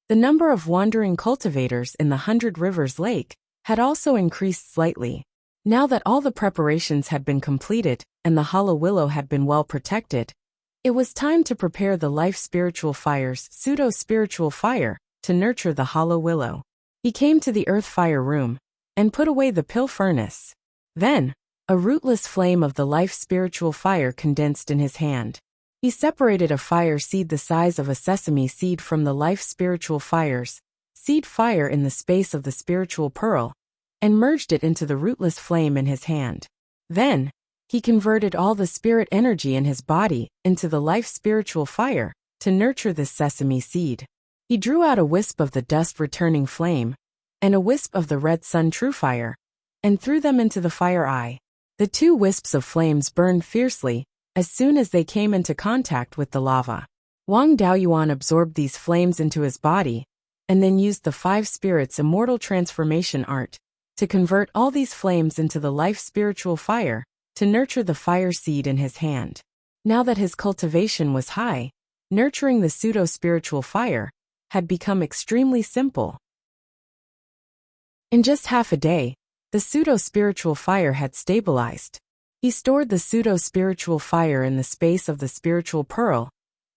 the number of wandering cultivators in the 100 Rivers Lake had also increased slightly. Now that all the preparations had been completed and the Hollow Willow had been well protected, it was time to prepare the life spiritual fire's pseudo-spiritual fire to nurture the Hollow Willow. He came to the earth fire room and put away the pill furnace. Then, a rootless flame of the life spiritual fire condensed in his hand. He separated a fire seed the size of a sesame seed from the life spiritual fire's seed fire in the space of the spiritual pearl, and merged it into the rootless flame in his hand. Then, he converted all the spirit energy in his body into the life spiritual fire to nurture this sesame seed. He drew out a wisp of the dust returning flame and a wisp of the red sun true fire and threw them into the fire eye. The 2 wisps of flames burned fiercely as soon as they came into contact with the lava. Wang Daoyuan absorbed these flames into his body and then used the 5 spirits' immortal transformation art to convert all these flames into the life spiritual fire to nurture the fire seed in his hand. Now that his cultivation was high, nurturing the pseudo-spiritual fire had become extremely simple. In just half a day, the pseudo-spiritual fire had stabilized. He stored the pseudo-spiritual fire in the space of the spiritual pearl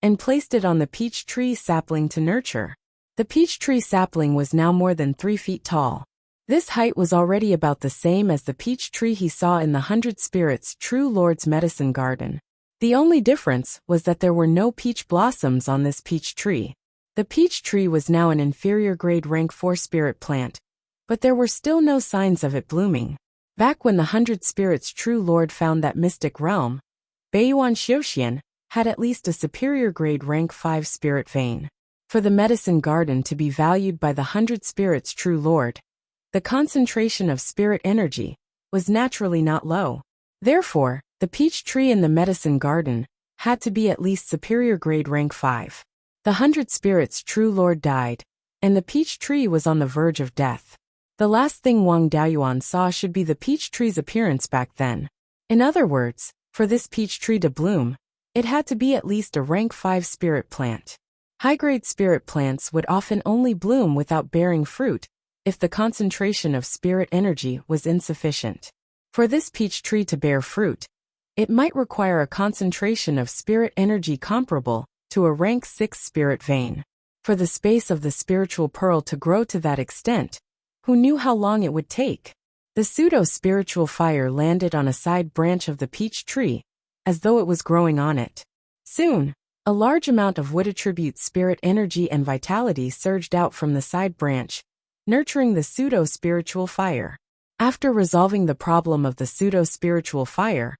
and placed it on the peach tree sapling to nurture. The peach tree sapling was now more than 3 feet tall. This height was already about the same as the peach tree he saw in the 100 Spirits True Lord's medicine garden. The only difference was that there were no peach blossoms on this peach tree. The peach tree was now an inferior grade rank 4 spirit plant, but there were still no signs of it blooming. Back when the 100 Spirits True Lord found that mystic realm, Beiyuan Xiuxian had at least a superior grade rank 5 spirit vein. For the medicine garden to be valued by the 100 Spirits True Lord, the concentration of spirit energy was naturally not low. Therefore, the peach tree in the medicine garden had to be at least superior grade rank 5. The 100 Spirits True Lord died, and the peach tree was on the verge of death. The last thing Wang Daoyuan saw should be the peach tree's appearance back then. In other words, for this peach tree to bloom, it had to be at least a rank 5 spirit plant. High-grade spirit plants would often only bloom without bearing fruit if the concentration of spirit energy was insufficient. For this peach tree to bear fruit, it might require a concentration of spirit energy comparable to a rank 6 spirit vein. For the space of the spiritual pearl to grow to that extent, who knew how long it would take? The pseudo-spiritual fire landed on a side branch of the peach tree, as though it was growing on it. Soon, a large amount of would attribute spirit energy and vitality surged out from the side branch, nurturing the pseudo-spiritual fire. After resolving the problem of the pseudo-spiritual fire,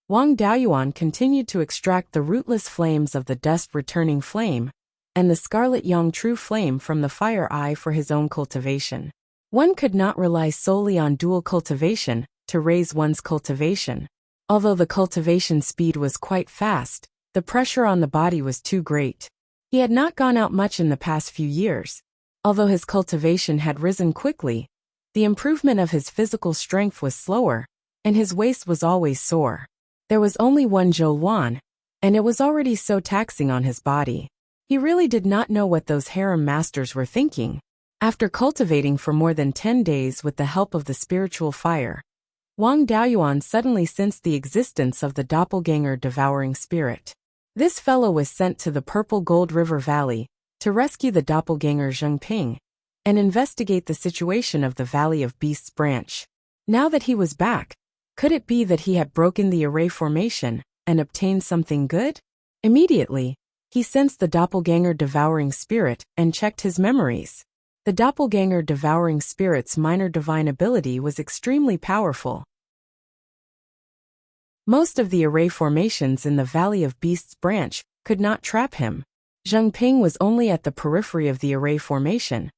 Wang Daoyuan continued to extract the rootless flames of the dust-returning flame and the scarlet yang true flame from the fire eye for his own cultivation. One could not rely solely on dual cultivation to raise one's cultivation. Although the cultivation speed was quite fast, the pressure on the body was too great. He had not gone out much in the past few years. Although his cultivation had risen quickly, the improvement of his physical strength was slower, and his waist was always sore. There was only one Zhou, and it was already so taxing on his body. He really did not know what those harem masters were thinking. After cultivating for more than 10 days with the help of the spiritual fire, Wang Daoyuan suddenly sensed the existence of the doppelganger devouring spirit. This fellow was sent to the Purple Gold River Valley to rescue the doppelganger Zhengping and investigate the situation of the Valley of Beasts branch. Now that he was back, could it be that he had broken the array formation and obtained something good? Immediately, he sensed the doppelganger devouring spirit and checked his memories. The doppelganger devouring spirit's minor divine ability was extremely powerful. Most of the array formations in the Valley of Beasts branch could not trap him. Zhengping was only at the periphery of the array formation,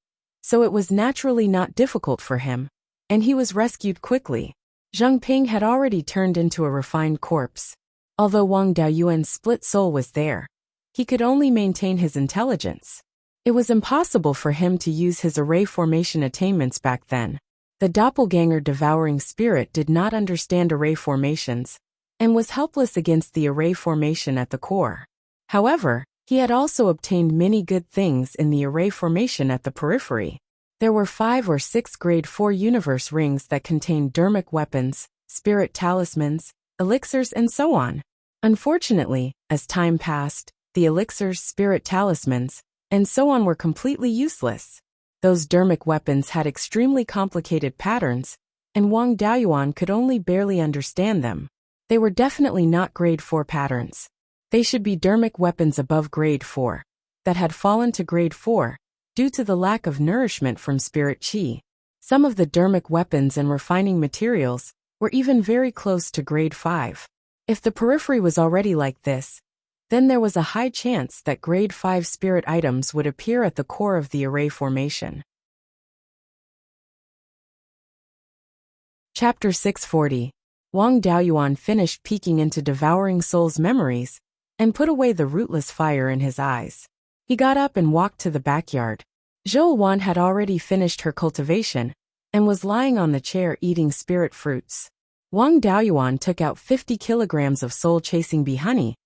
so it was naturally not difficult for him, and he was rescued quickly. Zhengping had already turned into a refined corpse. Although Wang Daoyuan's split soul was there, he could only maintain his intelligence. It was impossible for him to use his array formation attainments back then. The doppelganger devouring spirit did not understand array formations, and was helpless against the array formation at the core. However, he had also obtained many good things in the array formation at the periphery. There were 5 or 6 grade 4 universe rings that contained dermic weapons, spirit talismans, elixirs and so on. Unfortunately, as time passed, the elixirs, spirit talismans, and so on were completely useless. Those dermic weapons had extremely complicated patterns, and Wang Daoyuan could only barely understand them. They were definitely not grade 4 patterns. They should be dermic weapons above grade 4, that had fallen to grade 4, due to the lack of nourishment from spirit qi. Some of the dermic weapons and refining materials were even very close to grade 5. If the periphery was already like this, then there was a high chance that grade 5 spirit items would appear at the core of the array formation. Chapter 640. Wang Daoyuan finished peeking into devouring soul's memories and put away the rootless fire in his eyes. He got up and walked to the backyard. Zhou Wan had already finished her cultivation and was lying on the chair eating spirit fruits. Wang Daoyuan took out 50 kilograms of soul-chasing bee honey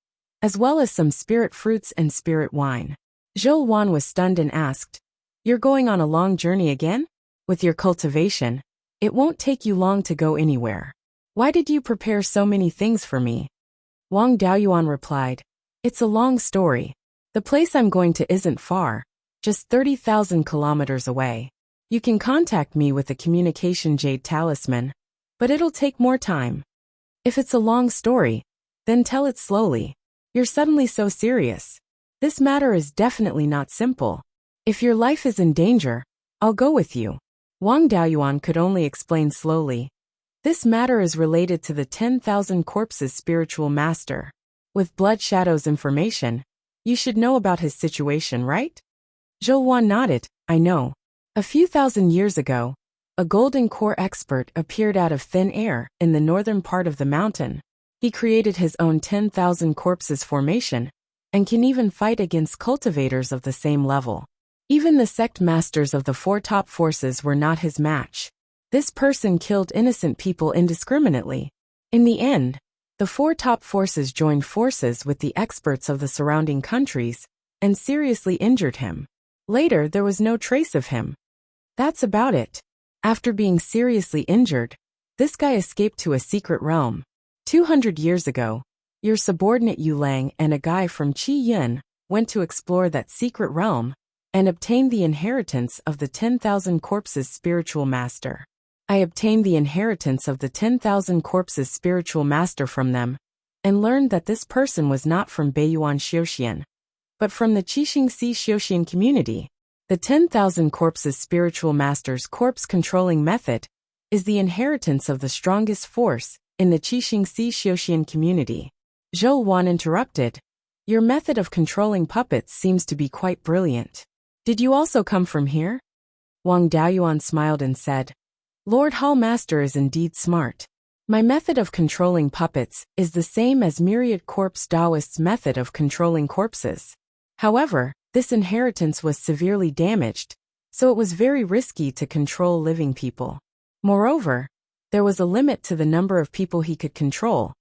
as well as some spirit fruits and spirit wine. Zhou Wan was stunned and asked, "You're going on a long journey again? With your cultivation, it won't take you long to go anywhere. Why did you prepare so many things for me?" Wang Daoyuan replied, "It's a long story. The place I'm going to isn't far, just 30,000 kilometers away. You can contact me with the communication jade talisman, but it'll take more time." "If it's a long story, then tell it slowly. You're suddenly so serious. This matter is definitely not simple. If your life is in danger, I'll go with you." Wang Daoyuan could only explain slowly. "This matter is related to the 10,000 corpses spiritual master. With Blood Shadow's information, you should know about his situation, right?" Zhou Wan nodded. "I know. A few thousand years ago, a golden core expert appeared out of thin air in the northern part of the mountain. He created his own 10,000 corpses formation, and can even fight against cultivators of the same level. Even the sect masters of the four top forces were not his match. This person killed innocent people indiscriminately. In the end, the four top forces joined forces with the experts of the surrounding countries and seriously injured him. Later, there was no trace of him. That's about it. After being seriously injured, this guy escaped to a secret realm. 200 years ago, your subordinate Yu Lang and a guy from Qi Yun went to explore that secret realm and obtained the inheritance of the 10,000 corpses spiritual master. I obtained the inheritance of the 10,000 corpses spiritual master from them, and learned that this person was not from Beiyuan Xiuxian, but from the Qixingxi Xiuxian community. The 10,000 corpses spiritual master's corpse controlling method is the inheritance of the strongest force in the Qixingxi Xiuxian community." Zhou Wan interrupted, "Your method of controlling puppets seems to be quite brilliant. Did you also come from here?" Wang Daoyuan smiled and said, "Lord Hall Master is indeed smart. My method of controlling puppets is the same as myriad corpse Taoists' method of controlling corpses. However, this inheritance was severely damaged, so it was very risky to control living people. Moreover, there was a limit to the number of people he could control,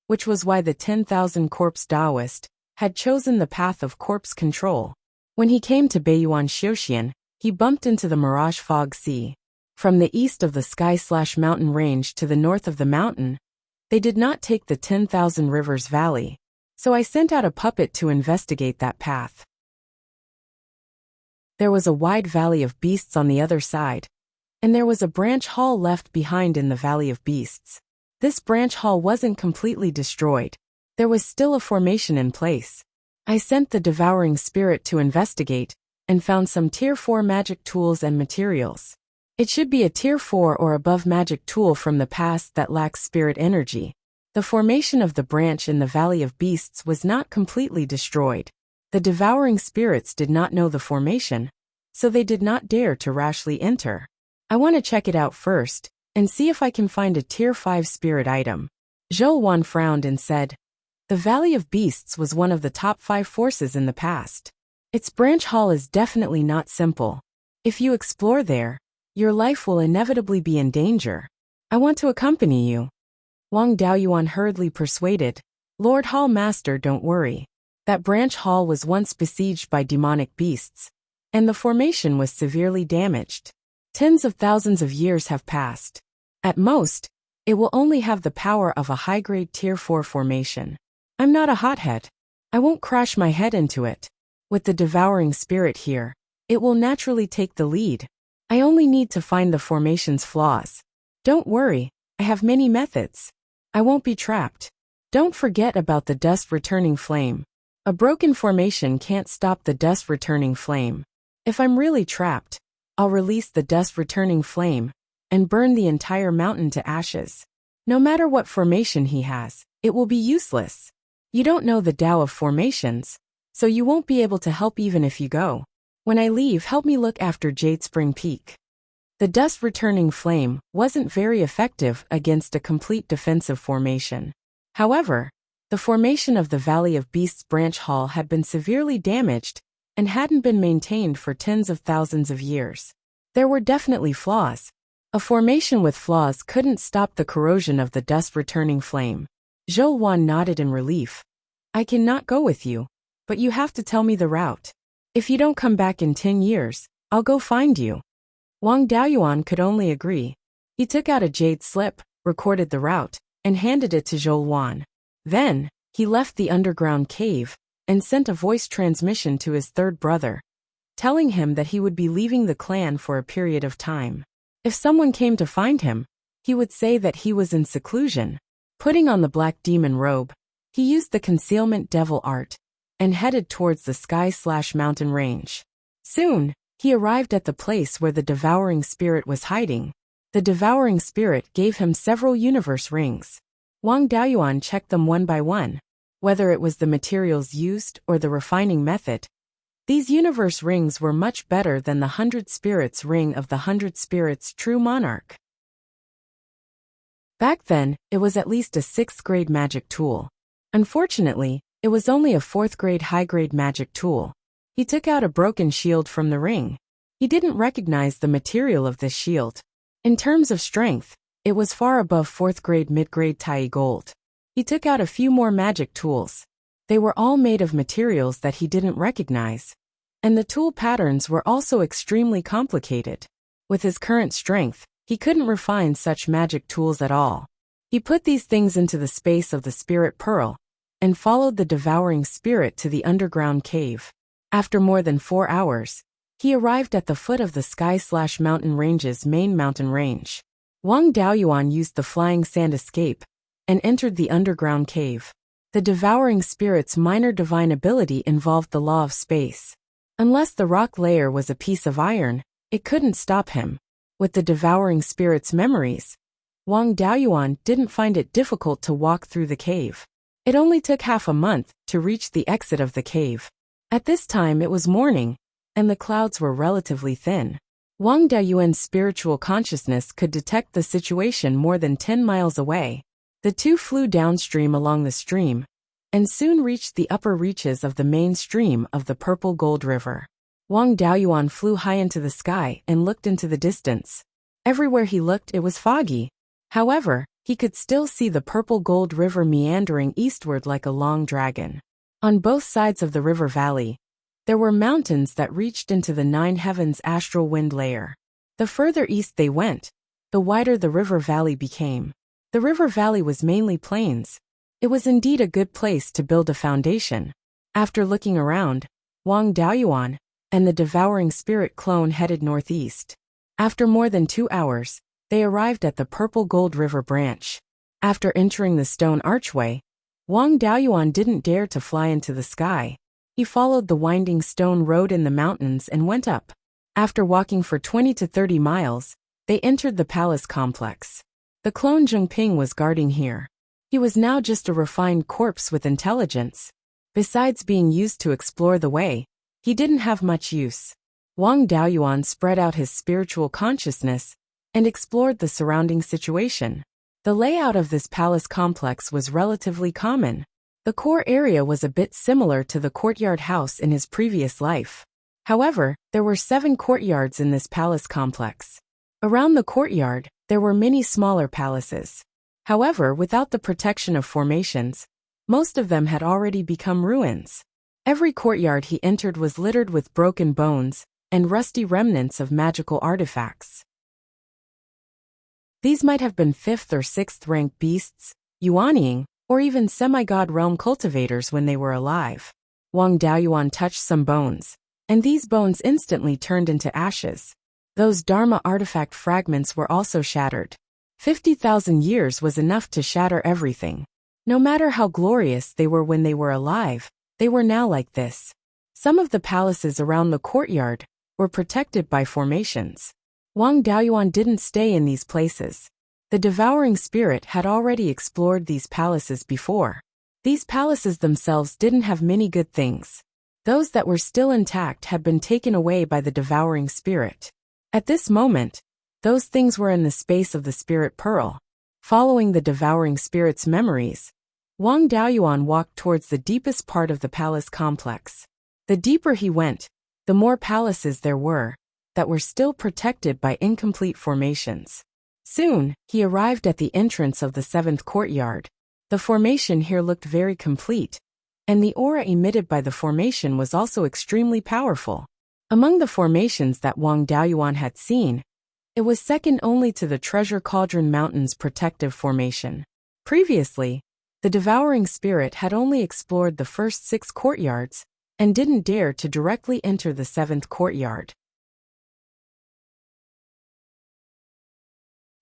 which was why the 10,000 corpse Taoist had chosen the path of corpse control. When he came to Beiyuan Xiuxian, he bumped into the Mirage Fog Sea. From the east of the sky/mountain range to the north of the mountain, they did not take the 10,000 Rivers Valley, so I sent out a puppet to investigate that path. There was a wide valley of beasts on the other side, and there was a branch hall left behind in the Valley of Beasts. This branch hall wasn't completely destroyed. There was still a formation in place. I sent the devouring spirit to investigate, and found some Tier 4 magic tools and materials. It should be a Tier 4 or above magic tool from the past that lacks spirit energy. The formation of the branch in the Valley of Beasts was not completely destroyed. The devouring spirits did not know the formation, so they did not dare to rashly enter. I want to check it out first, and see if I can find a Tier 5 spirit item." Zhou Wan frowned and said, "The Valley of Beasts was one of the top 5 forces in the past. Its branch hall is definitely not simple. If you explore there, your life will inevitably be in danger. I want to accompany you." Wang Daoyuan hurriedly persuaded, "Lord Hall Master, don't worry. That branch hall was once besieged by demonic beasts, and the formation was severely damaged. Tens of thousands of years have passed. At most, it will only have the power of a high-grade Tier 4 formation. I'm not a hothead. I won't crash my head into it. With the devouring spirit here, it will naturally take the lead. I only need to find the formation's flaws. Don't worry, I have many methods. I won't be trapped. Don't forget about the dust-returning flame. A broken formation can't stop the dust-returning flame. If I'm really trapped, I'll release the dust-returning flame and burn the entire mountain to ashes. No matter what formation he has, it will be useless. You don't know the Tao of formations, so you won't be able to help even if you go. When I leave, help me look after Jade Spring Peak." The dust-returning flame wasn't very effective against a complete defensive formation. However, the formation of the Valley of Beasts branch hall had been severely damaged and hadn't been maintained for tens of thousands of years. There were definitely flaws. A formation with flaws couldn't stop the corrosion of the dust-returning flame. Zhou Wan nodded in relief. I cannot go with you, but you have to tell me the route. If you don't come back in 10 years, I'll go find you." Wang Daoyuan could only agree. He took out a jade slip, recorded the route, and handed it to Zhou Wan. Then, he left the underground cave and sent a voice transmission to his third brother, telling him that he would be leaving the clan for a period of time. If someone came to find him, he would say that he was in seclusion. Putting on the black demon robe, he used the concealment devil art and headed towards the sky/mountain range. Soon, he arrived at the place where the devouring spirit was hiding. The devouring spirit gave him several universe rings. Wang Daoyuan checked them one by one, whether it was the materials used or the refining method. These universe rings were much better than the 100 Spirits ring of the 100 Spirits true monarch. Back then, it was at least a 6th grade magic tool. Unfortunately, it was only a 4th grade high-grade magic tool. He took out a broken shield from the ring. He didn't recognize the material of this shield. In terms of strength, it was far above 4th grade mid-grade Tai gold. He took out a few more magic tools. They were all made of materials that he didn't recognize. And the tool patterns were also extremely complicated. With his current strength, he couldn't refine such magic tools at all. He put these things into the space of the spirit pearl and followed the devouring spirit to the underground cave. After more than 4 hours, he arrived at the foot of the sky/mountain range's main mountain range. Wang Daoyuan used the flying sand escape and entered the underground cave. The devouring spirit's minor divine ability involved the law of space. Unless the rock layer was a piece of iron, it couldn't stop him. With the devouring spirit's memories, Wang Daoyuan didn't find it difficult to walk through the cave. It only took half a month to reach the exit of the cave. At this time it was morning, and the clouds were relatively thin. Wang Daoyuan's spiritual consciousness could detect the situation more than 10 miles away. The two flew downstream along the stream, and soon reached the upper reaches of the main stream of the Purple Gold River. Wang Daoyuan flew high into the sky and looked into the distance. Everywhere he looked it was foggy. However, he could still see the Purple Gold River meandering eastward like a long dragon. On both sides of the river valley, there were mountains that reached into the 9 heavens astral wind layer. The further east they went, the wider the river valley became. The river valley was mainly plains. It was indeed a good place to build a foundation. After looking around, Wang Daoyuan and the devouring spirit clone headed northeast. After more than 2 hours, they arrived at the Purple Gold River branch. After entering the stone archway, Wang Daoyuan didn't dare to fly into the sky. He followed the winding stone road in the mountains and went up. After walking for 20 to 30 miles, they entered the palace complex. The clone Zhengping was guarding here. He was now just a refined corpse with intelligence. Besides being used to explore the way, he didn't have much use. Wang Daoyuan spread out his spiritual consciousness and explored the surrounding situation. The layout of this palace complex was relatively common. The core area was a bit similar to the courtyard house in his previous life. However, there were 7 courtyards in this palace complex. Around the courtyard, there were many smaller palaces. However, without the protection of formations, most of them had already become ruins. Every courtyard he entered was littered with broken bones and rusty remnants of magical artifacts. These might have been 5th or 6th rank beasts, Yuanying, or even semi-god realm cultivators when they were alive. Wang Daoyuan touched some bones, and these bones instantly turned into ashes. Those Dharma artifact fragments were also shattered. 50,000 years was enough to shatter everything. No matter how glorious they were when they were alive, they were now like this. Some of the palaces around the courtyard were protected by formations. Wang Daoyuan didn't stay in these places. The devouring spirit had already explored these palaces before. These palaces themselves didn't have many good things. Those that were still intact had been taken away by the devouring spirit. At this moment, those things were in the space of the spirit pearl. Following the devouring spirit's memories, Wang Daoyuan walked towards the deepest part of the palace complex. The deeper he went, the more palaces there were that were still protected by incomplete formations. Soon, he arrived at the entrance of the 7th courtyard. The formation here looked very complete. and the aura emitted by the formation was also extremely powerful. Among the formations that Wang Daoyuan had seen, it was second only to the Treasure Cauldron Mountains protective formation. Previously, the devouring spirit had only explored the first 6 courtyards and didn't dare to directly enter the 7th courtyard.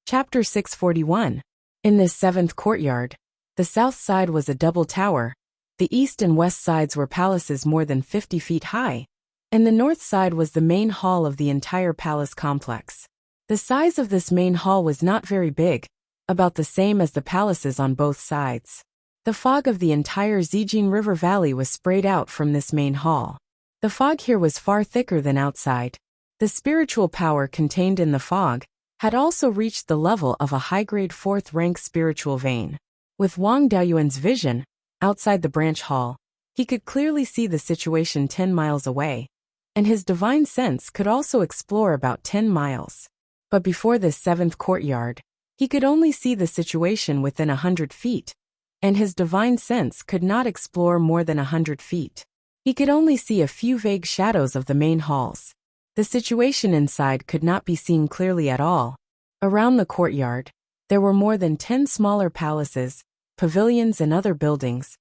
Chapter 641. In this 7th courtyard, the south side was a double tower, the east and west sides were palaces more than 50 feet high, and the north side was the main hall of the entire palace complex. The size of this main hall was not very big, about the same as the palaces on both sides. The fog of the entire Zijin River Valley was sprayed out from this main hall. The fog here was far thicker than outside. The spiritual power contained in the fog had also reached the level of a high-grade 4th rank spiritual vein. With Wang Daoyuan's vision, outside the branch hall, he could clearly see the situation 10 miles away, and his divine sense could also explore about 10 miles. But before this 7th courtyard, he could only see the situation within 100 feet, and his divine sense could not explore more than 100 feet. He could only see a few vague shadows of the main halls. The situation inside could not be seen clearly at all. Around the courtyard, there were more than 10 smaller palaces, pavilions and other buildings,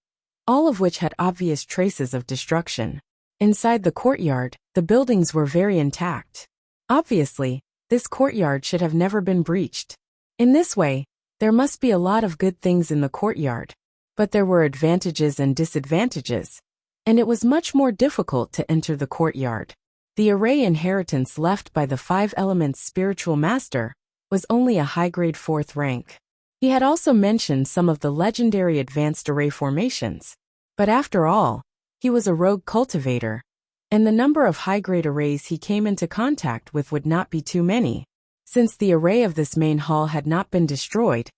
all of which had obvious traces of destruction. Inside the courtyard, the buildings were very intact. Obviously, this courtyard should have never been breached. In this way, there must be a lot of good things in the courtyard, but there were advantages and disadvantages, and it was much more difficult to enter the courtyard. The array inheritance left by the 5 elements spiritual master was only a high-grade 4th rank. He had also mentioned some of the legendary advanced array formations, but after all, he was a rogue cultivator, and the number of high-grade arrays he came into contact with would not be too many. Since the array of this main hall had not been destroyed,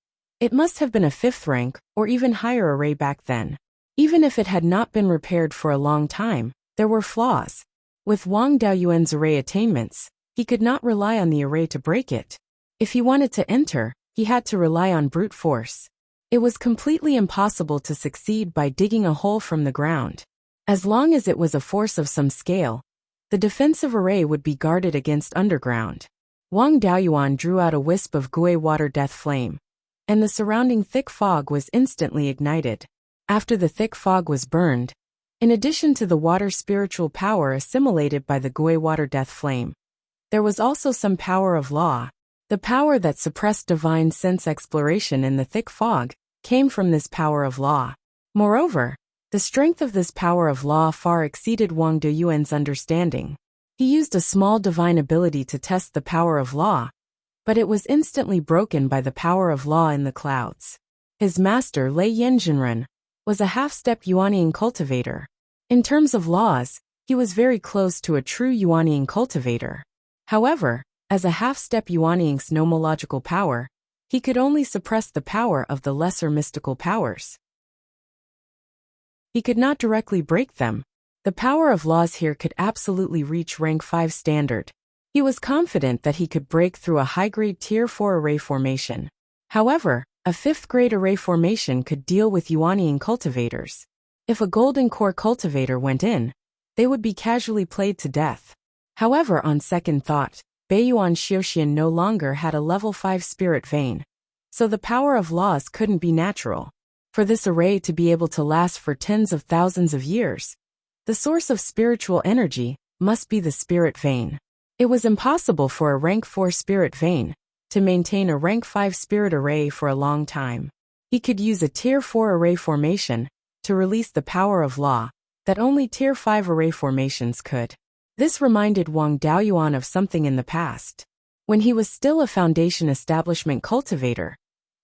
it must have been a 5th rank or even higher array back then. Even if it had not been repaired for a long time, there were flaws. With Wang Daoyuan's array attainments, he could not rely on the array to break it. If he wanted to enter, he had to rely on brute force. It was completely impossible to succeed by digging a hole from the ground. As long as it was a force of some scale, the defensive array would be guarded against underground. Wang Daoyuan drew out a wisp of Gui water death flame, and the surrounding thick fog was instantly ignited. After the thick fog was burned, in addition to the water spiritual power assimilated by the Gui water death flame, there was also some power of law. The power that suppressed divine sense exploration in the thick fog came from this power of law. Moreover, the strength of this power of law far exceeded Wang Daoyuan's understanding. He used a small divine ability to test the power of law, but it was instantly broken by the power of law in the clouds. His master, Lei Yanjinren, was a half-step Yuanian cultivator. In terms of laws, he was very close to a true Yuanian cultivator. However, as a half-step Yuanian's nomological power, he could only suppress the power of the lesser mystical powers. He could not directly break them. The power of laws here could absolutely reach rank 5 standard. He was confident that he could break through a high-grade tier 4 array formation. However, a 5th grade array formation could deal with Yuanian cultivators. If a golden core cultivator went in, they would be casually played to death. However, on second thought, Beiyuan Xiuxian no longer had a level 5 spirit vein, so the power of laws couldn't be natural. For this array to be able to last for tens of thousands of years, the source of spiritual energy must be the spirit vein. It was impossible for a rank 4 spirit vein to maintain a rank 5 spirit array for a long time. He could use a tier 4 array formation to release the power of law that only tier 5 array formations could. This reminded Wang Daoyuan of something in the past. When he was still a foundation establishment cultivator,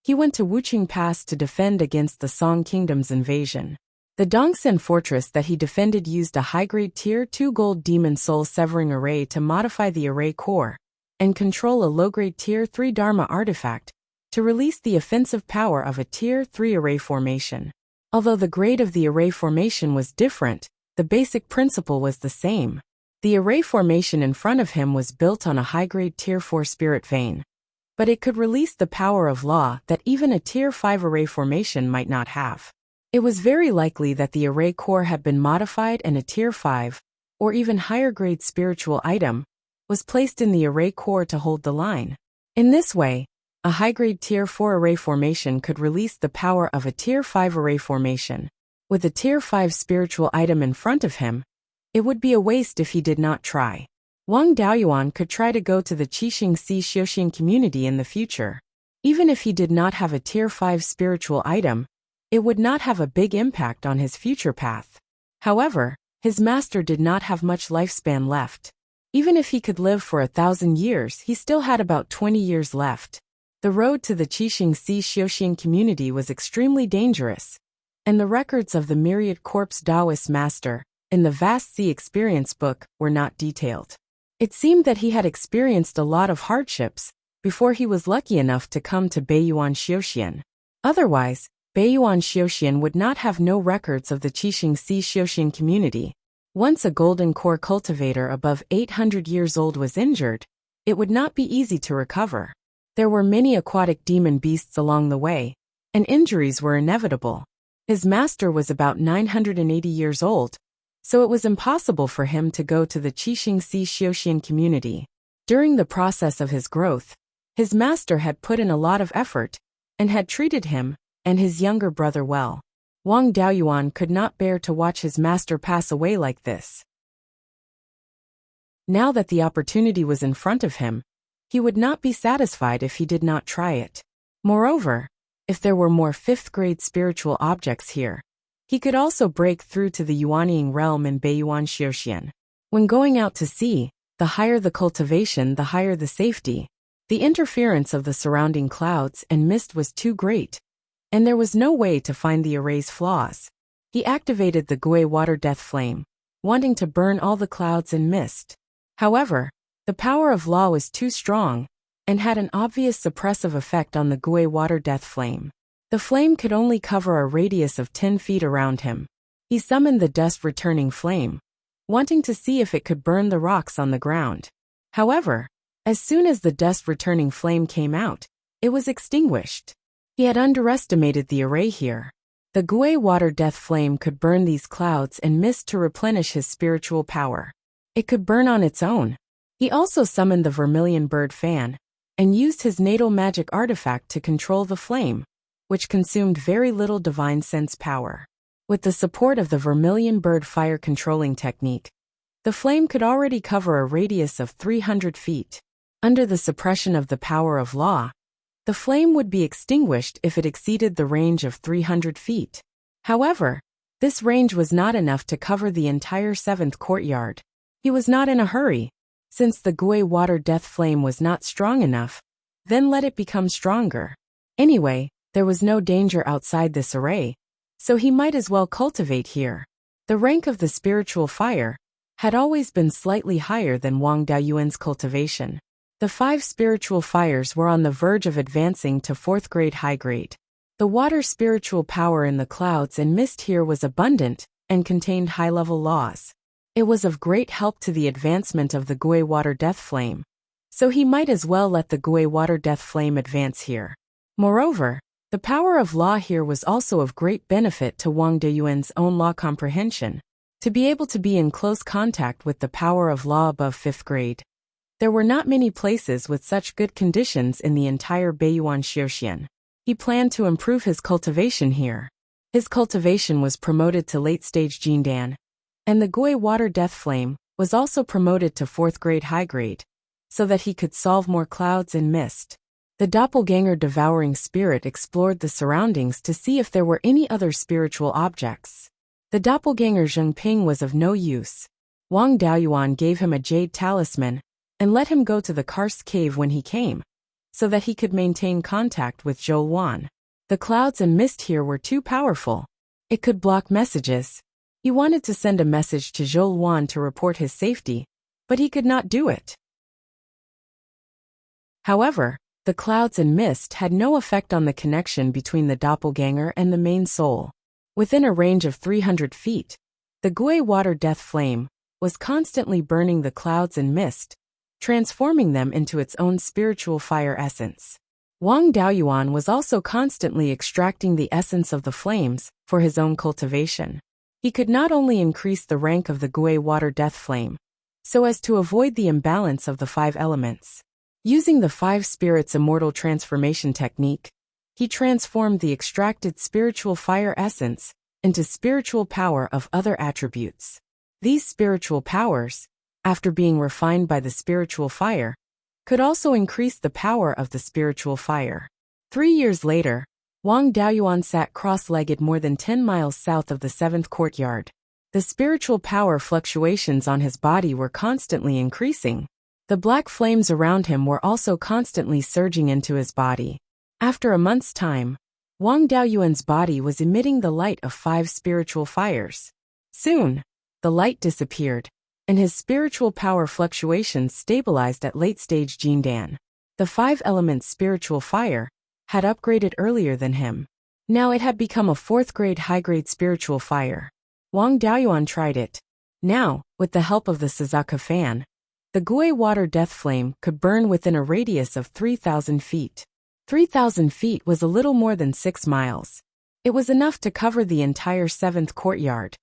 he went to Wuqing Pass to defend against the Song Kingdom's invasion. The Dongsen fortress that he defended used a high-grade tier 2 gold demon soul severing array to modify the array core, and control a low-grade tier 3 Dharma artifact to release the offensive power of a tier 3 array formation. Although the grade of the array formation was different, the basic principle was the same. The array formation in front of him was built on a high-grade tier 4 spirit vein, but it could release the power of law that even a tier 5 array formation might not have. It was very likely that the array core had been modified and a Tier 5, or even higher grade spiritual item, was placed in the array core to hold the line. In this way, a high-grade Tier 4 array formation could release the power of a Tier 5 array formation. With a Tier 5 spiritual item in front of him, it would be a waste if he did not try. Wang Daoyuan could try to go to the Qixing Si Xiuxian community in the future. Even if he did not have a Tier 5 spiritual item, it would not have a big impact on his future path. However, his master did not have much lifespan left. Even if he could live for 1,000 years, he still had about 20 years left. The road to the Qixing Si Xiuxian community was extremely dangerous, and the records of the myriad corpse Taoist master in the vast sea experience book were not detailed. It seemed that he had experienced a lot of hardships before he was lucky enough to come to Beiyuan Xiuxian. Otherwise, Beiyuan Xiuxian would not have no records of the Qixing Si Xiuxian community. Once a golden core cultivator above 800 years old was injured, it would not be easy to recover. There were many aquatic demon beasts along the way, and injuries were inevitable. His master was about 980 years old, so it was impossible for him to go to the Qixing Si Xiuxian community. During the process of his growth, his master had put in a lot of effort, and had treated him and his younger brother well. Wang Daoyuan could not bear to watch his master pass away like this. Now that the opportunity was in front of him, he would not be satisfied if he did not try it. Moreover, if there were more 5th-grade spiritual objects here, he could also break through to the Yuanying realm in Beiyuan Xiuxian. When going out to sea, the higher the cultivation, the higher the safety. The interference of the surrounding clouds and mist was too great, and there was no way to find the array's flaws. He activated the Gui water death flame, wanting to burn all the clouds and mist. However, the power of law was too strong, and had an obvious suppressive effect on the Gui water death flame. The flame could only cover a radius of 10 feet around him. He summoned the dust-returning flame, wanting to see if it could burn the rocks on the ground. However, as soon as the dust-returning flame came out, it was extinguished. He had underestimated the array here. The Gui water death flame could burn these clouds and mist to replenish his spiritual power. It could burn on its own. He also summoned the vermilion bird fan, and used his natal magic artifact to control the flame, which consumed very little divine sense power. With the support of the vermilion bird fire controlling technique, the flame could already cover a radius of 300 feet. Under the suppression of the power of law, the flame would be extinguished if it exceeded the range of 300 feet. However, this range was not enough to cover the entire 7th courtyard. He was not in a hurry. Since the Gui water death flame was not strong enough, then let it become stronger. Anyway, there was no danger outside this array, so he might as well cultivate here. The rank of the spiritual fire had always been slightly higher than Wang Daoyuan's cultivation. The 5 spiritual fires were on the verge of advancing to 4th grade high grade. The water spiritual power in the clouds and mist here was abundant and contained high-level laws. It was of great help to the advancement of the Gui water death flame, so he might as well let the Gui water death flame advance here. Moreover, the power of law here was also of great benefit to Wang Daoyuan's own law comprehension. To be able to be in close contact with the power of law above 5th grade. There were not many places with such good conditions in the entire Beiyuan Xiuxian. He planned to improve his cultivation here. His cultivation was promoted to late-stage Jindan, and the Gui water death flame was also promoted to 4th grade high grade, so that he could solve more clouds and mist. The doppelganger devouring spirit explored the surroundings to see if there were any other spiritual objects. The doppelganger Zhengping was of no use. Wang Daoyuan gave him a jade talisman, and let him go to the karst cave when he came, so that he could maintain contact with Zhou Wan. The clouds and mist here were too powerful. It could block messages. He wanted to send a message to Zhou Wan to report his safety, but he could not do it. However, the clouds and mist had no effect on the connection between the doppelganger and the main soul. Within a range of 300 feet, the Gui water death flame was constantly burning the clouds and mist, transforming them into its own spiritual fire essence. Wang Daoyuan was also constantly extracting the essence of the flames for his own cultivation. He could not only increase the rank of the Gui water death flame, so as to avoid the imbalance of the 5 elements. Using the 5 spirits immortal transformation technique, he transformed the extracted spiritual fire essence into spiritual power of other attributes. These spiritual powers, after being refined by the spiritual fire, could also increase the power of the spiritual fire. 3 years later, Wang Daoyuan sat cross-legged more than 10 miles south of the 7th courtyard. The spiritual power fluctuations on his body were constantly increasing. The black flames around him were also constantly surging into his body. After a month's time, Wang Daoyuan's body was emitting the light of 5 spiritual fires. Soon, the light disappeared, and his spiritual power fluctuations stabilized at late-stage Jindan. The 5-element spiritual fire had upgraded earlier than him. Now it had become a 4th-grade high-grade spiritual fire. Wang Daoyuan tried it. Now, with the help of the Suzuka fan, the Gui water death flame could burn within a radius of 3,000 feet. 3,000 feet was a little more than 6 miles. It was enough to cover the entire 7th courtyard.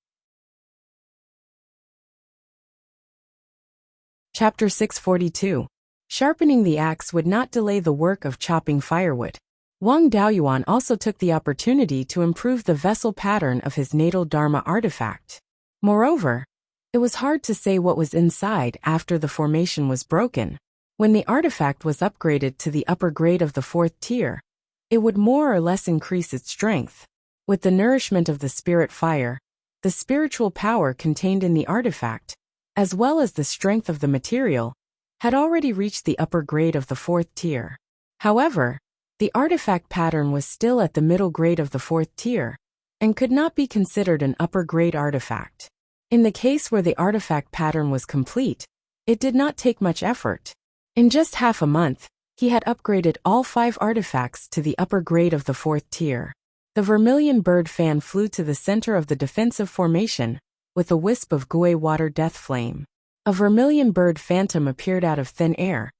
Chapter 642. Sharpening the axe would not delay the work of chopping firewood. Wang Daoyuan also took the opportunity to improve the vessel pattern of his natal Dharma artifact. Moreover, it was hard to say what was inside after the formation was broken. When the artifact was upgraded to the upper grade of the 4th tier, it would more or less increase its strength. With the nourishment of the spirit fire, the spiritual power contained in the artifact, as well as the strength of the material, had already reached the upper grade of the 4th tier. However, the artifact pattern was still at the middle grade of the 4th tier, and could not be considered an upper grade artifact. In the case where the artifact pattern was complete, it did not take much effort. In just half a month, he had upgraded all 5 artifacts to the upper grade of the 4th tier. The vermilion bird fan flew to the center of the defensive formation, with a wisp of Gui water death flame. A vermilion bird phantom appeared out of thin air,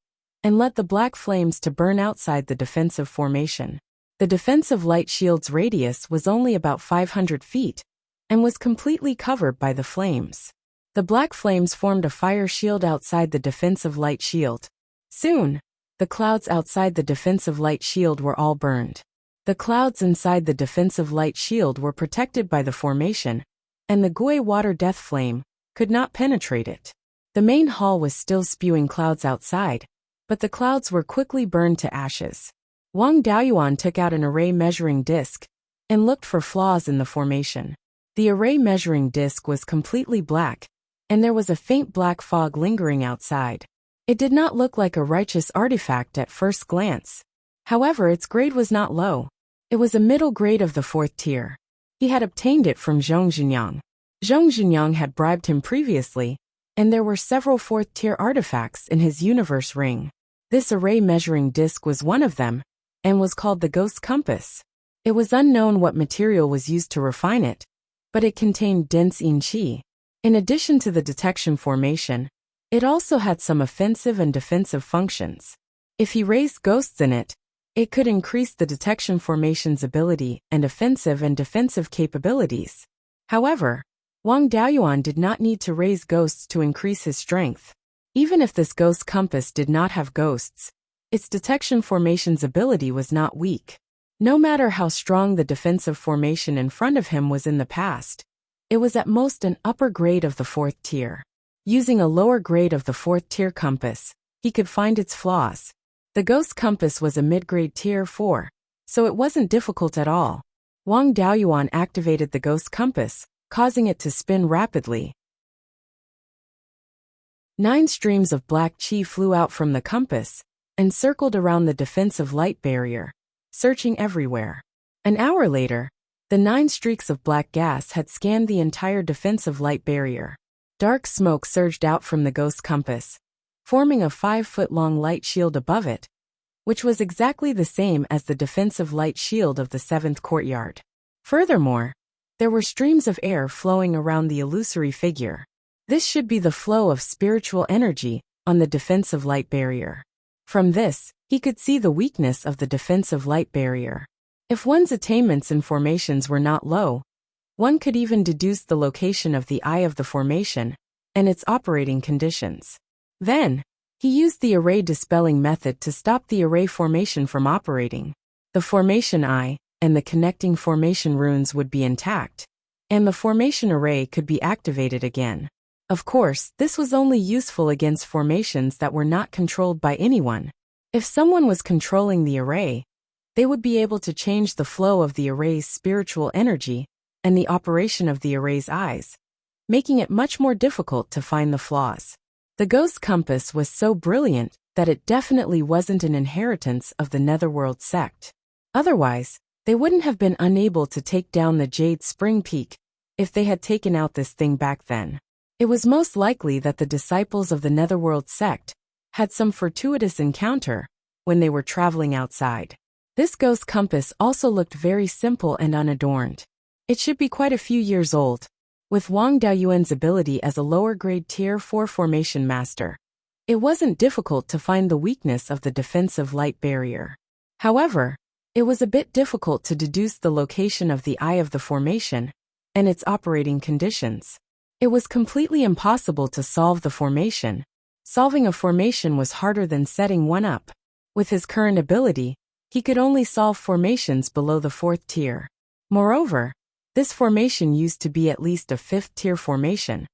and led the black flames to burn outside the defensive formation. The defensive light shield's radius was only about 500 feet, and was completely covered by the flames. The black flames formed a fire shield outside the defensive light shield. Soon, the clouds outside the defensive light shield were all burned. The clouds inside the defensive light shield were protected by the formation, and the Gui water death flame could not penetrate it. The main hall was still spewing clouds outside, but the clouds were quickly burned to ashes. Wang Daoyuan took out an array measuring disc and looked for flaws in the formation. The array measuring disc was completely black, and there was a faint black fog lingering outside. It did not look like a righteous artifact at first glance. However, its grade was not low. It was a middle grade of the 4th tier. He had obtained it from Zhong Zhenyang. Zhong Zhenyang had bribed him previously, and there were several 4th tier artifacts in his universe ring. This array measuring disc was one of them, and was called the Ghost Compass. It was unknown what material was used to refine it, but it contained dense yin qi. In addition to the detection formation, it also had some offensive and defensive functions. If he raised ghosts in it, it could increase the detection formation's ability and offensive and defensive capabilities. However, Wang Daoyuan did not need to raise ghosts to increase his strength. Even if this ghost compass did not have ghosts, its detection formation's ability was not weak. No matter how strong the defensive formation in front of him was in the past, it was at most an upper grade of the 4th tier. Using a lower grade of the 4th tier compass, he could find its flaws. The ghost compass was a mid-grade tier 4, so it wasn't difficult at all. Wang Daoyuan activated the ghost compass, causing it to spin rapidly. 9 streams of black qi flew out from the compass and circled around the defensive light barrier, searching everywhere. An hour later, the 9 streaks of black gas had scanned the entire defensive light barrier. Dark smoke surged out from the ghost compass, forming a 5-foot-long light shield above it, which was exactly the same as the defensive light shield of the 7th courtyard. Furthermore, there were streams of air flowing around the illusory figure. This should be the flow of spiritual energy on the defensive light barrier. From this, he could see the weakness of the defensive light barrier. If one's attainments in formations were not low, one could even deduce the location of the eye of the formation and its operating conditions. Then, he used the array dispelling method to stop the array formation from operating. The formation eye and the connecting formation runes would be intact, and the formation array could be activated again. Of course, this was only useful against formations that were not controlled by anyone. If someone was controlling the array, they would be able to change the flow of the array's spiritual energy and the operation of the array's eyes, making it much more difficult to find the flaws. The ghost compass was so brilliant that it definitely wasn't an inheritance of the Netherworld sect. Otherwise, they wouldn't have been unable to take down the Jade Spring Peak if they had taken out this thing back then. It was most likely that the disciples of the Netherworld sect had some fortuitous encounter when they were traveling outside. This ghost compass also looked very simple and unadorned. It should be quite a few years old. With Wang Daoyuan's ability as a lower-grade Tier 4 formation master, it wasn't difficult to find the weakness of the defensive light barrier. However, it was a bit difficult to deduce the location of the eye of the formation and its operating conditions. It was completely impossible to solve the formation. Solving a formation was harder than setting one up. With his current ability, he could only solve formations below the 4th tier. Moreover, this formation used to be at least a 5th tier formation,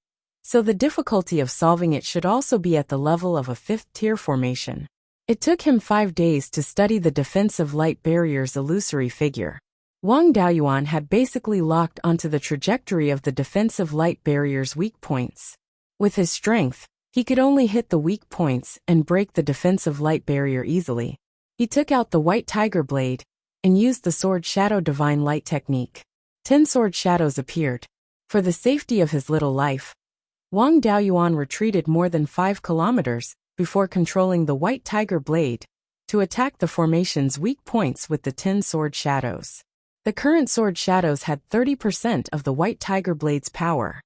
so the difficulty of solving it should also be at the level of a 5th tier formation. It took him 5 days to study the defensive light barrier's illusory figure. Wang Daoyuan had basically locked onto the trajectory of the defensive light barrier's weak points. With his strength, he could only hit the weak points and break the defensive light barrier easily. He took out the white tiger blade and used the sword shadow divine light technique. 10 sword shadows appeared. For the safety of his little life, Wang Daoyuan retreated more than 5 kilometers before controlling the white tiger blade to attack the formation's weak points with the 10 sword shadows. The current sword shadows had 30% of the white tiger blade's power.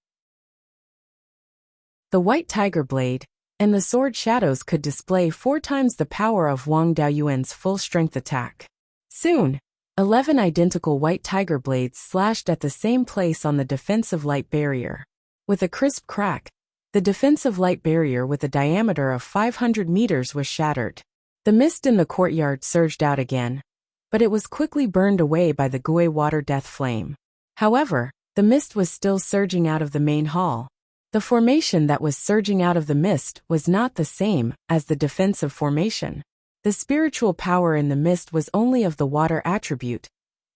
The white tiger blade and the sword shadows could display 4 times the power of Wang Daoyuan's full-strength attack. Soon, 11 identical white tiger blades slashed at the same place on the defensive light barrier. With a crisp crack, the defensive light barrier with a diameter of 500 meters was shattered. The mist in the courtyard surged out again, but it was quickly burned away by the Gui water death flame. However, the mist was still surging out of the main hall. The formation that was surging out of the mist was not the same as the defensive formation. The spiritual power in the mist was only of the water attribute,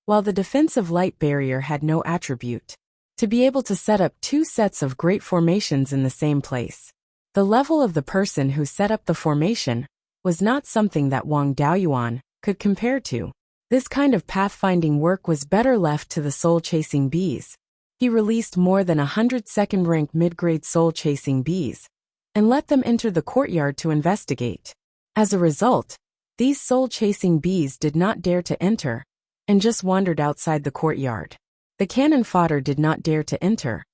while the defensive light barrier had no attribute. To be able to set up 2 sets of great formations in the same place, the level of the person who set up the formation was not something that Wang Daoyuan could compare to. This kind of pathfinding work was better left to the soul-chasing bees. He released more than 100 second-rank mid-grade soul-chasing bees and let them enter the courtyard to investigate. As a result, these soul-chasing bees did not dare to enter and just wandered outside the courtyard. The cannon fodder did not dare to enter,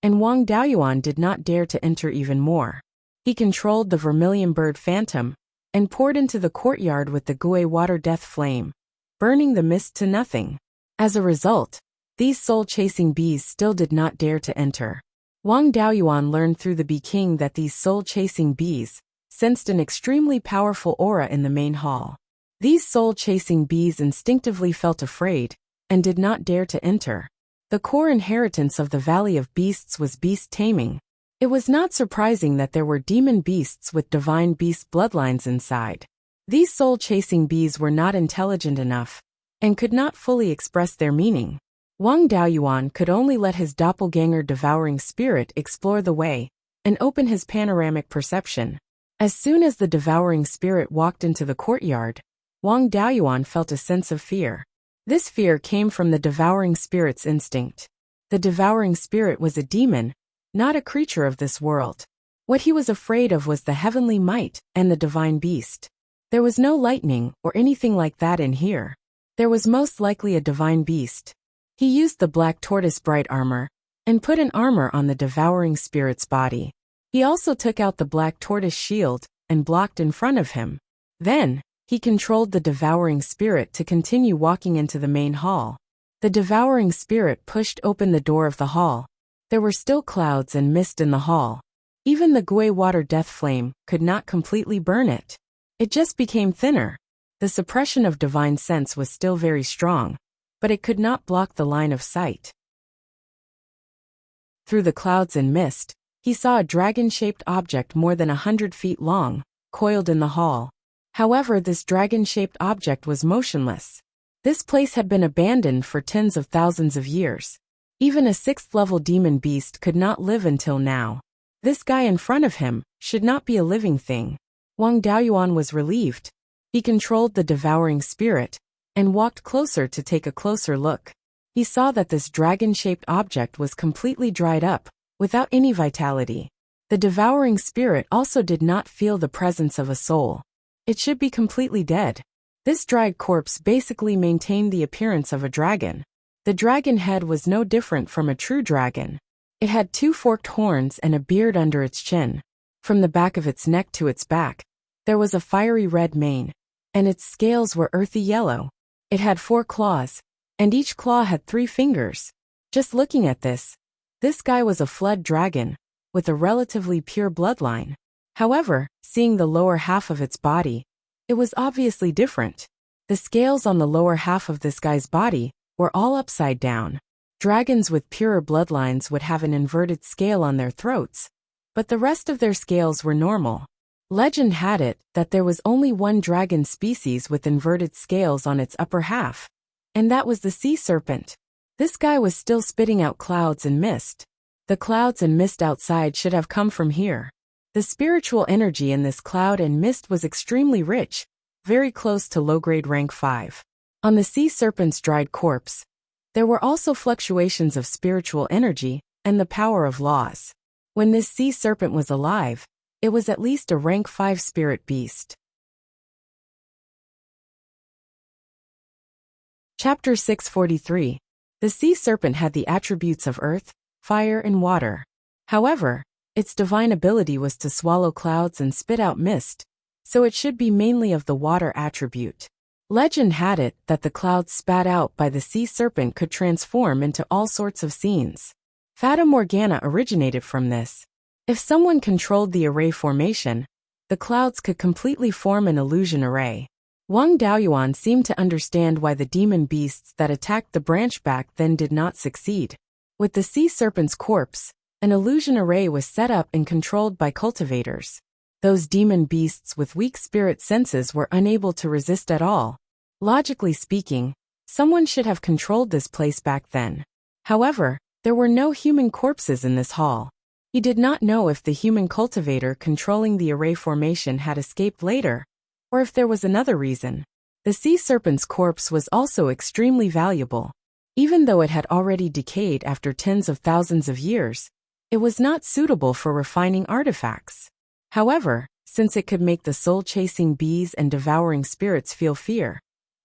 and Wang Daoyuan did not dare to enter even more. He controlled the vermilion bird phantom and poured into the courtyard with the Gui water death flame, burning the mist to nothing. As a result, these soul-chasing bees still did not dare to enter. Wang Daoyuan learned through the Bee King that these soul-chasing bees sensed an extremely powerful aura in the main hall. These soul-chasing bees instinctively felt afraid and did not dare to enter. The core inheritance of the Valley of Beasts was beast taming. It was not surprising that there were demon beasts with divine beast bloodlines inside. These soul-chasing bees were not intelligent enough and could not fully express their meaning. Wang Daoyuan could only let his doppelganger devouring spirit explore the way and open his panoramic perception. As soon as the devouring spirit walked into the courtyard, Wang Daoyuan felt a sense of fear. This fear came from the devouring spirit's instinct. The devouring spirit was a demon, not a creature of this world. What he was afraid of was the heavenly might and the divine beast. There was no lightning or anything like that in here. There was most likely a divine beast. He used the black tortoise bright armor and put an armor on the devouring spirit's body. He also took out the black tortoise shield and blocked in front of him. Then, he controlled the devouring spirit to continue walking into the main hall. The devouring spirit pushed open the door of the hall. There were still clouds and mist in the hall. Even the Gui water death flame could not completely burn it. It just became thinner. The suppression of divine sense was still very strong, but it could not block the line of sight. Through the clouds and mist, he saw a dragon-shaped object more than 100 feet long, coiled in the hall. However, this dragon-shaped object was motionless. This place had been abandoned for tens of thousands of years. Even a 6th-level demon beast could not live until now. This guy in front of him should not be a living thing. Wang Daoyuan was relieved. He controlled the devouring spirit and walked closer to take a closer look. He saw that this dragon-shaped object was completely dried up, without any vitality. The devouring spirit also did not feel the presence of a soul. It should be completely dead. This dried corpse basically maintained the appearance of a dragon. The dragon head was no different from a true dragon. It had 2 forked horns and a beard under its chin. From the back of its neck to its back, there was a fiery red mane, and its scales were earthy yellow. It had 4 claws, and each claw had 3 fingers. Just looking at this guy was a flood dragon, with a relatively pure bloodline. However, seeing the lower half of its body, it was obviously different. The scales on the lower half of this guy's body were all upside down. Dragons with purer bloodlines would have an inverted scale on their throats, but the rest of their scales were normal. Legend had it that there was only one dragon species with inverted scales on its upper half, and that was the sea serpent. This guy was still spitting out clouds and mist. The clouds and mist outside should have come from here. The spiritual energy in this cloud and mist was extremely rich, very close to low-grade rank 5. On the sea serpent's dried corpse, there were also fluctuations of spiritual energy and the power of laws. When this sea serpent was alive, it was at least a rank 5 spirit beast. Chapter 643. The sea serpent had the attributes of earth, fire and water. However, its divine ability was to swallow clouds and spit out mist, so it should be mainly of the water attribute. Legend had it that the clouds spat out by the sea serpent could transform into all sorts of scenes. Fata Morgana originated from this. If someone controlled the array formation, the clouds could completely form an illusion array. Wang Daoyuan seemed to understand why the demon beasts that attacked the branch back then did not succeed. With the sea serpent's corpse, an illusion array was set up and controlled by cultivators. Those demon beasts with weak spirit senses were unable to resist at all. Logically speaking, someone should have controlled this place back then. However, there were no human corpses in this hall. He did not know if the human cultivator controlling the array formation had escaped later, or if there was another reason. The sea serpent's corpse was also extremely valuable. Even though it had already decayed after tens of thousands of years, it was not suitable for refining artifacts. However, since it could make the soul-chasing bees and devouring spirits feel fear,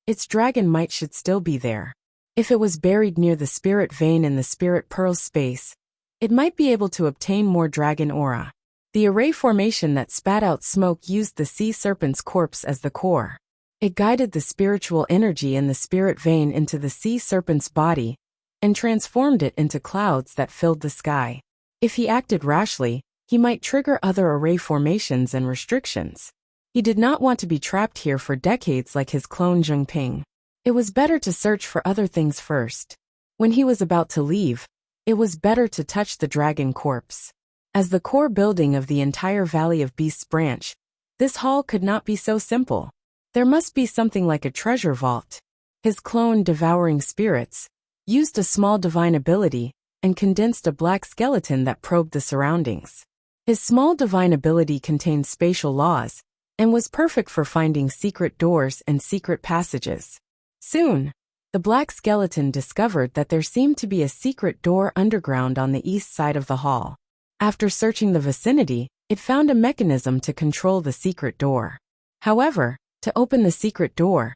its dragon might should still be there. If it was buried near the spirit vein in the spirit pearl's space, it might be able to obtain more dragon aura. The array formation that spat out smoke used the sea serpent's corpse as the core. It guided the spiritual energy in the spirit vein into the sea serpent's body and transformed it into clouds that filled the sky. If he acted rashly, he might trigger other array formations and restrictions. He did not want to be trapped here for decades like his clone Zhengping. It was better to search for other things first. When he was about to leave, it was better to touch the dragon corpse. As the core building of the entire Valley of Beasts branch, this hall could not be so simple. There must be something like a treasure vault. His clone devouring spirits used a small divine ability and condensed a black skeleton that probed the surroundings. His small divine ability contained spatial laws and was perfect for finding secret doors and secret passages. Soon, the black skeleton discovered that there seemed to be a secret door underground on the east side of the hall. After searching the vicinity, it found a mechanism to control the secret door. However, to open the secret door,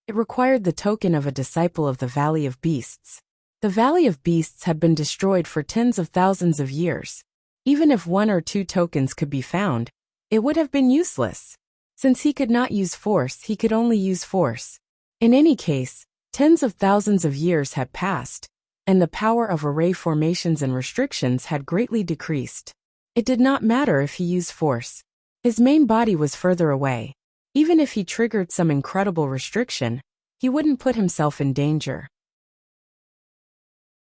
it required the token of a disciple of the Valley of Beasts. The Valley of Beasts had been destroyed for tens of thousands of years. Even if 1 or 2 tokens could be found, it would have been useless. Since he could not use force, he could only use force. In any case, tens of thousands of years had passed, and the power of array formations and restrictions had greatly decreased. It did not matter if he used force. His main body was further away. Even if he triggered some incredible restriction, he wouldn't put himself in danger.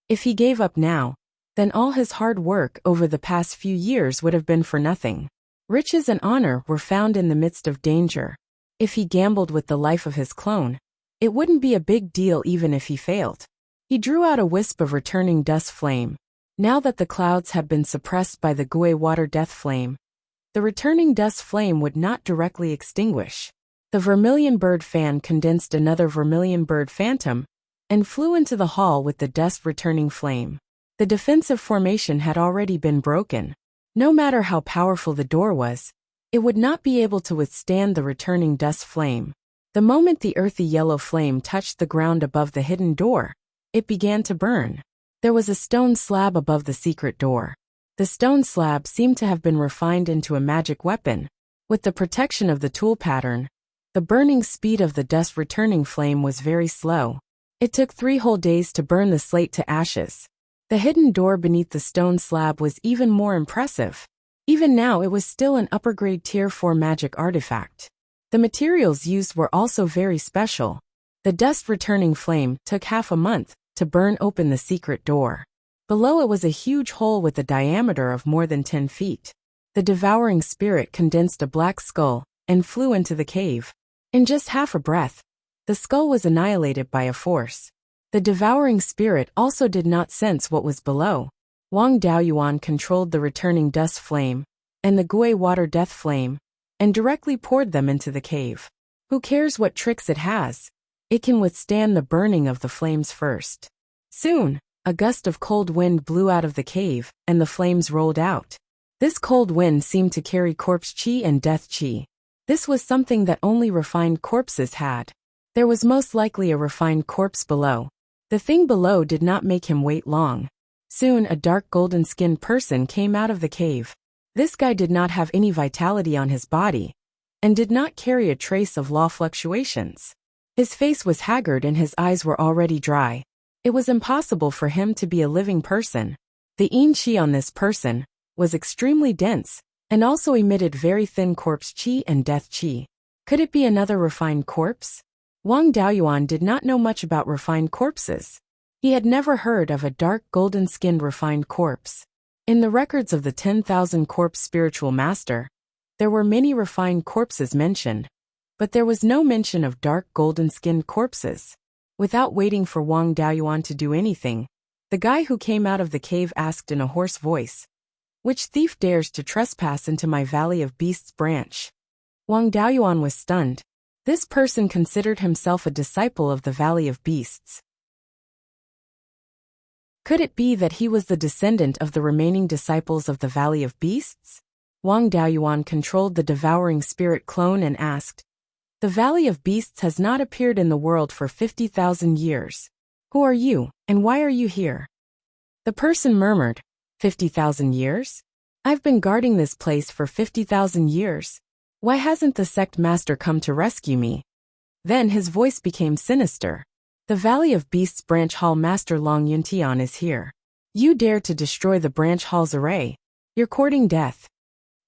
If he gave up now, then all his hard work over the past few years would have been for nothing. Riches and honor were found in the midst of danger. If he gambled with the life of his clone, it wouldn't be a big deal even if he failed. He drew out a wisp of returning dust flame. Now that the clouds had been suppressed by the Gui water death flame, the returning dust flame would not directly extinguish. The vermilion bird fan condensed another vermilion bird phantom and flew into the hall with the dust returning flame. The defensive formation had already been broken. No matter how powerful the door was, it would not be able to withstand the returning dust flame. The moment the earthy yellow flame touched the ground above the hidden door, it began to burn. There was a stone slab above the secret door. The stone slab seemed to have been refined into a magic weapon. With the protection of the tool pattern, the burning speed of the dust returning flame was very slow. It took 3 whole days to burn the slate to ashes. The hidden door beneath the stone slab was even more impressive. Even now it was still an upper-grade Tier 4 magic artifact. The materials used were also very special. The dust-returning flame took half a month to burn open the secret door. Below it was a huge hole with a diameter of more than 10 feet. The devouring spirit condensed a black skull and flew into the cave. In just half a breath, the skull was annihilated by a force. The devouring spirit also did not sense what was below. Wang Daoyuan controlled the returning dust flame and the Gui water death flame and directly poured them into the cave. Who cares what tricks it has? It can withstand the burning of the flames first. Soon, a gust of cold wind blew out of the cave and the flames rolled out. This cold wind seemed to carry corpse chi and death chi. This was something that only refined corpses had. There was most likely a refined corpse below. The thing below did not make him wait long. Soon a dark golden-skinned person came out of the cave. This guy did not have any vitality on his body, and did not carry a trace of law fluctuations. His face was haggard and his eyes were already dry. It was impossible for him to be a living person. The yin chi on this person was extremely dense, and also emitted very thin corpse chi and death chi. Could it be another refined corpse? Wang Daoyuan did not know much about refined corpses. He had never heard of a dark golden-skinned refined corpse. In the records of the 10,000 Corpse Spiritual Master, there were many refined corpses mentioned, but there was no mention of dark golden-skinned corpses. Without waiting for Wang Daoyuan to do anything, the guy who came out of the cave asked in a hoarse voice, "Which thief dares to trespass into my Valley of Beasts branch?" Wang Daoyuan was stunned. This person considered himself a disciple of the Valley of Beasts. Could it be that he was the descendant of the remaining disciples of the Valley of Beasts? Wang Daoyuan controlled the devouring spirit clone and asked, "The Valley of Beasts has not appeared in the world for 50,000 years. Who are you, and why are you here?" The person murmured, 50,000 years? I've been guarding this place for 50,000 years. Why hasn't the sect master come to rescue me? Then his voice became sinister. The Valley of Beasts branch hall master Long Yuntian is here. You dare to destroy the branch hall's array. You're courting death.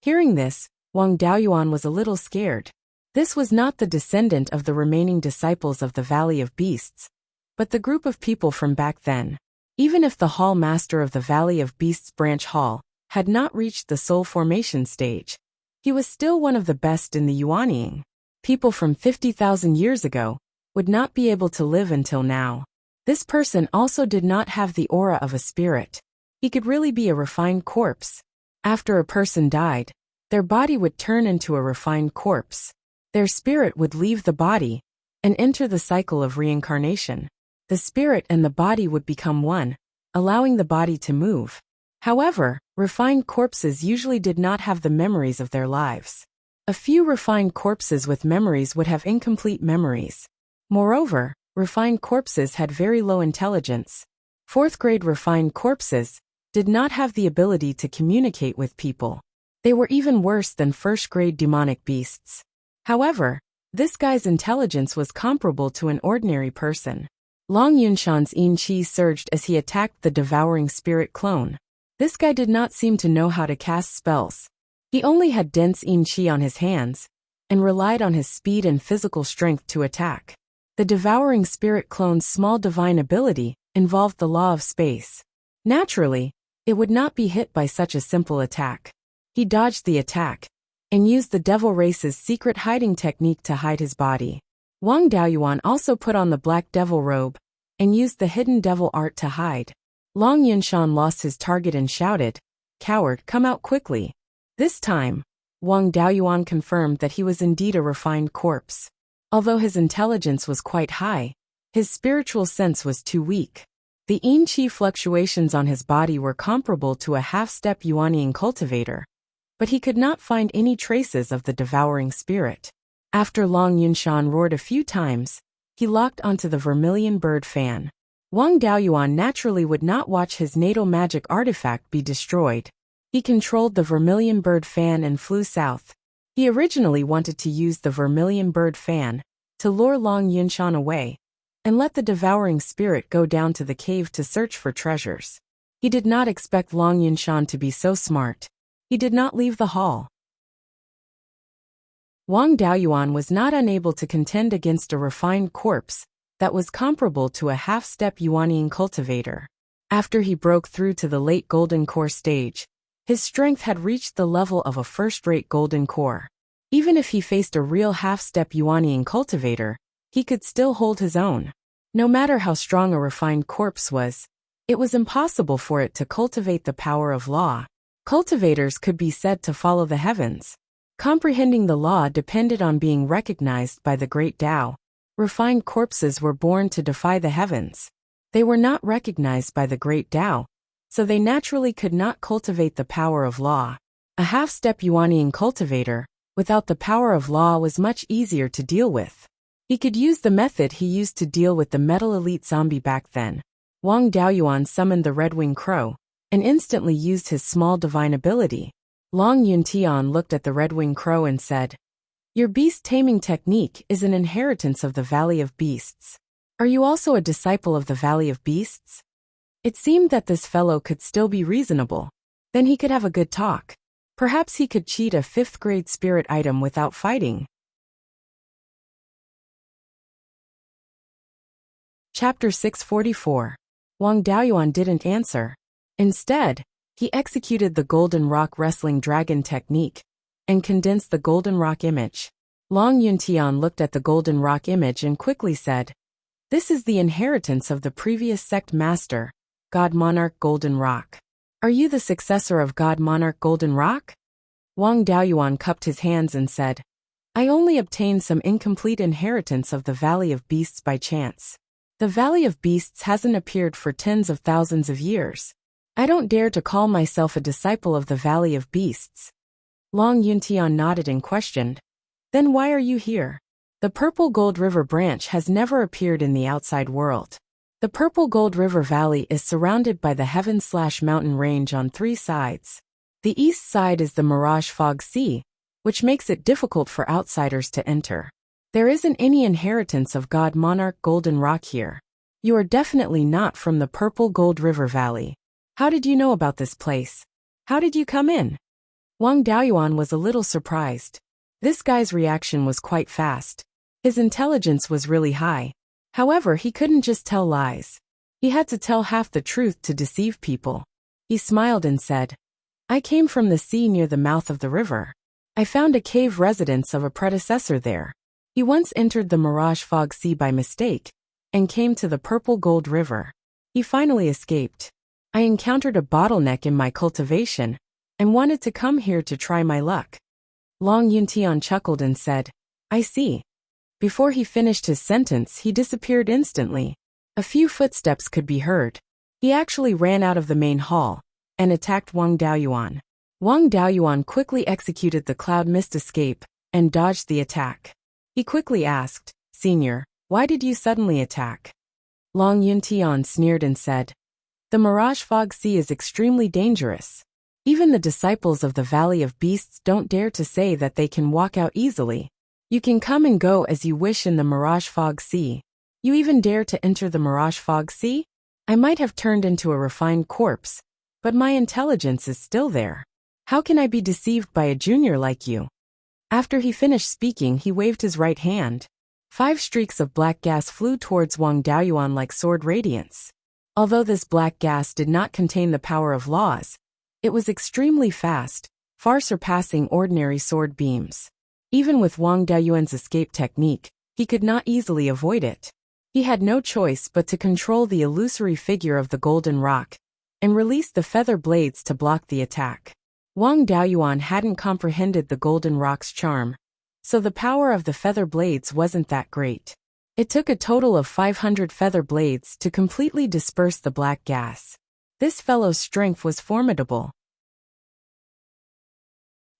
Hearing this, Wang Daoyuan was a little scared. This was not the descendant of the remaining disciples of the Valley of Beasts, but the group of people from back then. Even if the hall master of the Valley of Beasts branch hall had not reached the soul formation stage, he was still one of the best in the Yuanying. People from 50,000 years ago would not be able to live until now. This person also did not have the aura of a spirit. He could really be a refined corpse. After a person died, their body would turn into a refined corpse. Their spirit would leave the body and enter the cycle of reincarnation. The spirit and the body would become one, allowing the body to move. However, refined corpses usually did not have the memories of their lives. A few refined corpses with memories would have incomplete memories. Moreover, refined corpses had very low intelligence. 4th-grade refined corpses did not have the ability to communicate with people. They were even worse than 1st-grade demonic beasts. However, this guy's intelligence was comparable to an ordinary person. Long Yunshan's yin qi surged as he attacked the devouring spirit clone. This guy did not seem to know how to cast spells. He only had dense yin qi on his hands, and relied on his speed and physical strength to attack. The devouring spirit clone's small divine ability involved the law of space. Naturally, it would not be hit by such a simple attack. He dodged the attack, and used the devil race's secret hiding technique to hide his body. Wang Daoyuan also put on the black devil robe, and used the hidden devil art to hide. Long Yunshan lost his target and shouted, "Coward, come out quickly." This time, Wang Daoyuan confirmed that he was indeed a refined corpse. Although his intelligence was quite high, his spiritual sense was too weak. The yin qi fluctuations on his body were comparable to a half-step Yuanian cultivator, but he could not find any traces of the devouring spirit. After Long Yunshan roared a few times, he locked onto the vermilion bird fan. Wang Daoyuan naturally would not watch his natal magic artifact be destroyed. He controlled the vermilion bird fan and flew south. He originally wanted to use the vermilion bird fan to lure Long Yunshan away, and let the devouring spirit go down to the cave to search for treasures. He did not expect Long Yunshan to be so smart. He did not leave the hall. Wang Daoyuan was not unable to contend against a refined corpse that was comparable to a half-step Yuanian cultivator. After he broke through to the late golden core stage, his strength had reached the level of a first-rate golden core. Even if he faced a real half-step Yuanian cultivator, he could still hold his own. No matter how strong a refined corpse was, it was impossible for it to cultivate the power of law. Cultivators could be said to follow the heavens. Comprehending the law depended on being recognized by the great Tao. Refined corpses were born to defy the heavens. They were not recognized by the great Tao, so they naturally could not cultivate the power of law. A half-step Yuanian cultivator, without the power of law, was much easier to deal with. He could use the method he used to deal with the metal elite zombie back then. Wang Daoyuan summoned the red-winged crow, and instantly used his small divine ability. Long Yuntian looked at the red-winged crow and said, "Your beast-taming technique is an inheritance of the Valley of Beasts. Are you also a disciple of the Valley of Beasts?" It seemed that this fellow could still be reasonable. Then he could have a good talk. Perhaps he could cheat a 5th-grade spirit item without fighting. Chapter 644. Wang Daoyuan didn't answer. Instead, he executed the Golden Rock Wrestling Dragon technique and condensed the Golden Rock image. Long Yuntian looked at the Golden Rock image and quickly said, "This is the inheritance of the previous sect master, God Monarch Golden Rock. Are you the successor of God Monarch Golden Rock?" Wang Daoyuan cupped his hands and said, "I only obtained some incomplete inheritance of the Valley of Beasts by chance. The Valley of Beasts hasn't appeared for tens of thousands of years. I don't dare to call myself a disciple of the Valley of Beasts." Long Yuntian nodded and questioned, "Then why are you here?" "The Purple Gold River branch has never appeared in the outside world. The Purple Gold River Valley is surrounded by the Heaven/Mountain Range on 3 sides. The east side is the Mirage Fog Sea, which makes it difficult for outsiders to enter. There isn't any inheritance of God Monarch Golden Rock here. You are definitely not from the Purple Gold River Valley. How did you know about this place? How did you come in?" Wang Daoyuan was a little surprised. This guy's reaction was quite fast. His intelligence was really high. However, he couldn't just tell lies. He had to tell half the truth to deceive people. He smiled and said, "I came from the sea near the mouth of the river. I found a cave residence of a predecessor there. He once entered the Mirage Fog Sea by mistake, and came to the Purple Gold River. He finally escaped. I encountered a bottleneck in my cultivation, and wanted to come here to try my luck." Long Yuntian chuckled and said, "I see." Before he finished his sentence, he disappeared instantly. A few footsteps could be heard. He actually ran out of the main hall, and attacked Wang Daoyuan. Wang Daoyuan quickly executed the cloud mist escape, and dodged the attack. He quickly asked, "Senior, why did you suddenly attack?" Long Yuntian sneered and said, "The Mirage Fog Sea is extremely dangerous. Even the disciples of the Valley of Beasts don't dare to say that they can walk out easily. You can come and go as you wish in the Mirage Fog Sea. You even dare to enter the Mirage Fog Sea? I might have turned into a refined corpse, but my intelligence is still there. How can I be deceived by a junior like you?" After he finished speaking, he waved his right hand. 5 streaks of black gas flew towards Wang Daoyuan like sword radiance. Although this black gas did not contain the power of laws, it was extremely fast, far surpassing ordinary sword beams. Even with Wang Daoyuan's escape technique, he could not easily avoid it. He had no choice but to control the illusory figure of the golden rock and release the feather blades to block the attack. Wang Daoyuan hadn't comprehended the golden rock's charm, so the power of the feather blades wasn't that great. It took a total of 500 feather blades to completely disperse the black gas. This fellow's strength was formidable.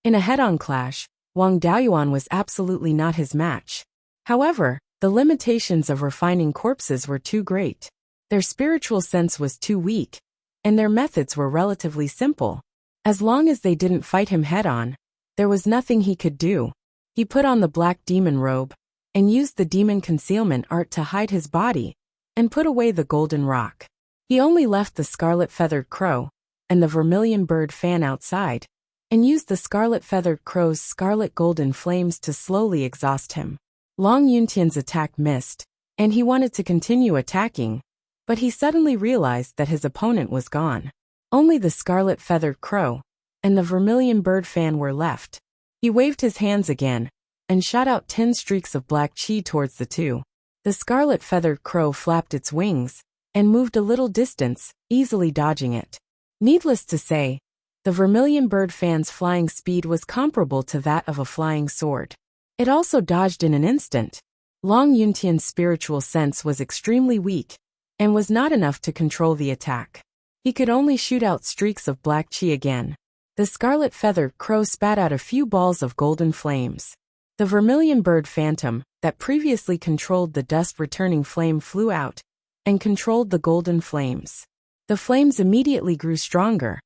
In a head-on clash, Wang Daoyuan was absolutely not his match. However, the limitations of refining corpses were too great. Their spiritual sense was too weak, and their methods were relatively simple. As long as they didn't fight him head-on, there was nothing he could do. He put on the black demon robe and used the demon concealment art to hide his body and put away the golden rock. He only left the scarlet-feathered crow and the vermilion bird fan outside and used the scarlet-feathered crow's scarlet golden flames to slowly exhaust him. Long Yuntian's attack missed, and he wanted to continue attacking, but he suddenly realized that his opponent was gone. Only the scarlet-feathered crow and the vermilion bird fan were left. He waved his hands again and shot out 10 streaks of black chi towards the two. The scarlet-feathered crow flapped its wings and moved a little distance, easily dodging it. Needless to say, the vermilion bird fan's flying speed was comparable to that of a flying sword. It also dodged in an instant. Long Yuntian's spiritual sense was extremely weak and was not enough to control the attack. He could only shoot out streaks of black chi again. The scarlet-feathered crow spat out a few balls of golden flames. The vermilion bird phantom, that previously controlled the dust-returning flame, flew out and controlled the golden flames. The flames immediately grew stronger,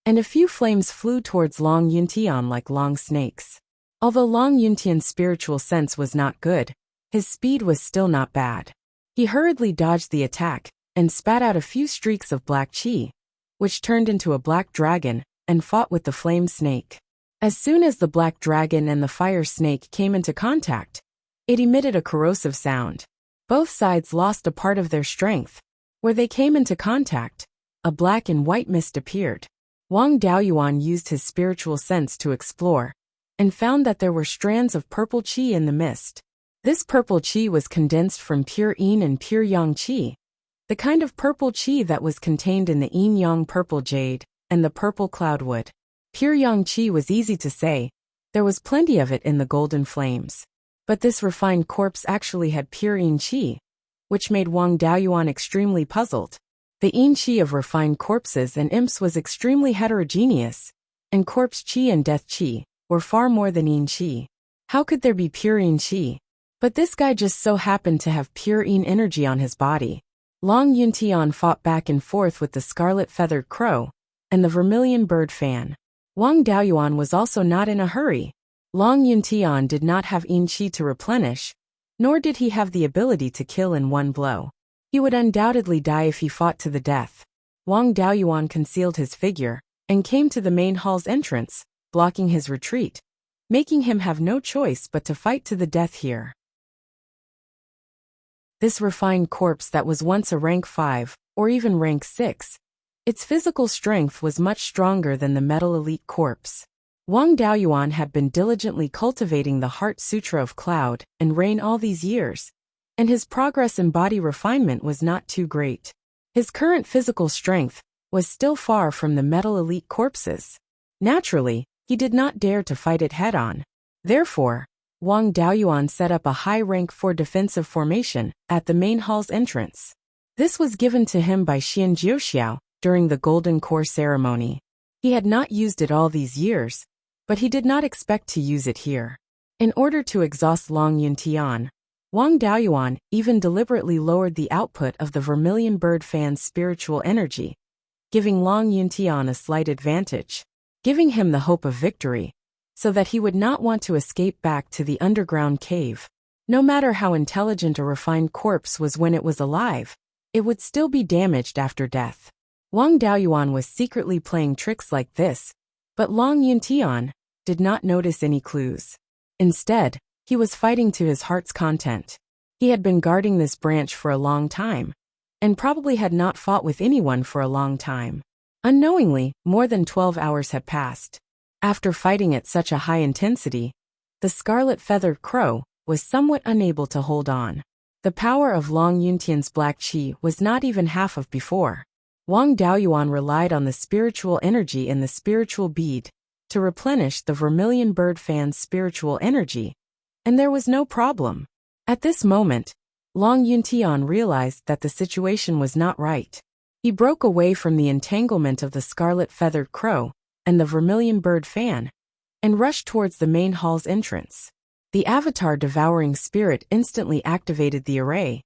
and a few flames flew towards Long Yuntian like long snakes. Although Long Yuntian's spiritual sense was not good, his speed was still not bad. He hurriedly dodged the attack and spat out a few streaks of black chi, which turned into a black dragon and fought with the flame snake. As soon as the black dragon and the fire snake came into contact, it emitted a corrosive sound. Both sides lost a part of their strength. Where they came into contact, a black and white mist appeared. Wang Daoyuan used his spiritual sense to explore and found that there were strands of purple chi in the mist. This purple chi was condensed from pure yin and pure yang chi, the kind of purple chi that was contained in the yin-yang purple jade and the purple cloudwood. Pure yang chi was easy to say. There was plenty of it in the golden flames. But this refined corpse actually had pure yin chi, which made Wang Daoyuan extremely puzzled. The yin chi of refined corpses and imps was extremely heterogeneous, and corpse chi and death chi were far more than yin chi. How could there be pure yin chi? But this guy just so happened to have pure yin energy on his body. Long Yuntian fought back and forth with the scarlet-feathered crow and the vermilion bird fan. Wang Daoyuan was also not in a hurry. Long Yuntian did not have yin chi to replenish, nor did he have the ability to kill in one blow. He would undoubtedly die if he fought to the death. Wang Daoyuan concealed his figure and came to the main hall's entrance, blocking his retreat, making him have no choice but to fight to the death here. This refined corpse that was once a rank 5, or even rank 6, its physical strength was much stronger than the metal elite corpse. Wang Daoyuan had been diligently cultivating the Heart Sutra of Cloud and Rain all these years, and his progress in body refinement was not too great. His current physical strength was still far from the metal elite corpses. Naturally, he did not dare to fight it head-on. Therefore, Wang Daoyuan set up a high rank 4 defensive formation at the main hall's entrance. This was given to him by Xian Jiuxiao during the Golden Core ceremony. He had not used it all these years, but he did not expect to use it here. In order to exhaust Long Yuntian, Wang Daoyuan even deliberately lowered the output of the vermilion bird fan's spiritual energy, giving Long Yuntian a slight advantage. Giving him the hope of victory, so that he would not want to escape back to the underground cave. No matter how intelligent a refined corpse was when it was alive, it would still be damaged after death. Wang Daoyuan was secretly playing tricks like this, but Long Yuntian did not notice any clues. Instead, he was fighting to his heart's content. He had been guarding this branch for a long time, and probably had not fought with anyone for a long time. Unknowingly, more than 12 hours had passed. After fighting at such a high intensity, the scarlet-feathered crow was somewhat unable to hold on. The power of Long Yuntian's black qi was not even half of before. Wang Daoyuan relied on the spiritual energy in the spiritual bead to replenish the vermilion bird fan's spiritual energy, and there was no problem. At this moment, Long Yuntian realized that the situation was not right. He broke away from the entanglement of the scarlet-feathered crow and the vermilion bird fan, and rushed towards the main hall's entrance. The avatar devouring spirit instantly activated the array,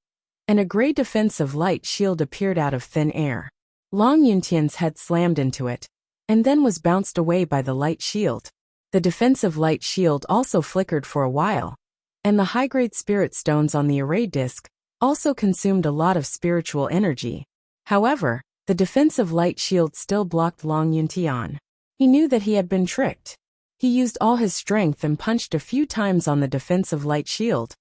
and a gray defensive light shield appeared out of thin air. Long Yuntian's head slammed into it, and then was bounced away by the light shield. The defensive light shield also flickered for a while, and the high-grade spirit stones on the array disc also consumed a lot of spiritual energy. However, the defensive light shield still blocked Long Yuntian. He knew that he had been tricked. He used all his strength and punched a few times on the defensive light shield,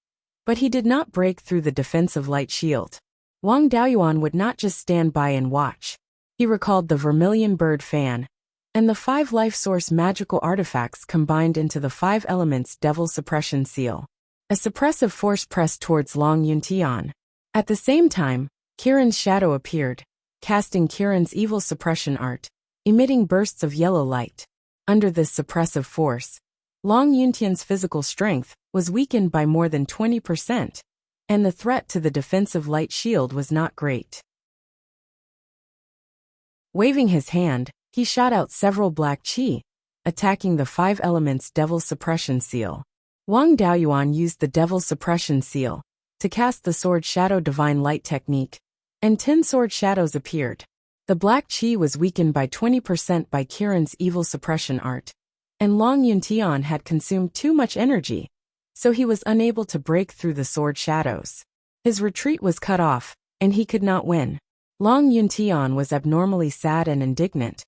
but he did not break through the defensive light shield. Wang Daoyuan would not just stand by and watch. He recalled the vermilion bird fan, and the 5 life source magical artifacts combined into the 5 elements devil suppression seal. A suppressive force pressed towards Long Yuntian. At the same time, Kiran's shadow appeared, casting Kiran's evil suppression art, emitting bursts of yellow light. Under this suppressive force, Long Yuntian's physical strength was weakened by more than 20%, and the threat to the defensive light shield was not great. Waving his hand, he shot out several black qi, attacking the 5 elements devil suppression seal. Wang Daoyuan used the devil suppression seal to cast the sword shadow divine light technique, and 10 sword shadows appeared. The black qi was weakened by 20% by Kiran's evil suppression art, and Long Yuntian had consumed too much energy, so he was unable to break through the sword shadows. His retreat was cut off, and he could not win. Long Yuntian was abnormally sad and indignant.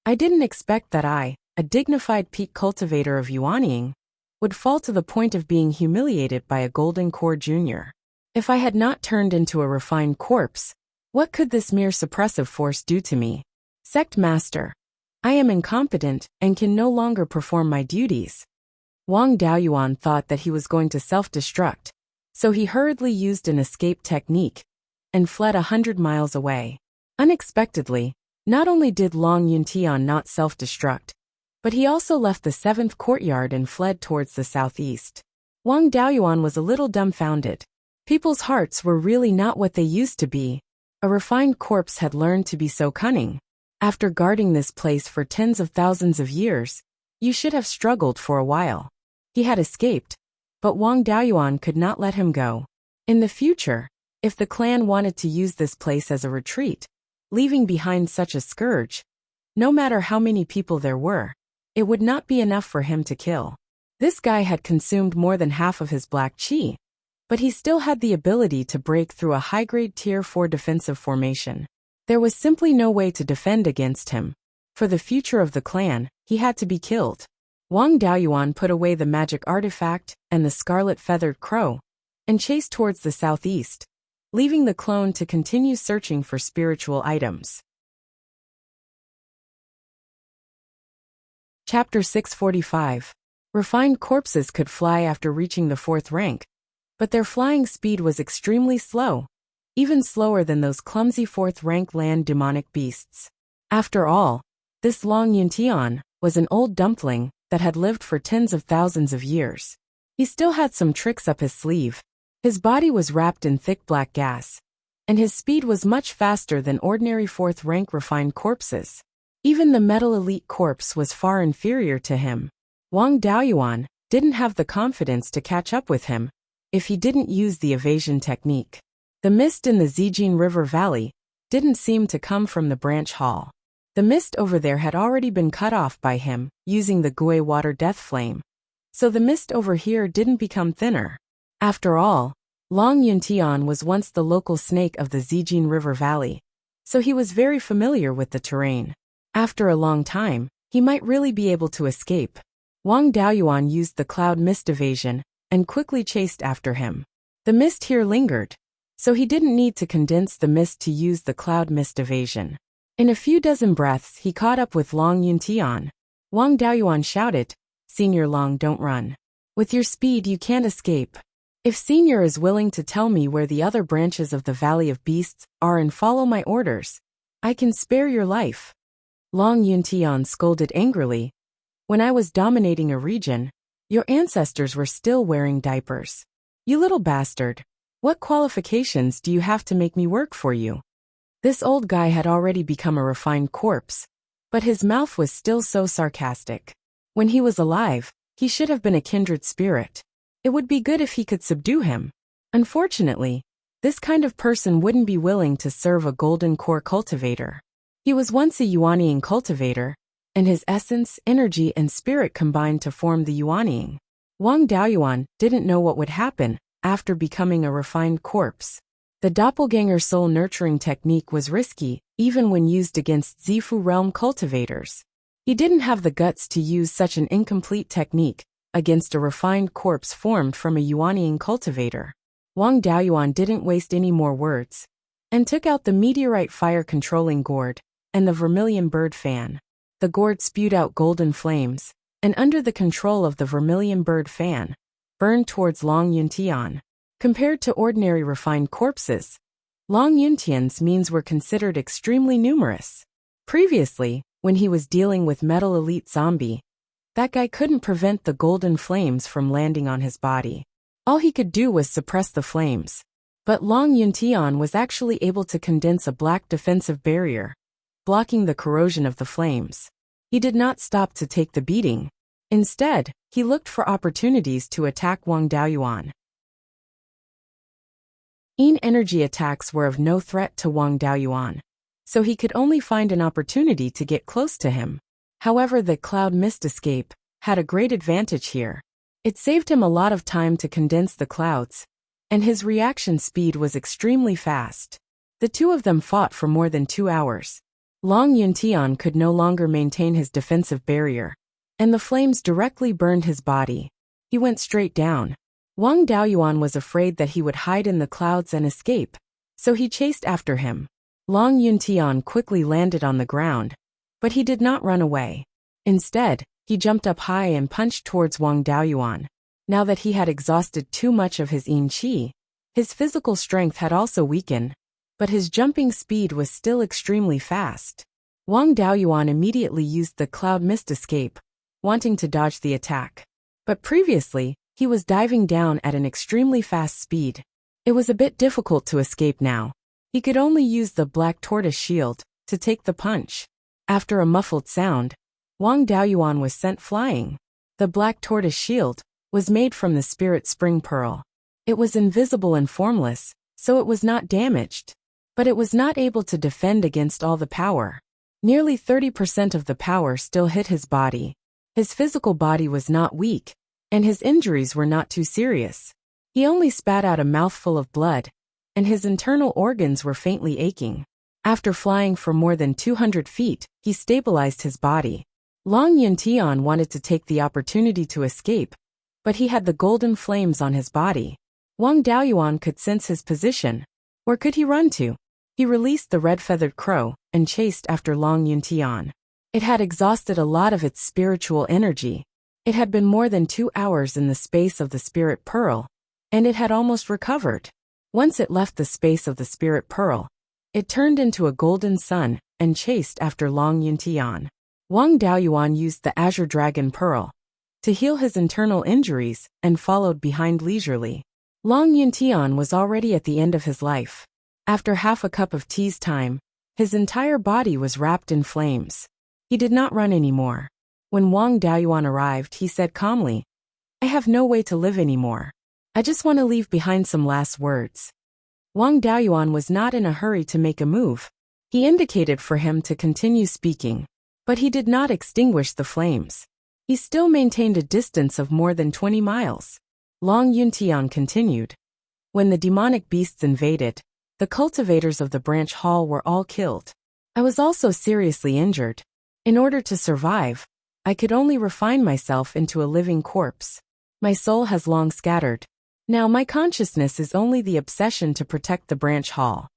I didn't expect that I, a dignified peak cultivator of Yuanying, would fall to the point of being humiliated by a golden core junior. If I had not turned into a refined corpse, what could this mere suppressive force do to me? Sect Master, I am incompetent and can no longer perform my duties. Wang Daoyuan thought that he was going to self-destruct, so he hurriedly used an escape technique and fled 100 miles away. Unexpectedly, not only did Long Yuntian not self-destruct, but he also left the 7th courtyard and fled towards the southeast. Wang Daoyuan was a little dumbfounded. People's hearts were really not what they used to be. A refined corpse had learned to be so cunning. After guarding this place for tens of thousands of years, you should have struggled for a while. He had escaped, but Wang Daoyuan could not let him go. In the future, if the clan wanted to use this place as a retreat, leaving behind such a scourge, no matter how many people there were, it would not be enough for him to kill. This guy had consumed more than half of his black qi, but he still had the ability to break through a high-grade Tier 4 defensive formation. There was simply no way to defend against him. For the future of the clan, he had to be killed. Wang Daoyuan put away the magic artifact and the scarlet-feathered crow, and chased towards the southeast, leaving the clone to continue searching for spiritual items. Chapter 645. Refined corpses could fly after reaching the 4th rank, but their flying speed was extremely slow, even slower than those clumsy 4th rank land demonic beasts. After all, this Long Yuntian was an old dumpling that had lived for tens of thousands of years. He still had some tricks up his sleeve. His body was wrapped in thick black gas, and his speed was much faster than ordinary 4th rank refined corpses. Even the metal elite corpse was far inferior to him. Wang Daoyuan didn't have the confidence to catch up with him if he didn't use the evasion technique. The mist in the Zijin River Valley didn't seem to come from the branch hall. The mist over there had already been cut off by him, using the Gui water death flame. So the mist over here didn't become thinner. After all, Long Yuntian was once the local snake of the Zijin River Valley, so he was very familiar with the terrain. After a long time, he might really be able to escape. Wang Daoyuan used the cloud mist evasion and quickly chased after him. The mist here lingered, so he didn't need to condense the mist to use the cloud mist evasion. In a few dozen breaths, he caught up with Long Yuntian. Wang Daoyuan shouted, "Senior Long, don't run. With your speed you can't escape. If Senior is willing to tell me where the other branches of the Valley of Beasts are and follow my orders, I can spare your life." Long Yuntian scolded angrily. "When I was dominating a region, your ancestors were still wearing diapers. You little bastard, what qualifications do you have to make me work for you?" This old guy had already become a refined corpse, but his mouth was still so sarcastic. When he was alive, he should have been a kindred spirit. It would be good if he could subdue him. Unfortunately, this kind of person wouldn't be willing to serve a golden core cultivator. He was once a Yuanying cultivator, and his essence, energy, and spirit combined to form the Yuanying. Wang Daoyuan didn't know what would happen after becoming a refined corpse. The doppelganger soul nurturing technique was risky, even when used against Zifu realm cultivators. He didn't have the guts to use such an incomplete technique against a refined corpse formed from a Yuanying cultivator. Wang Daoyuan didn't waste any more words, and took out the meteorite fire controlling gourd and the vermilion bird fan. The gourd spewed out golden flames, and under the control of the vermilion bird fan, burned towards Long Yuntian. Compared to ordinary refined corpses, Long Yuntian's means were considered extremely numerous. Previously, when he was dealing with Metal Elite Zombie, that guy couldn't prevent the golden flames from landing on his body. All he could do was suppress the flames. But Long Yuntian was actually able to condense a black defensive barrier, blocking the corrosion of the flames. He did not stop to take the beating. Instead, he looked for opportunities to attack Wang Daoyuan. Energy attacks were of no threat to Wang Daoyuan, so he could only find an opportunity to get close to him. However, the cloud mist escape had a great advantage here. It saved him a lot of time to condense the clouds, and his reaction speed was extremely fast. The two of them fought for more than 2 hours. Long Yuntian could no longer maintain his defensive barrier, and the flames directly burned his body. He went straight down. Wang Daoyuan was afraid that he would hide in the clouds and escape, so he chased after him. Long Yuntian quickly landed on the ground, but he did not run away. Instead, he jumped up high and punched towards Wang Daoyuan. Now that he had exhausted too much of his yin qi, his physical strength had also weakened, but his jumping speed was still extremely fast. Wang Daoyuan immediately used the cloud mist escape, wanting to dodge the attack. But previously, he was diving down at an extremely fast speed. It was a bit difficult to escape now. He could only use the black tortoise shield to take the punch. After a muffled sound, Wang Daoyuan was sent flying. The black tortoise shield was made from the spirit spring pearl. It was invisible and formless, so it was not damaged. But it was not able to defend against all the power. Nearly 30% of the power still hit his body. His physical body was not weak, and his injuries were not too serious. He only spat out a mouthful of blood, and his internal organs were faintly aching. After flying for more than 200 feet, he stabilized his body. Long Yuntian wanted to take the opportunity to escape, but he had the golden flames on his body. Wang Daoyuan could sense his position. Where could he run to? He released the red-feathered crow and chased after Long Yuntian. It had exhausted a lot of its spiritual energy. It had been more than 2 hours in the space of the spirit pearl, and it had almost recovered. Once it left the space of the spirit pearl, it turned into a golden sun and chased after Long Yuntian. Wang Daoyuan used the azure dragon pearl to heal his internal injuries and followed behind leisurely. Long Yuntian was already at the end of his life. After half a cup of tea's time, his entire body was wrapped in flames. He did not run anymore. When Wang Daoyuan arrived, he said calmly, "I have no way to live anymore. I just want to leave behind some last words." Wang Daoyuan was not in a hurry to make a move. He indicated for him to continue speaking, but he did not extinguish the flames. He still maintained a distance of more than 20 miles. Long Yuntian continued. When the demonic beasts invaded, the cultivators of the branch hall were all killed. I was also seriously injured. In order to survive, I could only refine myself into a living corpse. My soul has long scattered. Now my consciousness is only the obsession to protect the branch hall.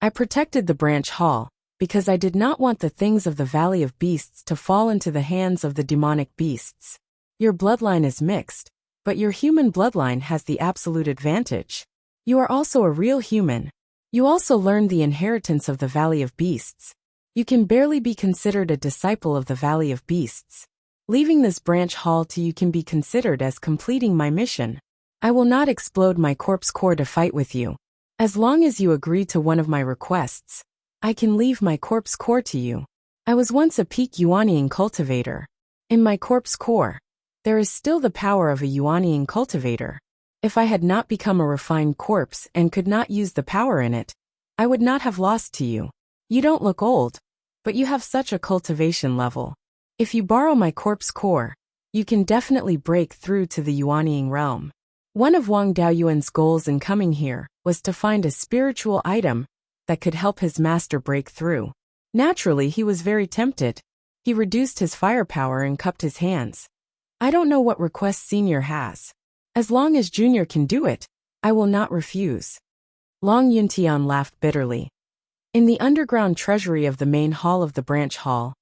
I protected the branch hall because I did not want the things of the Valley of Beasts to fall into the hands of the demonic beasts. Your bloodline is mixed, but your human bloodline has the absolute advantage. You are also a real human. You also learned the inheritance of the Valley of Beasts. You can barely be considered a disciple of the Valley of Beasts. Leaving this branch hall to you can be considered as completing my mission. I will not explode my corpse core to fight with you. As long as you agree to one of my requests, I can leave my corpse core to you. I was once a peak Yuanian cultivator. In my corpse core, there is still the power of a Yuanian cultivator. If I had not become a refined corpse and could not use the power in it, I would not have lost to you. You don't look old, but you have such a cultivation level. If you borrow my corpse core, you can definitely break through to the Yuanian realm. One of Wang Daoyuan's goals in coming here was to find a spiritual item that could help his master break through. Naturally, he was very tempted. He reduced his firepower and cupped his hands. I don't know what request Senior has. As long as Junior can do it, I will not refuse. Long Yuntian laughed bitterly. In the underground treasury of the main hall of the branch hall,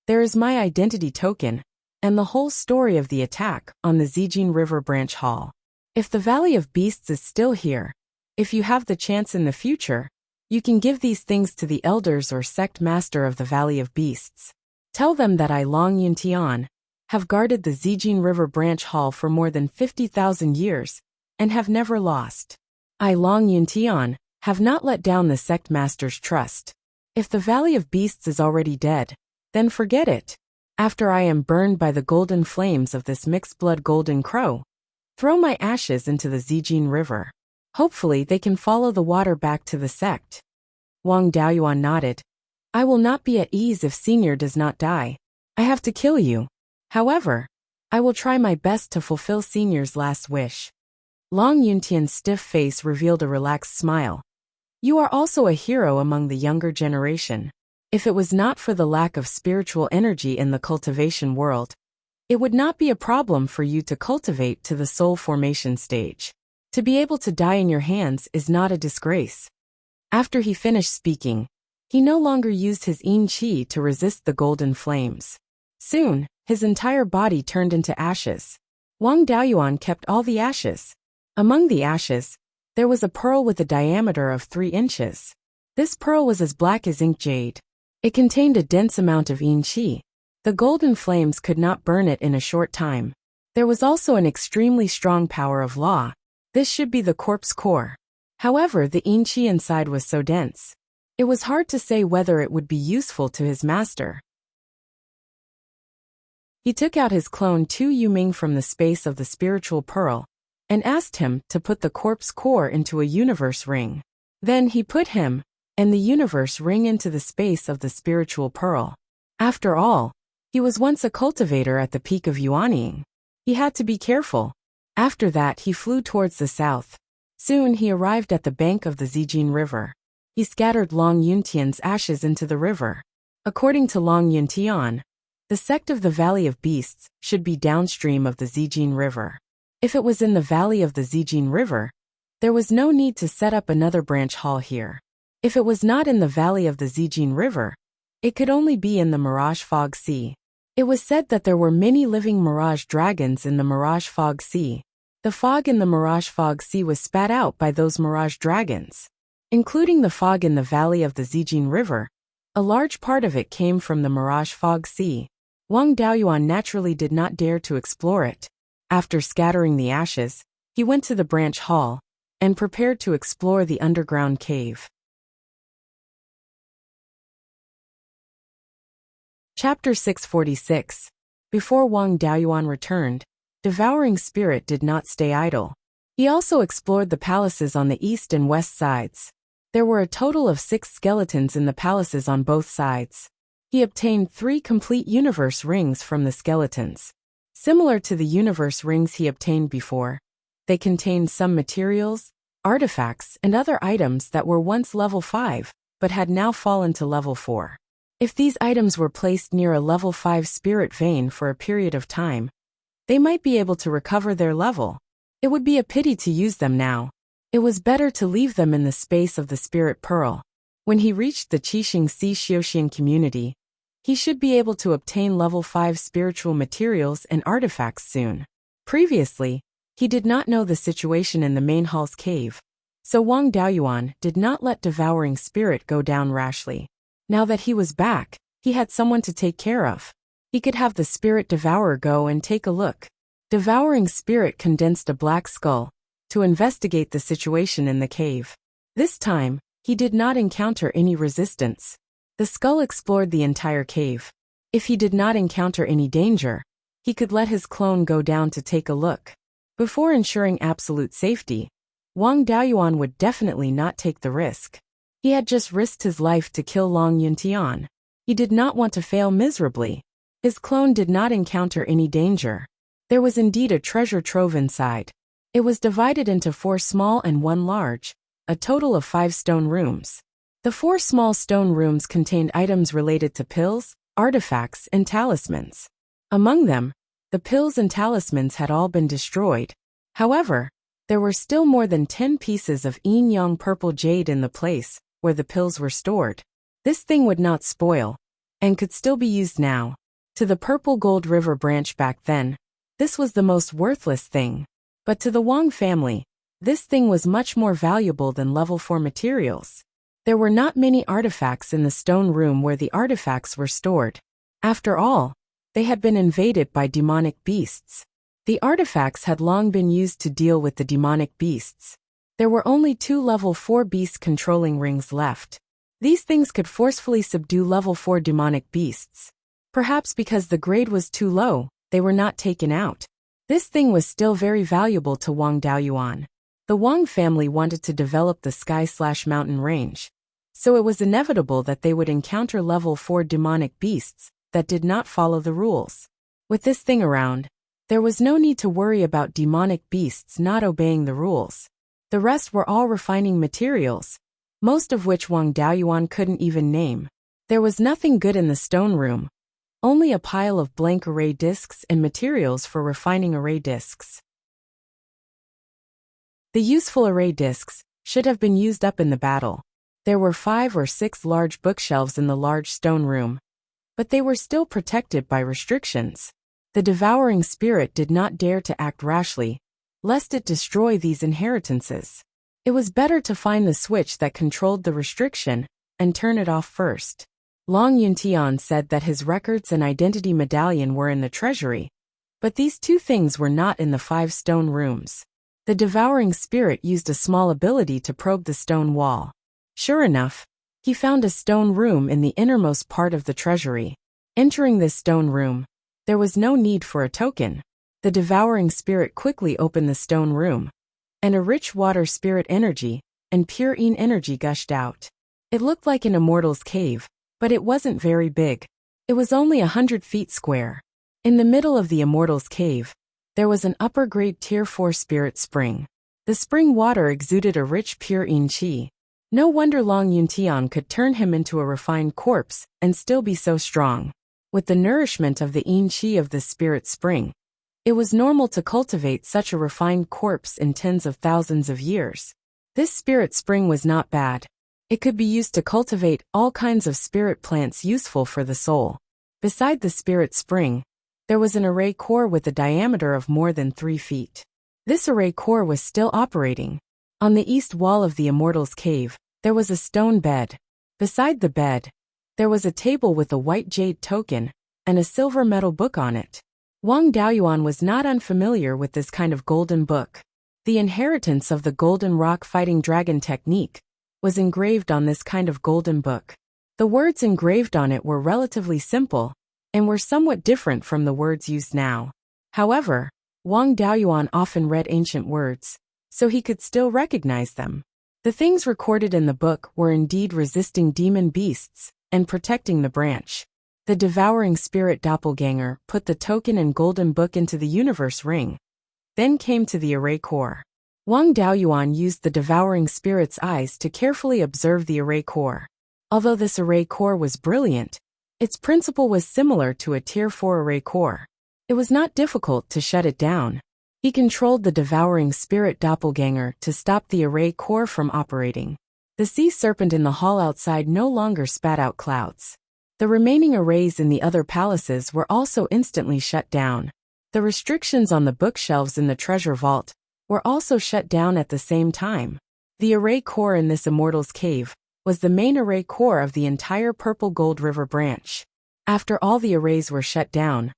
there is my identity token, and the whole story of the attack on the Zijin River branch hall. If the Valley of Beasts is still here, if you have the chance in the future, you can give these things to the elders or sect master of the Valley of Beasts. Tell them that I, Long Yuntian, have guarded the Zijin River branch hall for more than 50,000 years, and have never lost. I, Long Yuntian, have not let down the sect master's trust. If the Valley of Beasts is already dead, then forget it. After I am burned by the golden flames of this mixed-blood golden crow, throw my ashes into the Zijin River. Hopefully they can follow the water back to the sect. Wang Daoyuan nodded. I will not be at ease if Senior does not die. I have to kill you. However, I will try my best to fulfill Senior's last wish. Long Yuntian's stiff face revealed a relaxed smile. You are also a hero among the younger generation. If it was not for the lack of spiritual energy in the cultivation world, it would not be a problem for you to cultivate to the soul formation stage. To be able to die in your hands is not a disgrace. After he finished speaking, he no longer used his yin qi to resist the golden flames. Soon, his entire body turned into ashes. Wang Daoyuan kept all the ashes. Among the ashes, there was a pearl with a diameter of 3 inches. This pearl was as black as ink jade. It contained a dense amount of yin qi. The golden flames could not burn it in a short time. There was also an extremely strong power of law. This should be the corpse core. However, the yin qi inside was so dense. It was hard to say whether it would be useful to his master. He took out his clone Tu Yuming from the space of the spiritual pearl, and asked him to put the corpse core into a universe ring. Then he put him and the universe ring into the space of the spiritual pearl. After all, he was once a cultivator at the peak of Yuanying. He had to be careful. After that he flew towards the south. Soon he arrived at the bank of the Zijin River. He scattered Long Yuntian's ashes into the river. According to Long Yuntian, the sect of the Valley of Beasts should be downstream of the Zijin River. If it was in the valley of the Zijin River, there was no need to set up another branch hall here. If it was not in the valley of the Zijin River, it could only be in the Mirage Fog Sea. It was said that there were many living mirage dragons in the Mirage Fog Sea. The fog in the Mirage Fog Sea was spat out by those mirage dragons. Including the fog in the valley of the Zijin River, a large part of it came from the Mirage Fog Sea. Wang Daoyuan naturally did not dare to explore it. After scattering the ashes, he went to the branch hall and prepared to explore the underground cave. Chapter 646. Before Wang Daoyuan returned, Devouring Spirit did not stay idle. He also explored the palaces on the east and west sides. There were a total of 6 skeletons in the palaces on both sides. He obtained 3 complete universe rings from the skeletons. Similar to the universe rings he obtained before, they contained some materials, artifacts, and other items that were once level 5, but had now fallen to level 4. If these items were placed near a level 5 spirit vein for a period of time, they might be able to recover their level. It would be a pity to use them now. It was better to leave them in the space of the spirit pearl. When he reached the Qixing Sea Xiuxian community, he should be able to obtain level 5 spiritual materials and artifacts soon. Previously, he did not know the situation in the main hall's cave, so Wang Daoyuan did not let Devouring Spirit go down rashly. Now that he was back, he had someone to take care of. He could have the Spirit Devourer go and take a look. Devouring Spirit condensed a black skull to investigate the situation in the cave. This time, he did not encounter any resistance. The skull explored the entire cave. If he did not encounter any danger, he could let his clone go down to take a look. Before ensuring absolute safety, Wang Daoyuan would definitely not take the risk. He had just risked his life to kill Long Yuntian. He did not want to fail miserably. His clone did not encounter any danger. There was indeed a treasure trove inside. It was divided into 4 small and 1 large, a total of 5 stone rooms. The 4 small stone rooms contained items related to pills, artifacts, and talismans. Among them, the pills and talismans had all been destroyed. However, there were still more than 10 pieces of yin-yang purple jade in the place where the pills were stored. This thing would not spoil, and could still be used now. To the Purple Gold River branch back then, this was the most worthless thing. But to the Wang family, this thing was much more valuable than level 4 materials. There were not many artifacts in the stone room where the artifacts were stored. After all, they had been invaded by demonic beasts. The artifacts had long been used to deal with the demonic beasts. There were only 2 level 4 beast controlling rings left. These things could forcefully subdue level 4 demonic beasts. Perhaps because the grade was too low, they were not taken out. This thing was still very valuable to Wang Daoyuan. The Wang family wanted to develop the sky/mountain range, so it was inevitable that they would encounter level 4 demonic beasts that did not follow the rules. With this thing around, there was no need to worry about demonic beasts not obeying the rules. The rest were all refining materials, most of which Wang Daoyuan couldn't even name. There was nothing good in the stone room, only a pile of blank array discs and materials for refining array discs. The useful array discs should have been used up in the battle. There were 5 or 6 large bookshelves in the large stone room, but they were still protected by restrictions. The Devouring Spirit did not dare to act rashly, lest it destroy these inheritances. It was better to find the switch that controlled the restriction and turn it off first. Long Yuntian said that his records and identity medallion were in the treasury, but these 2 things were not in the 5 stone rooms. The Devouring Spirit used a small ability to probe the stone wall. Sure enough, he found a stone room in the innermost part of the treasury. Entering this stone room, there was no need for a token. The Devouring Spirit quickly opened the stone room, and a rich water spirit energy and pure yin energy gushed out. It looked like an Immortals cave, but it wasn't very big. It was only 100 feet square. In the middle of the Immortals cave, there was an upper-grade Tier 4 spirit spring. The spring water exuded a rich pure yin qi. No wonder Long Yuntian could turn him into a refined corpse and still be so strong. With the nourishment of the yin qi of the spirit spring, it was normal to cultivate such a refined corpse in tens of thousands of years. This spirit spring was not bad. It could be used to cultivate all kinds of spirit plants useful for the soul. Beside the spirit spring, there was an array core with a diameter of more than 3 feet. This array core was still operating. On the east wall of the Immortals cave, there was a stone bed. Beside the bed, there was a table with a white jade token and a silver metal book on it. Wang Daoyuan was not unfamiliar with this kind of golden book. The inheritance of the golden rock fighting dragon technique was engraved on this kind of golden book. The words engraved on it were relatively simple and were somewhat different from the words used now. However, Wang Daoyuan often read ancient words, so he could still recognize them. The things recorded in the book were indeed resisting demon beasts and protecting the branch. The devouring spirit doppelganger put the token and golden book into the universe ring, then came to the array core. Wang Daoyuan used the devouring spirit's eyes to carefully observe the array core. Although this array core was brilliant, its principle was similar to a Tier 4 array core. It was not difficult to shut it down. He controlled the devouring spirit doppelganger to stop the array core from operating. The sea serpent in the hall outside no longer spat out clouds. The remaining arrays in the other palaces were also instantly shut down. The restrictions on the bookshelves in the treasure vault were also shut down at the same time. The array core in this Immortals cave was the main array core of the entire Purple Gold River branch. After all the arrays were shut down,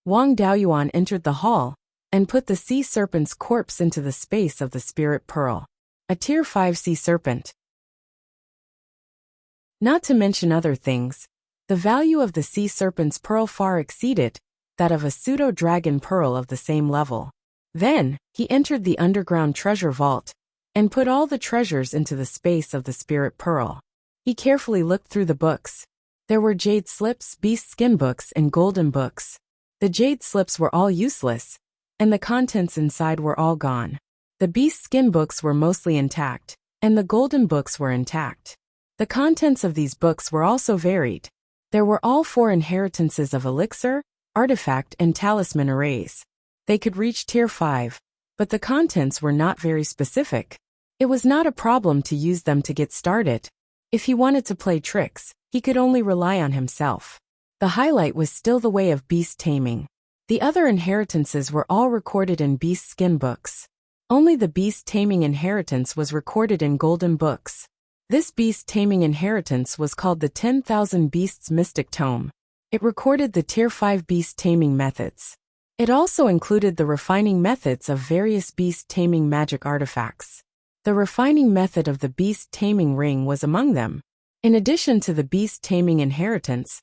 Wang Daoyuan entered the hall and put the sea serpent's corpse into the space of the spirit pearl. A Tier 5 sea serpent. Not to mention other things, the value of the sea serpent's pearl far exceeded that of a pseudo-dragon pearl of the same level. Then, he entered the underground treasure vault and put all the treasures into the space of the spirit pearl. He carefully looked through the books. There were jade slips, beast skin books, and golden books. The jade slips were all useless, and the contents inside were all gone. The beast skin books were mostly intact, and the golden books were intact. The contents of these books were also varied. There were all 4 inheritances of elixir, artifact, and talisman arrays. They could reach Tier 5, but the contents were not very specific. It was not a problem to use them to get started. If he wanted to play tricks, he could only rely on himself. The highlight was still the way of beast taming. The other inheritances were all recorded in beast skin books. Only the beast taming inheritance was recorded in golden books. This beast taming inheritance was called the 10,000 Beasts Mystic Tome. It recorded the Tier 5 beast taming methods. It also included the refining methods of various beast taming magic artifacts. The refining method of the beast taming ring was among them. In addition to the beast taming inheritance,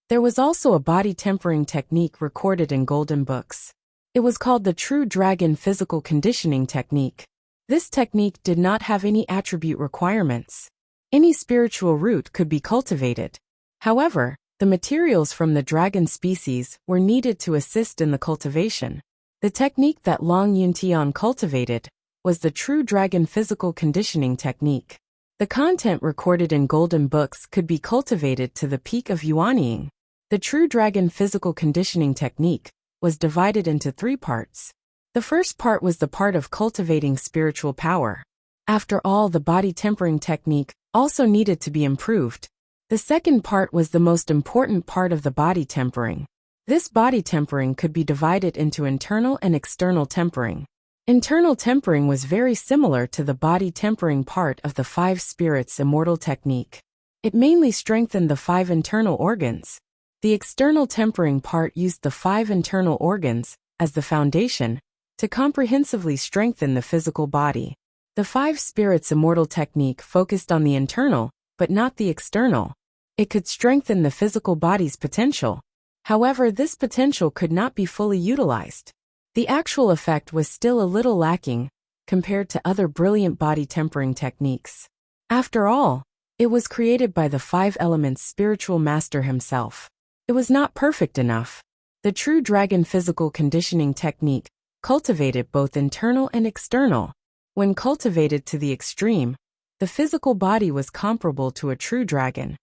there was also a body tempering technique recorded in golden books. It was called the True Dragon Physical Conditioning Technique. This technique did not have any attribute requirements. Any spiritual root could be cultivated. However, the materials from the dragon species were needed to assist in the cultivation. The technique that Long Yuntian cultivated was the True Dragon Physical Conditioning Technique. The content recorded in golden books could be cultivated to the peak of Yuanying. The True Dragon Physical Conditioning Technique was divided into 3 parts. The first part was the part of cultivating spiritual power. After all, the body tempering technique also needed to be improved. The second part was the most important part of the body tempering. This body tempering could be divided into internal and external tempering. Internal tempering was very similar to the body tempering part of the 5 spirits immortal technique. It mainly strengthened the 5 internal organs. The external tempering part used the 5 internal organs as the foundation to comprehensively strengthen the physical body. The 5 spirits immortal technique focused on the internal, but not the external. It could strengthen the physical body's potential. However, this potential could not be fully utilized. The actual effect was still a little lacking compared to other brilliant body tempering techniques. After all, it was created by the 5 elements spiritual master himself. It was not perfect enough. The True Dragon Physical Conditioning Technique cultivated both internal and external. When cultivated to the extreme, the physical body was comparable to a true dragon.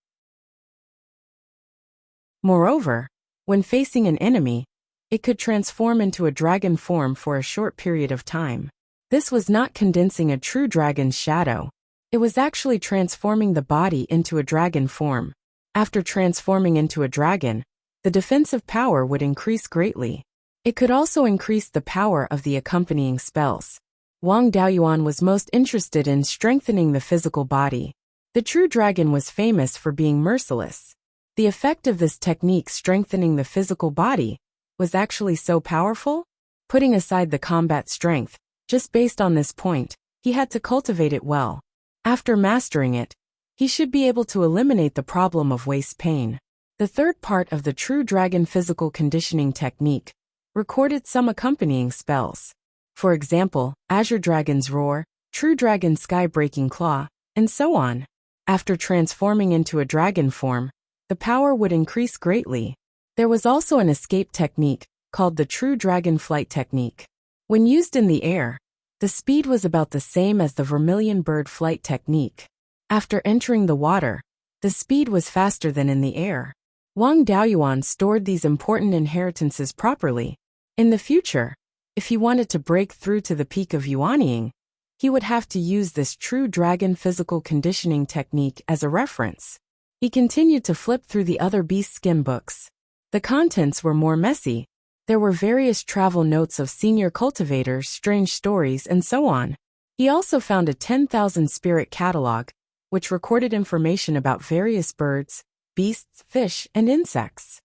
Moreover, when facing an enemy, it could transform into a dragon form for a short period of time. This was not condensing a true dragon's shadow. It was actually transforming the body into a dragon form. After transforming into a dragon, the defensive power would increase greatly. It could also increase the power of the accompanying spells. Wang Daoyuan was most interested in strengthening the physical body. The true dragon was famous for being merciless. The effect of this technique strengthening the physical body was actually so powerful. Putting aside the combat strength, just based on this point, he had to cultivate it well. After mastering it, he should be able to eliminate the problem of waist pain. The third part of the True Dragon Physical Conditioning Technique recorded some accompanying spells. For example, Azure Dragon's Roar, true dragon sky-breaking claw, and so on. After transforming into a dragon form, the power would increase greatly. There was also an escape technique, called the true dragon flight technique. When used in the air, the speed was about the same as the vermilion bird flight technique. After entering the water, the speed was faster than in the air. Wang Daoyuan stored these important inheritances properly. In the future, if he wanted to break through to the peak of Yuanying, he would have to use this true dragon physical conditioning technique as a reference. He continued to flip through the other beast skin books. The contents were more messy. There were various travel notes of senior cultivators, strange stories, and so on. He also found a 10,000 spirit catalog, which recorded information about various birds, beasts, fish, and insects.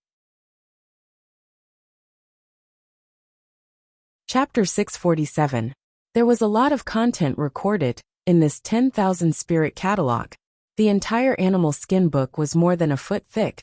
Chapter 647. There was a lot of content recorded in this 10,000 spirit catalog. The entire animal skin book was more than a foot thick,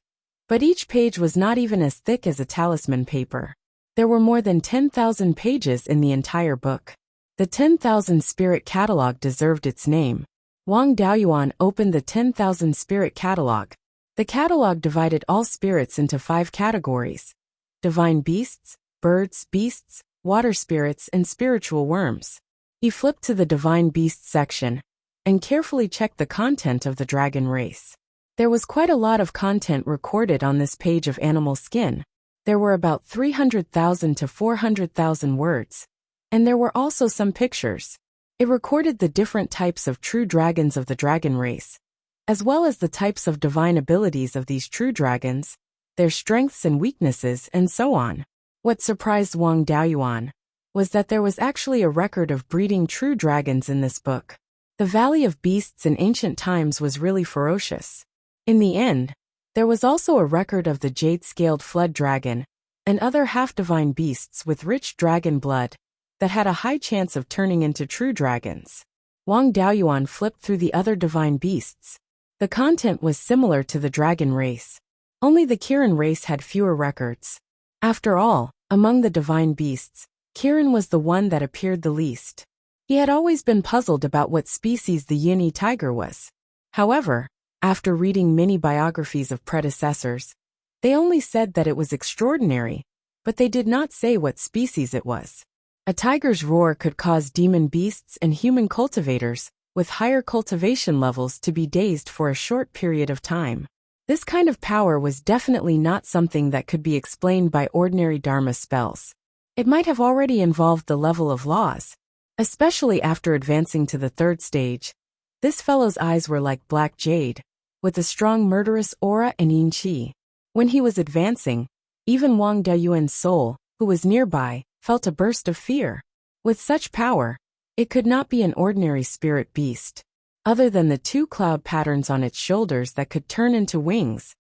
but each page was not even as thick as a talisman paper. There were more than 10,000 pages in the entire book. The 10,000 spirit catalog deserved its name. Wang Daoyuan opened the 10,000 spirit catalog. The catalog divided all spirits into 5 categories: divine beasts, birds, beasts, water spirits, and spiritual worms. He flipped to the divine beasts section and carefully checked the content of the dragon race. There was quite a lot of content recorded on this page of animal skin. There were about 300,000 to 400,000 words, and there were also some pictures. It recorded the different types of true dragons of the dragon race, as well as the types of divine abilities of these true dragons, their strengths and weaknesses, and so on. What surprised Wang Daoyuan was that there was actually a record of breeding true dragons in this book. The Valley of Beasts in ancient times was really ferocious. In the end, there was also a record of the jade-scaled flood dragon and other half-divine beasts with rich dragon blood that had a high chance of turning into true dragons. Wang Daoyuan flipped through the other divine beasts. The content was similar to the dragon race. Only the Kirin race had fewer records. After all, among the divine beasts, Kirin was the one that appeared the least. He had always been puzzled about what species the Yunyi tiger was. However, after reading many biographies of predecessors, they only said that it was extraordinary, but they did not say what species it was. A tiger's roar could cause demon beasts and human cultivators with higher cultivation levels to be dazed for a short period of time. This kind of power was definitely not something that could be explained by ordinary Dharma spells. It might have already involved the level of laws, especially after advancing to the 3rd stage. This fellow's eyes were like black jade, with a strong murderous aura and yin qi. When he was advancing, even Wang Daoyuan's soul, who was nearby, felt a burst of fear. With such power, it could not be an ordinary spirit beast. Other than the 2 cloud patterns on its shoulders that could turn into wings,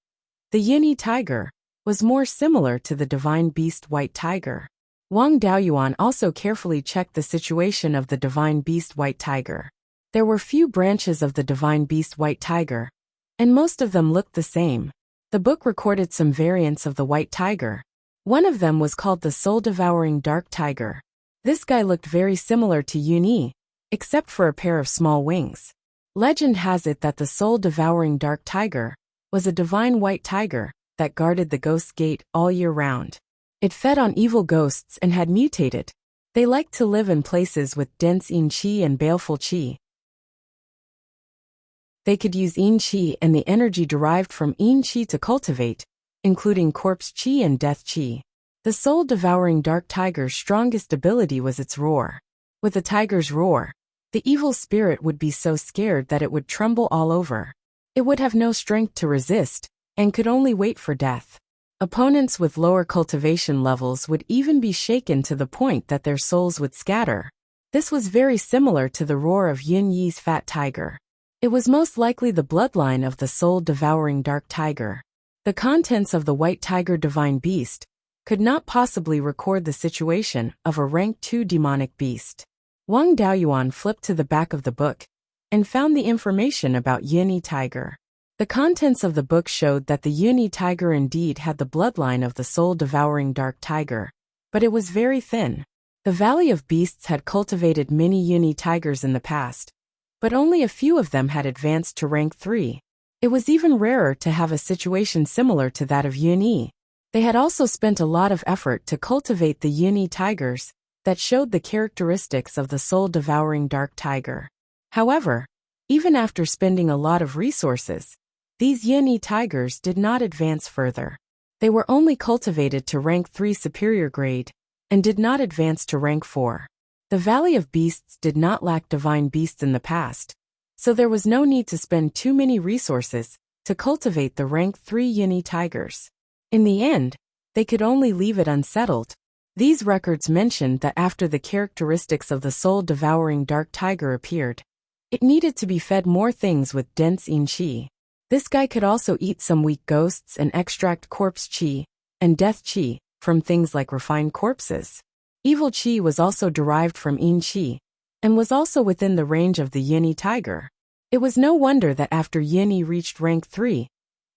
the Yunyi tiger was more similar to the divine beast white tiger. Wang Daoyuan also carefully checked the situation of the divine beast white tiger. There were few branches of the divine beast white tiger, and most of them looked the same. The book recorded some variants of the white tiger. One of them was called the soul-devouring dark tiger. This guy looked very similar to Yunyi, except for a pair of small wings. Legend has it that the soul-devouring dark tiger was a divine white tiger that guarded the ghost gate all year round. It fed on evil ghosts and had mutated. They liked to live in places with dense yin qi and baleful qi. They could use yin qi and the energy derived from yin qi to cultivate, including corpse qi and death qi. The soul-devouring dark tiger's strongest ability was its roar. With the tiger's roar, the evil spirit would be so scared that it would tremble all over. It would have no strength to resist, and could only wait for death. Opponents with lower cultivation levels would even be shaken to the point that their souls would scatter. This was very similar to the roar of Yunyi's fat tiger. It was most likely the bloodline of the soul-devouring dark tiger. The contents of the white tiger divine beast could not possibly record the situation of a rank 2 demonic beast. Wang Daoyuan flipped to the back of the book and found the information about Yunyi tiger. The contents of the book showed that the Yunyi tiger indeed had the bloodline of the soul-devouring dark tiger, but it was very thin. The Valley of Beasts had cultivated many uni tigers in the past, but only a few of them had advanced to rank 3. It was even rarer to have a situation similar to that of Uni. They had also spent a lot of effort to cultivate the uni tigers that showed the characteristics of the soul-devouring dark tiger. However, even after spending a lot of resources, these uni tigers did not advance further. They were only cultivated to rank 3 superior grade, and did not advance to rank 4. The Valley of Beasts did not lack divine beasts in the past, so there was no need to spend too many resources to cultivate the rank 3 uni tigers. In the end, they could only leave it unsettled. These records mentioned that after the characteristics of the soul-devouring dark tiger appeared, it needed to be fed more things with dense yin qi. This guy could also eat some weak ghosts and extract corpse qi and death qi from things like refined corpses. Evil qi was also derived from yin qi, and was also within the range of the yin tiger. It was no wonder that after yin reached rank 3,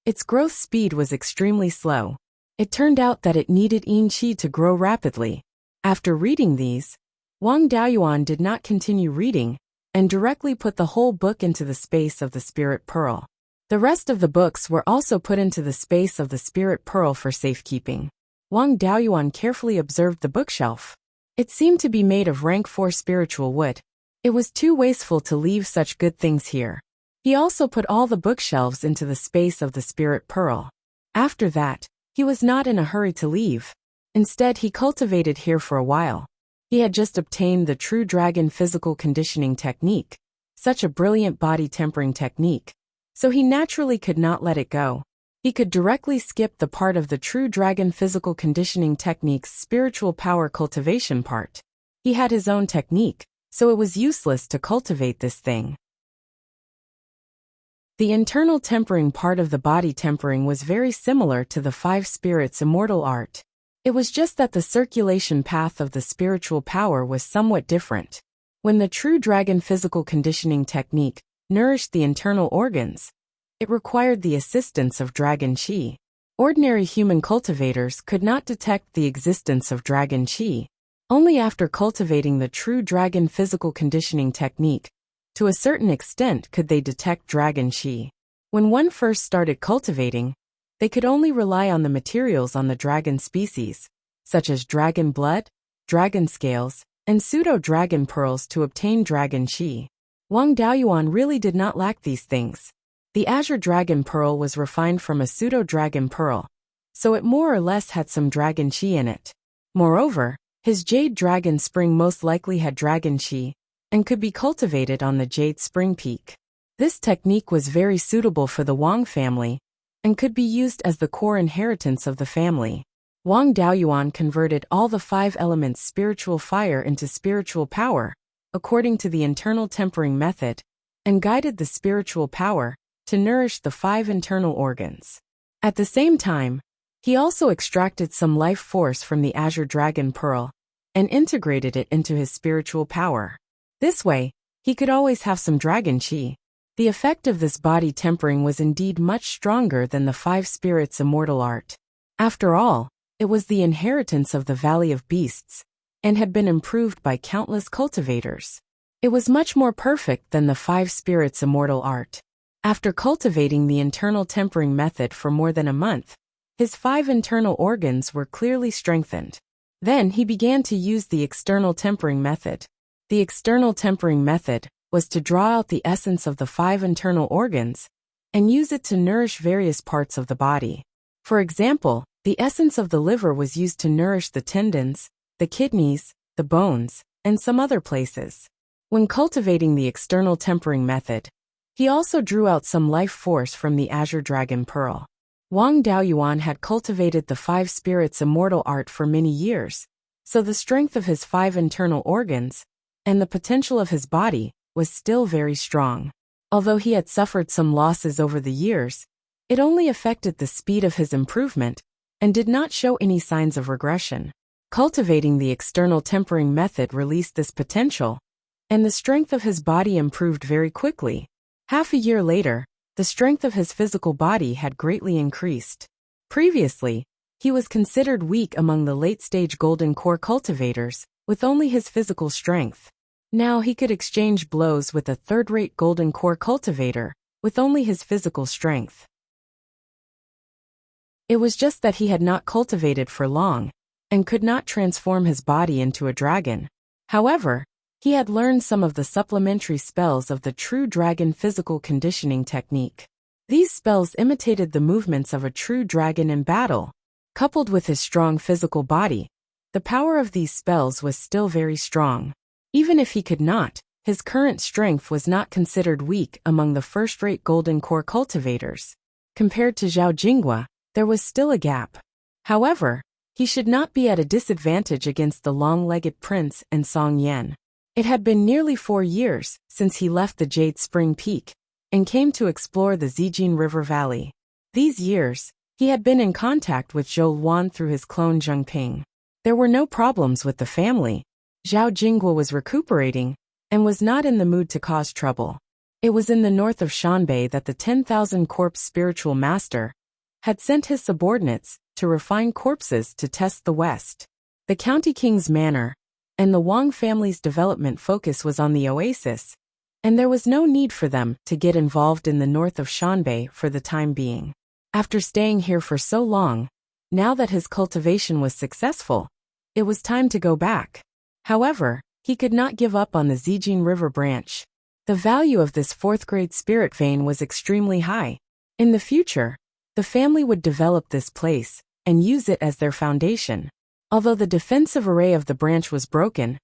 its growth speed was extremely slow. It turned out that it needed yin qi to grow rapidly. After reading these, Wang Daoyuan did not continue reading, and directly put the whole book into the space of the spirit pearl. The rest of the books were also put into the space of the spirit pearl for safekeeping. Wang Daoyuan carefully observed the bookshelf. It seemed to be made of rank 4 spiritual wood. It was too wasteful to leave such good things here. He also put all the bookshelves into the space of the spirit pearl. After that, he was not in a hurry to leave. Instead, he cultivated here for a while. He had just obtained the true dragon physical conditioning technique, such a brilliant body tempering technique, so he naturally could not let it go. He could directly skip the part of the true dragon physical conditioning technique's spiritual power cultivation part. He had his own technique, so it was useless to cultivate this thing. The internal tempering part of the body tempering was very similar to the 5 spirits immortal art. It was just that the circulation path of the spiritual power was somewhat different. When the true dragon physical conditioning technique nourished the internal organs, it required the assistance of dragon qi. Ordinary human cultivators could not detect the existence of dragon qi. Only after cultivating the true dragon physical conditioning technique, to a certain extent could they detect dragon qi. When one first started cultivating, they could only rely on the materials on the dragon species, such as dragon blood, dragon scales, and pseudo-dragon pearls to obtain dragon qi. Wang Daoyuan really did not lack these things. The azure dragon pearl was refined from a pseudo-dragon pearl, so it more or less had some dragon qi in it. Moreover, his jade dragon spring most likely had dragon qi, and could be cultivated on the jade spring peak. This technique was very suitable for the Wang family, and could be used as the core inheritance of the family. Wang Daoyuan converted all the 5 elements spiritual fire into spiritual power, according to the internal tempering method, and guided the spiritual power to nourish the 5 internal organs. At the same time, he also extracted some life force from the azure dragon pearl, and integrated it into his spiritual power. This way, he could always have some dragon qi. The effect of this body tempering was indeed much stronger than the 5 spirits immortal art. After all, it was the inheritance of the Valley of Beasts, and had been improved by countless cultivators. It was much more perfect than the 5 spirits immortal art. After cultivating the internal tempering method for more than a month, his 5 internal organs were clearly strengthened. Then he began to use the external tempering method. The external tempering method was to draw out the essence of the 5 internal organs and use it to nourish various parts of the body. For example, the essence of the liver was used to nourish the tendons, the kidneys, the bones, and some other places. When cultivating the external tempering method, he also drew out some life force from the azure dragon pearl. Wang Daoyuan had cultivated the 5 spirits immortal art for many years, so the strength of his 5 internal organs, and the potential of his body, was still very strong. Although he had suffered some losses over the years, it only affected the speed of his improvement, and did not show any signs of regression. Cultivating the external tempering method released this potential, and the strength of his body improved very quickly. Half a year later, the strength of his physical body had greatly increased. Previously, he was considered weak among the late-stage golden core cultivators, with only his physical strength. Now he could exchange blows with a third-rate golden core cultivator, with only his physical strength. It was just that he had not cultivated for long, and could not transform his body into a dragon. However, he had learned some of the supplementary spells of the true dragon physical conditioning technique. These spells imitated the movements of a true dragon in battle. Coupled with his strong physical body, the power of these spells was still very strong. Even if he could not, his current strength was not considered weak among the first-rate golden core cultivators. Compared to Zhao Jinghua, there was still a gap. However, he should not be at a disadvantage against the long-legged prince and Song Yan. It had been nearly 4 years since he left the Jade Spring Peak and came to explore the Zijin River Valley. These years, he had been in contact with Zhou Luan through his clone Zhengping. There were no problems with the family. Zhao Jinghua was recuperating and was not in the mood to cause trouble. It was in the north of Shanbei that the 10,000 corpse spiritual master had sent his subordinates to refine corpses to test the West. The county king's manor and the Wang family's development focus was on the oasis, and there was no need for them to get involved in the north of Shanbei for the time being. After staying here for so long, now that his cultivation was successful, it was time to go back. However, he could not give up on the Zijin River branch. The value of this 4th-grade spirit vein was extremely high. In the future, the family would develop this place and use it as their foundation. Although the defensive array of the branch was broken,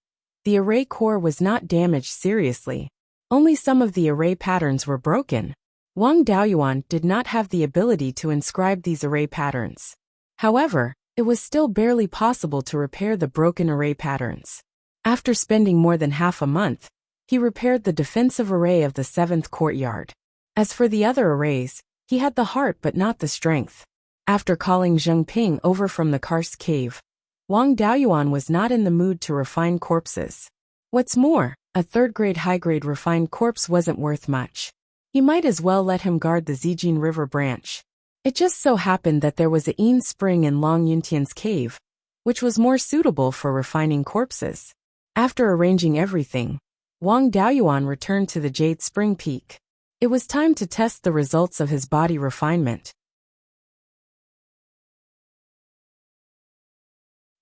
the array core was not damaged seriously. Only some of the array patterns were broken. Wang Daoyuan did not have the ability to inscribe these array patterns. However, it was still barely possible to repair the broken array patterns. After spending more than half a month, he repaired the defensive array of the 7th courtyard. As for the other arrays, he had the heart but not the strength. After calling Zhengping over from the karst cave, Wang Daoyuan was not in the mood to refine corpses. What's more, a 3rd-grade high-grade refined corpse wasn't worth much. He might as well let him guard the Zijin River branch. It just so happened that there was a Yin spring in Long Yuntian's cave, which was more suitable for refining corpses. After arranging everything, Wang Daoyuan returned to the Jade Spring Peak. It was time to test the results of his body refinement.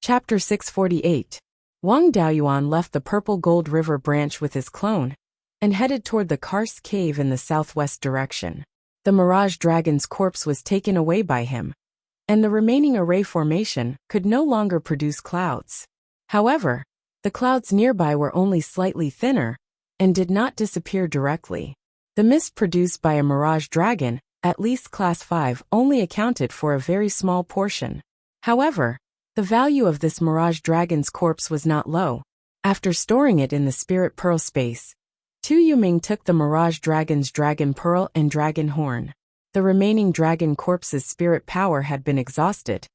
Chapter 648. Wang Daoyuan left the Purple Gold River branch with his clone and headed toward the karst cave in the southwest direction. The Mirage Dragon's corpse was taken away by him, and the remaining array formation could no longer produce clouds. However, the clouds nearby were only slightly thinner and did not disappear directly. The mist produced by a Mirage Dragon, at least Class 5, only accounted for a very small portion. However, the value of this Mirage Dragon's corpse was not low. After storing it in the Spirit Pearl space, Tu Yuming took the Mirage Dragon's Dragon Pearl and Dragon Horn. The remaining dragon corpse's spirit power had been exhausted,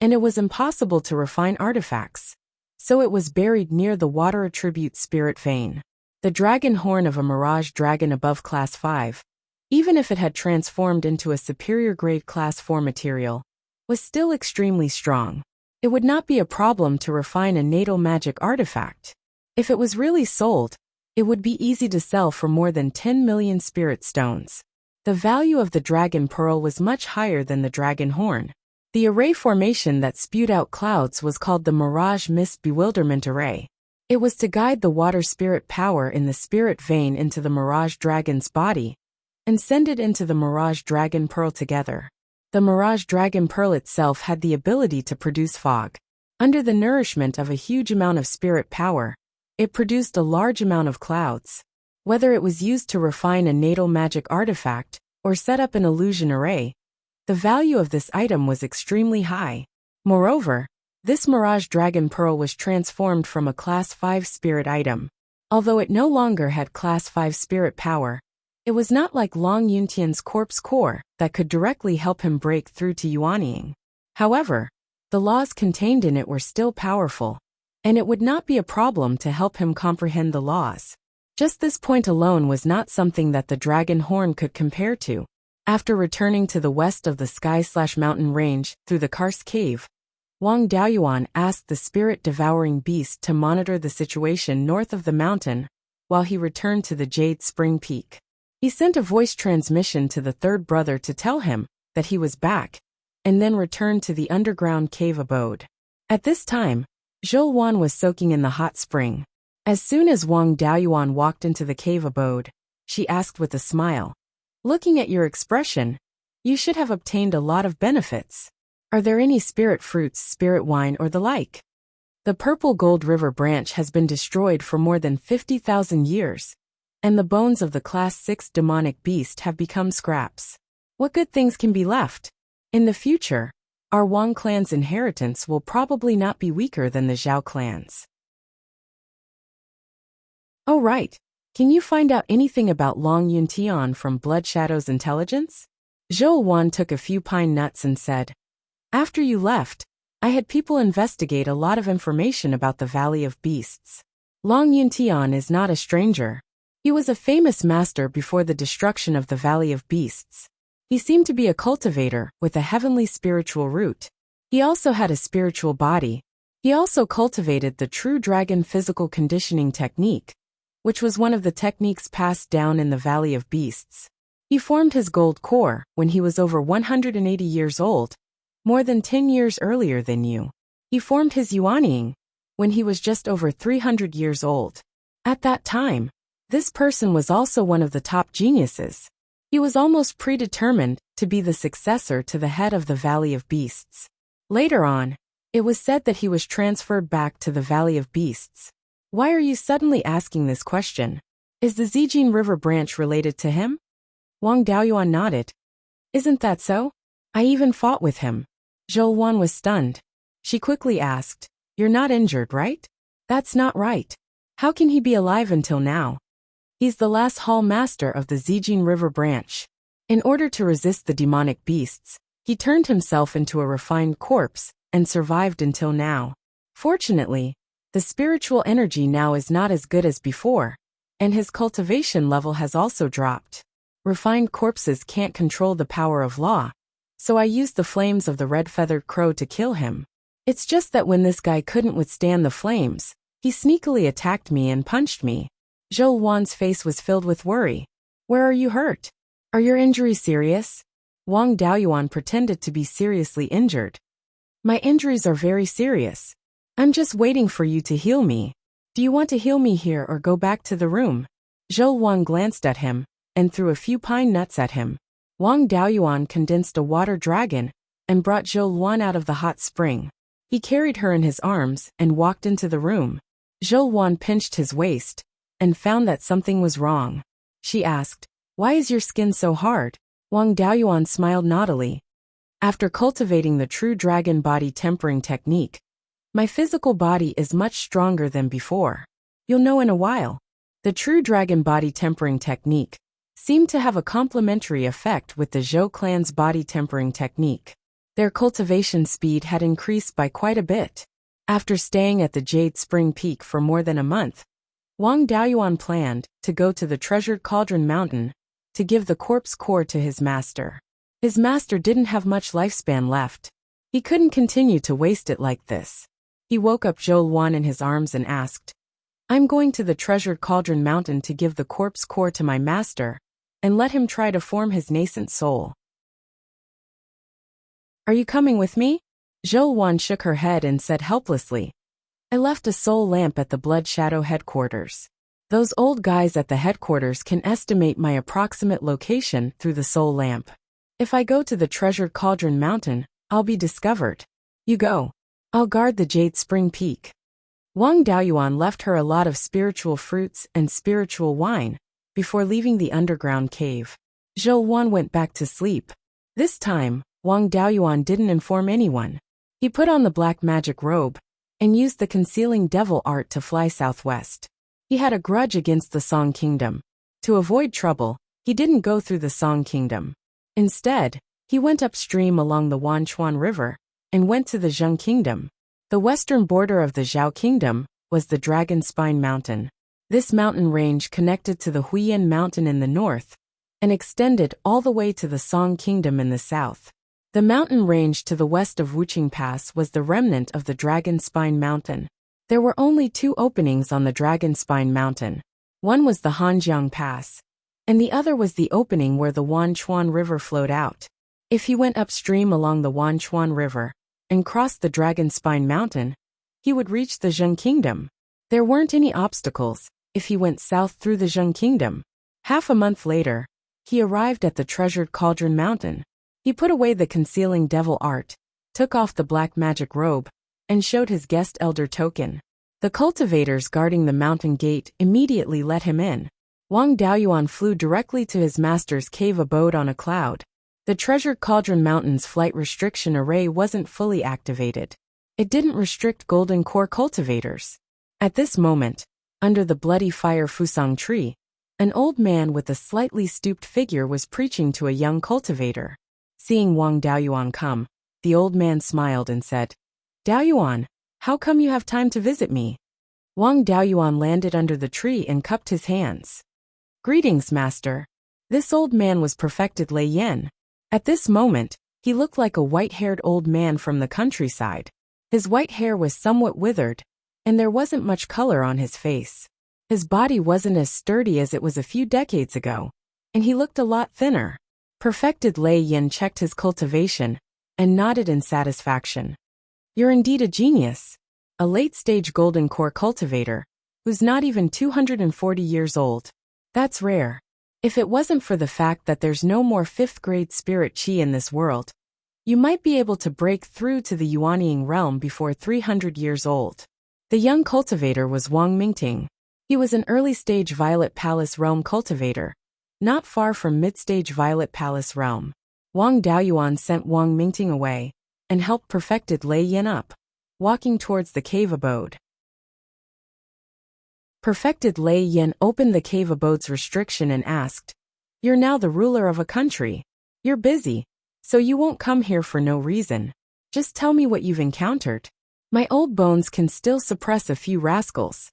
and it was impossible to refine artifacts, so it was buried near the water attribute spirit vein. The dragon horn of a Mirage Dragon above Class 5, even if it had transformed into a superior grade Class 4 material, was still extremely strong. It would not be a problem to refine a natal magic artifact. If it was really sold, it would be easy to sell for more than 10 million spirit stones. The value of the Dragon Pearl was much higher than the Dragon Horn. The array formation that spewed out clouds was called the Mirage Mist Bewilderment Array. It was to guide the water spirit power in the spirit vein into the Mirage Dragon's body and send it into the Mirage Dragon Pearl together. The Mirage Dragon Pearl itself had the ability to produce fog. Under the nourishment of a huge amount of spirit power, it produced a large amount of clouds. Whether it was used to refine a natal magic artifact or set up an illusion array, the value of this item was extremely high. Moreover, this Mirage Dragon Pearl was transformed from a Class 5 spirit item. Although it no longer had Class 5 spirit power, it was not like Long Yuntian's corpse core that could directly help him break through to Yuanying. However, the laws contained in it were still powerful, and it would not be a problem to help him comprehend the laws. Just this point alone was not something that the Dragon Horn could compare to. After returning to the west of the sky/mountain range through the karst cave, Wang Daoyuan asked the spirit-devouring beast to monitor the situation north of the mountain while he returned to the Jade Spring Peak. He sent a voice transmission to the third brother to tell him that he was back, and then returned to the underground cave abode. At this time, Zhou Wan was soaking in the hot spring. As soon as Wang Daoyuan walked into the cave abode, she asked with a smile, "Looking at your expression, you should have obtained a lot of benefits. Are there any spirit fruits, spirit wine, or the like?" The purple gold river branch has been destroyed for more than 50,000 years, and the bones of the Class 6 demonic beast have become scraps. What good things can be left? In the future, our Wang clan's inheritance will probably not be weaker than the Zhao clan's. Oh right, can you find out anything about Long Yuntian from Blood Shadow's intelligence? Zhou Wan took a few pine nuts and said, "After you left, I had people investigate a lot of information about the Valley of Beasts. Long Yuntian is not a stranger. He was a famous master before the destruction of the Valley of Beasts. He seemed to be a cultivator with a heavenly spiritual root. He also had a spiritual body. He also cultivated the true dragon physical conditioning technique, which was one of the techniques passed down in the Valley of Beasts. He formed his gold core when he was over 180 years old, more than 10 years earlier than you. He formed his Yuanying when he was just over 300 years old. At that time, this person was also one of the top geniuses. He was almost predetermined to be the successor to the head of the Valley of Beasts. Later on, it was said that he was transferred back to the Valley of Beasts. Why are you suddenly asking this question? Is the Zijin River branch related to him?" Wang Daoyuan nodded. "Isn't that so? I even fought with him." Zhou Wan was stunned. She quickly asked, "You're not injured, right?" "That's not right. How can he be alive until now?" "He's the last hall master of the Zijin River branch. In order to resist the demonic beasts, he turned himself into a refined corpse and survived until now. Fortunately, the spiritual energy now is not as good as before, and his cultivation level has also dropped. Refined corpses can't control the power of law, so I used the flames of the red-feathered crow to kill him. It's just that when this guy couldn't withstand the flames, he sneakily attacked me and punched me." Zhou Wan's face was filled with worry. "Where are you hurt? Are your injuries serious?" Wang Daoyuan pretended to be seriously injured. "My injuries are very serious. I'm just waiting for you to heal me. Do you want to heal me here or go back to the room?" Zhou Wan glanced at him and threw a few pine nuts at him. Wang Daoyuan condensed a water dragon and brought Zhou Wan out of the hot spring. He carried her in his arms and walked into the room. Zhou Wan pinched his waist and found that something was wrong. She asked, "Why is your skin so hard?" Wang Daoyuan smiled naughtily. "After cultivating the true dragon body tempering technique, my physical body is much stronger than before. You'll know in a while." The true dragon body tempering technique seemed to have a complementary effect with the Zhou clan's body tempering technique. Their cultivation speed had increased by quite a bit. After staying at the Jade Spring Peak for more than a month, Wang Daoyuan planned to go to the treasured Cauldron Mountain to give the corpse core to his master. His master didn't have much lifespan left. He couldn't continue to waste it like this. He woke up Zhou Wan in his arms and asked, "I'm going to the treasured Cauldron Mountain to give the corpse core to my master and let him try to form his nascent soul. Are you coming with me?" Zhou Wan shook her head and said helplessly, "I left a soul lamp at the Blood Shadow headquarters. Those old guys at the headquarters can estimate my approximate location through the soul lamp. If I go to the treasured Cauldron Mountain, I'll be discovered. You go. I'll guard the Jade Spring Peak." Wang Daoyuan left her a lot of spiritual fruits and spiritual wine before leaving the underground cave. Zhou Wan went back to sleep. This time, Wang Daoyuan didn't inform anyone. He put on the black magic robe and used the concealing devil art to fly southwest. He had a grudge against the Song Kingdom. To avoid trouble, he didn't go through the Song Kingdom. Instead, he went upstream along the Wanchuan River and went to the Zheng Kingdom. The western border of the Zhao Kingdom was the Dragon Spine Mountain. This mountain range connected to the Huiyan Mountain in the north and extended all the way to the Song Kingdom in the south. The mountain range to the west of Wuqing Pass was the remnant of the Dragon Spine Mountain. There were only two openings on the Dragon Spine Mountain. One was the Hanjiang Pass, and the other was the opening where the Wanchuan River flowed out. If he went upstream along the Wanchuan River and crossed the Dragon Spine Mountain, he would reach the Zheng Kingdom. There weren't any obstacles if he went south through the Zheng Kingdom. Half a month later, he arrived at the treasured Cauldron Mountain. He put away the concealing devil art, took off the black magic robe, and showed his guest elder token. The cultivators guarding the mountain gate immediately let him in. Wang Daoyuan flew directly to his master's cave abode on a cloud. The treasured Cauldron Mountain's flight restriction array wasn't fully activated. It didn't restrict golden core cultivators. At this moment, under the bloody fire Fusang tree, an old man with a slightly stooped figure was preaching to a young cultivator. Seeing Wang Daoyuan come, the old man smiled and said, "Daoyuan, how come you have time to visit me?" Wang Daoyuan landed under the tree and cupped his hands. "Greetings, master." This old man was perfected Lei Yen. At this moment, he looked like a white-haired old man from the countryside. His white hair was somewhat withered, and there wasn't much color on his face. His body wasn't as sturdy as it was a few decades ago, and he looked a lot thinner. Perfected Lei Yen checked his cultivation and nodded in satisfaction. "You're indeed a genius. A late-stage golden core cultivator, who's not even 240 years old. That's rare. If it wasn't for the fact that there's no more 5th-grade spirit chi in this world, you might be able to break through to the Yuanying realm before 300 years old." The young cultivator was Wang Mingting. He was an early-stage Violet Palace realm cultivator, not far from mid-stage Violet Palace realm. Wang Daoyuan sent Wang Mingting away and helped perfected Lei Yen up, walking towards the cave abode. Perfected Lei Yen opened the cave abode's restriction and asked, "You're now the ruler of a country. You're busy, so you won't come here for no reason. Just tell me what you've encountered. My old bones can still suppress a few rascals."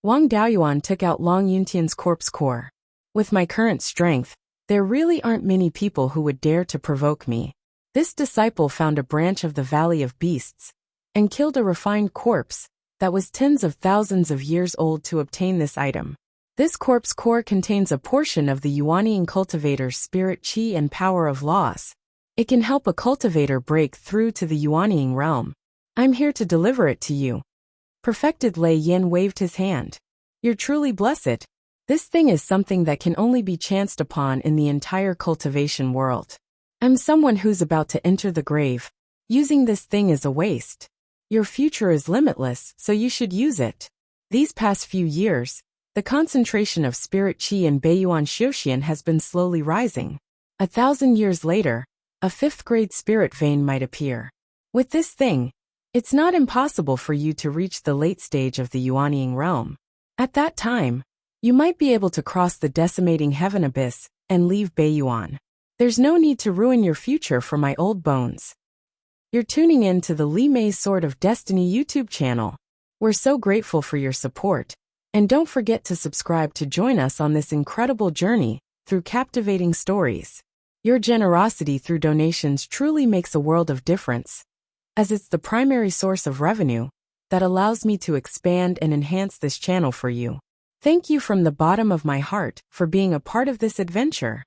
Wang Daoyuan took out Long Yuntian's corpse core. "With my current strength, there really aren't many people who would dare to provoke me." This disciple found a branch of the Valley of Beasts and killed a refined corpse that was tens of thousands of years old to obtain this item. This corpse core contains a portion of the Yuanying cultivator's spirit chi and power of laws. It can help a cultivator break through to the Yuanying realm. I'm here to deliver it to you. Perfected Lei Yen waved his hand. "You're truly blessed. This thing is something that can only be chanced upon in the entire cultivation world. I'm someone who's about to enter the grave. Using this thing is a waste. Your future is limitless, so you should use it." These past few years, the concentration of spirit chi in Beiyuan Xiuxian has been slowly rising. 1,000 years later, a 5th-grade spirit vein might appear. With this thing, it's not impossible for you to reach the late stage of the Yuanying realm. At that time, you might be able to cross the decimating heaven abyss and leave Beiyuan. There's no need to ruin your future for my old bones. You're tuning in to the Li Mei's Sword of Destiny YouTube channel. We're so grateful for your support, and don't forget to subscribe to join us on this incredible journey through captivating stories. Your generosity through donations truly makes a world of difference, as it's the primary source of revenue that allows me to expand and enhance this channel for you. Thank you from the bottom of my heart for being a part of this adventure.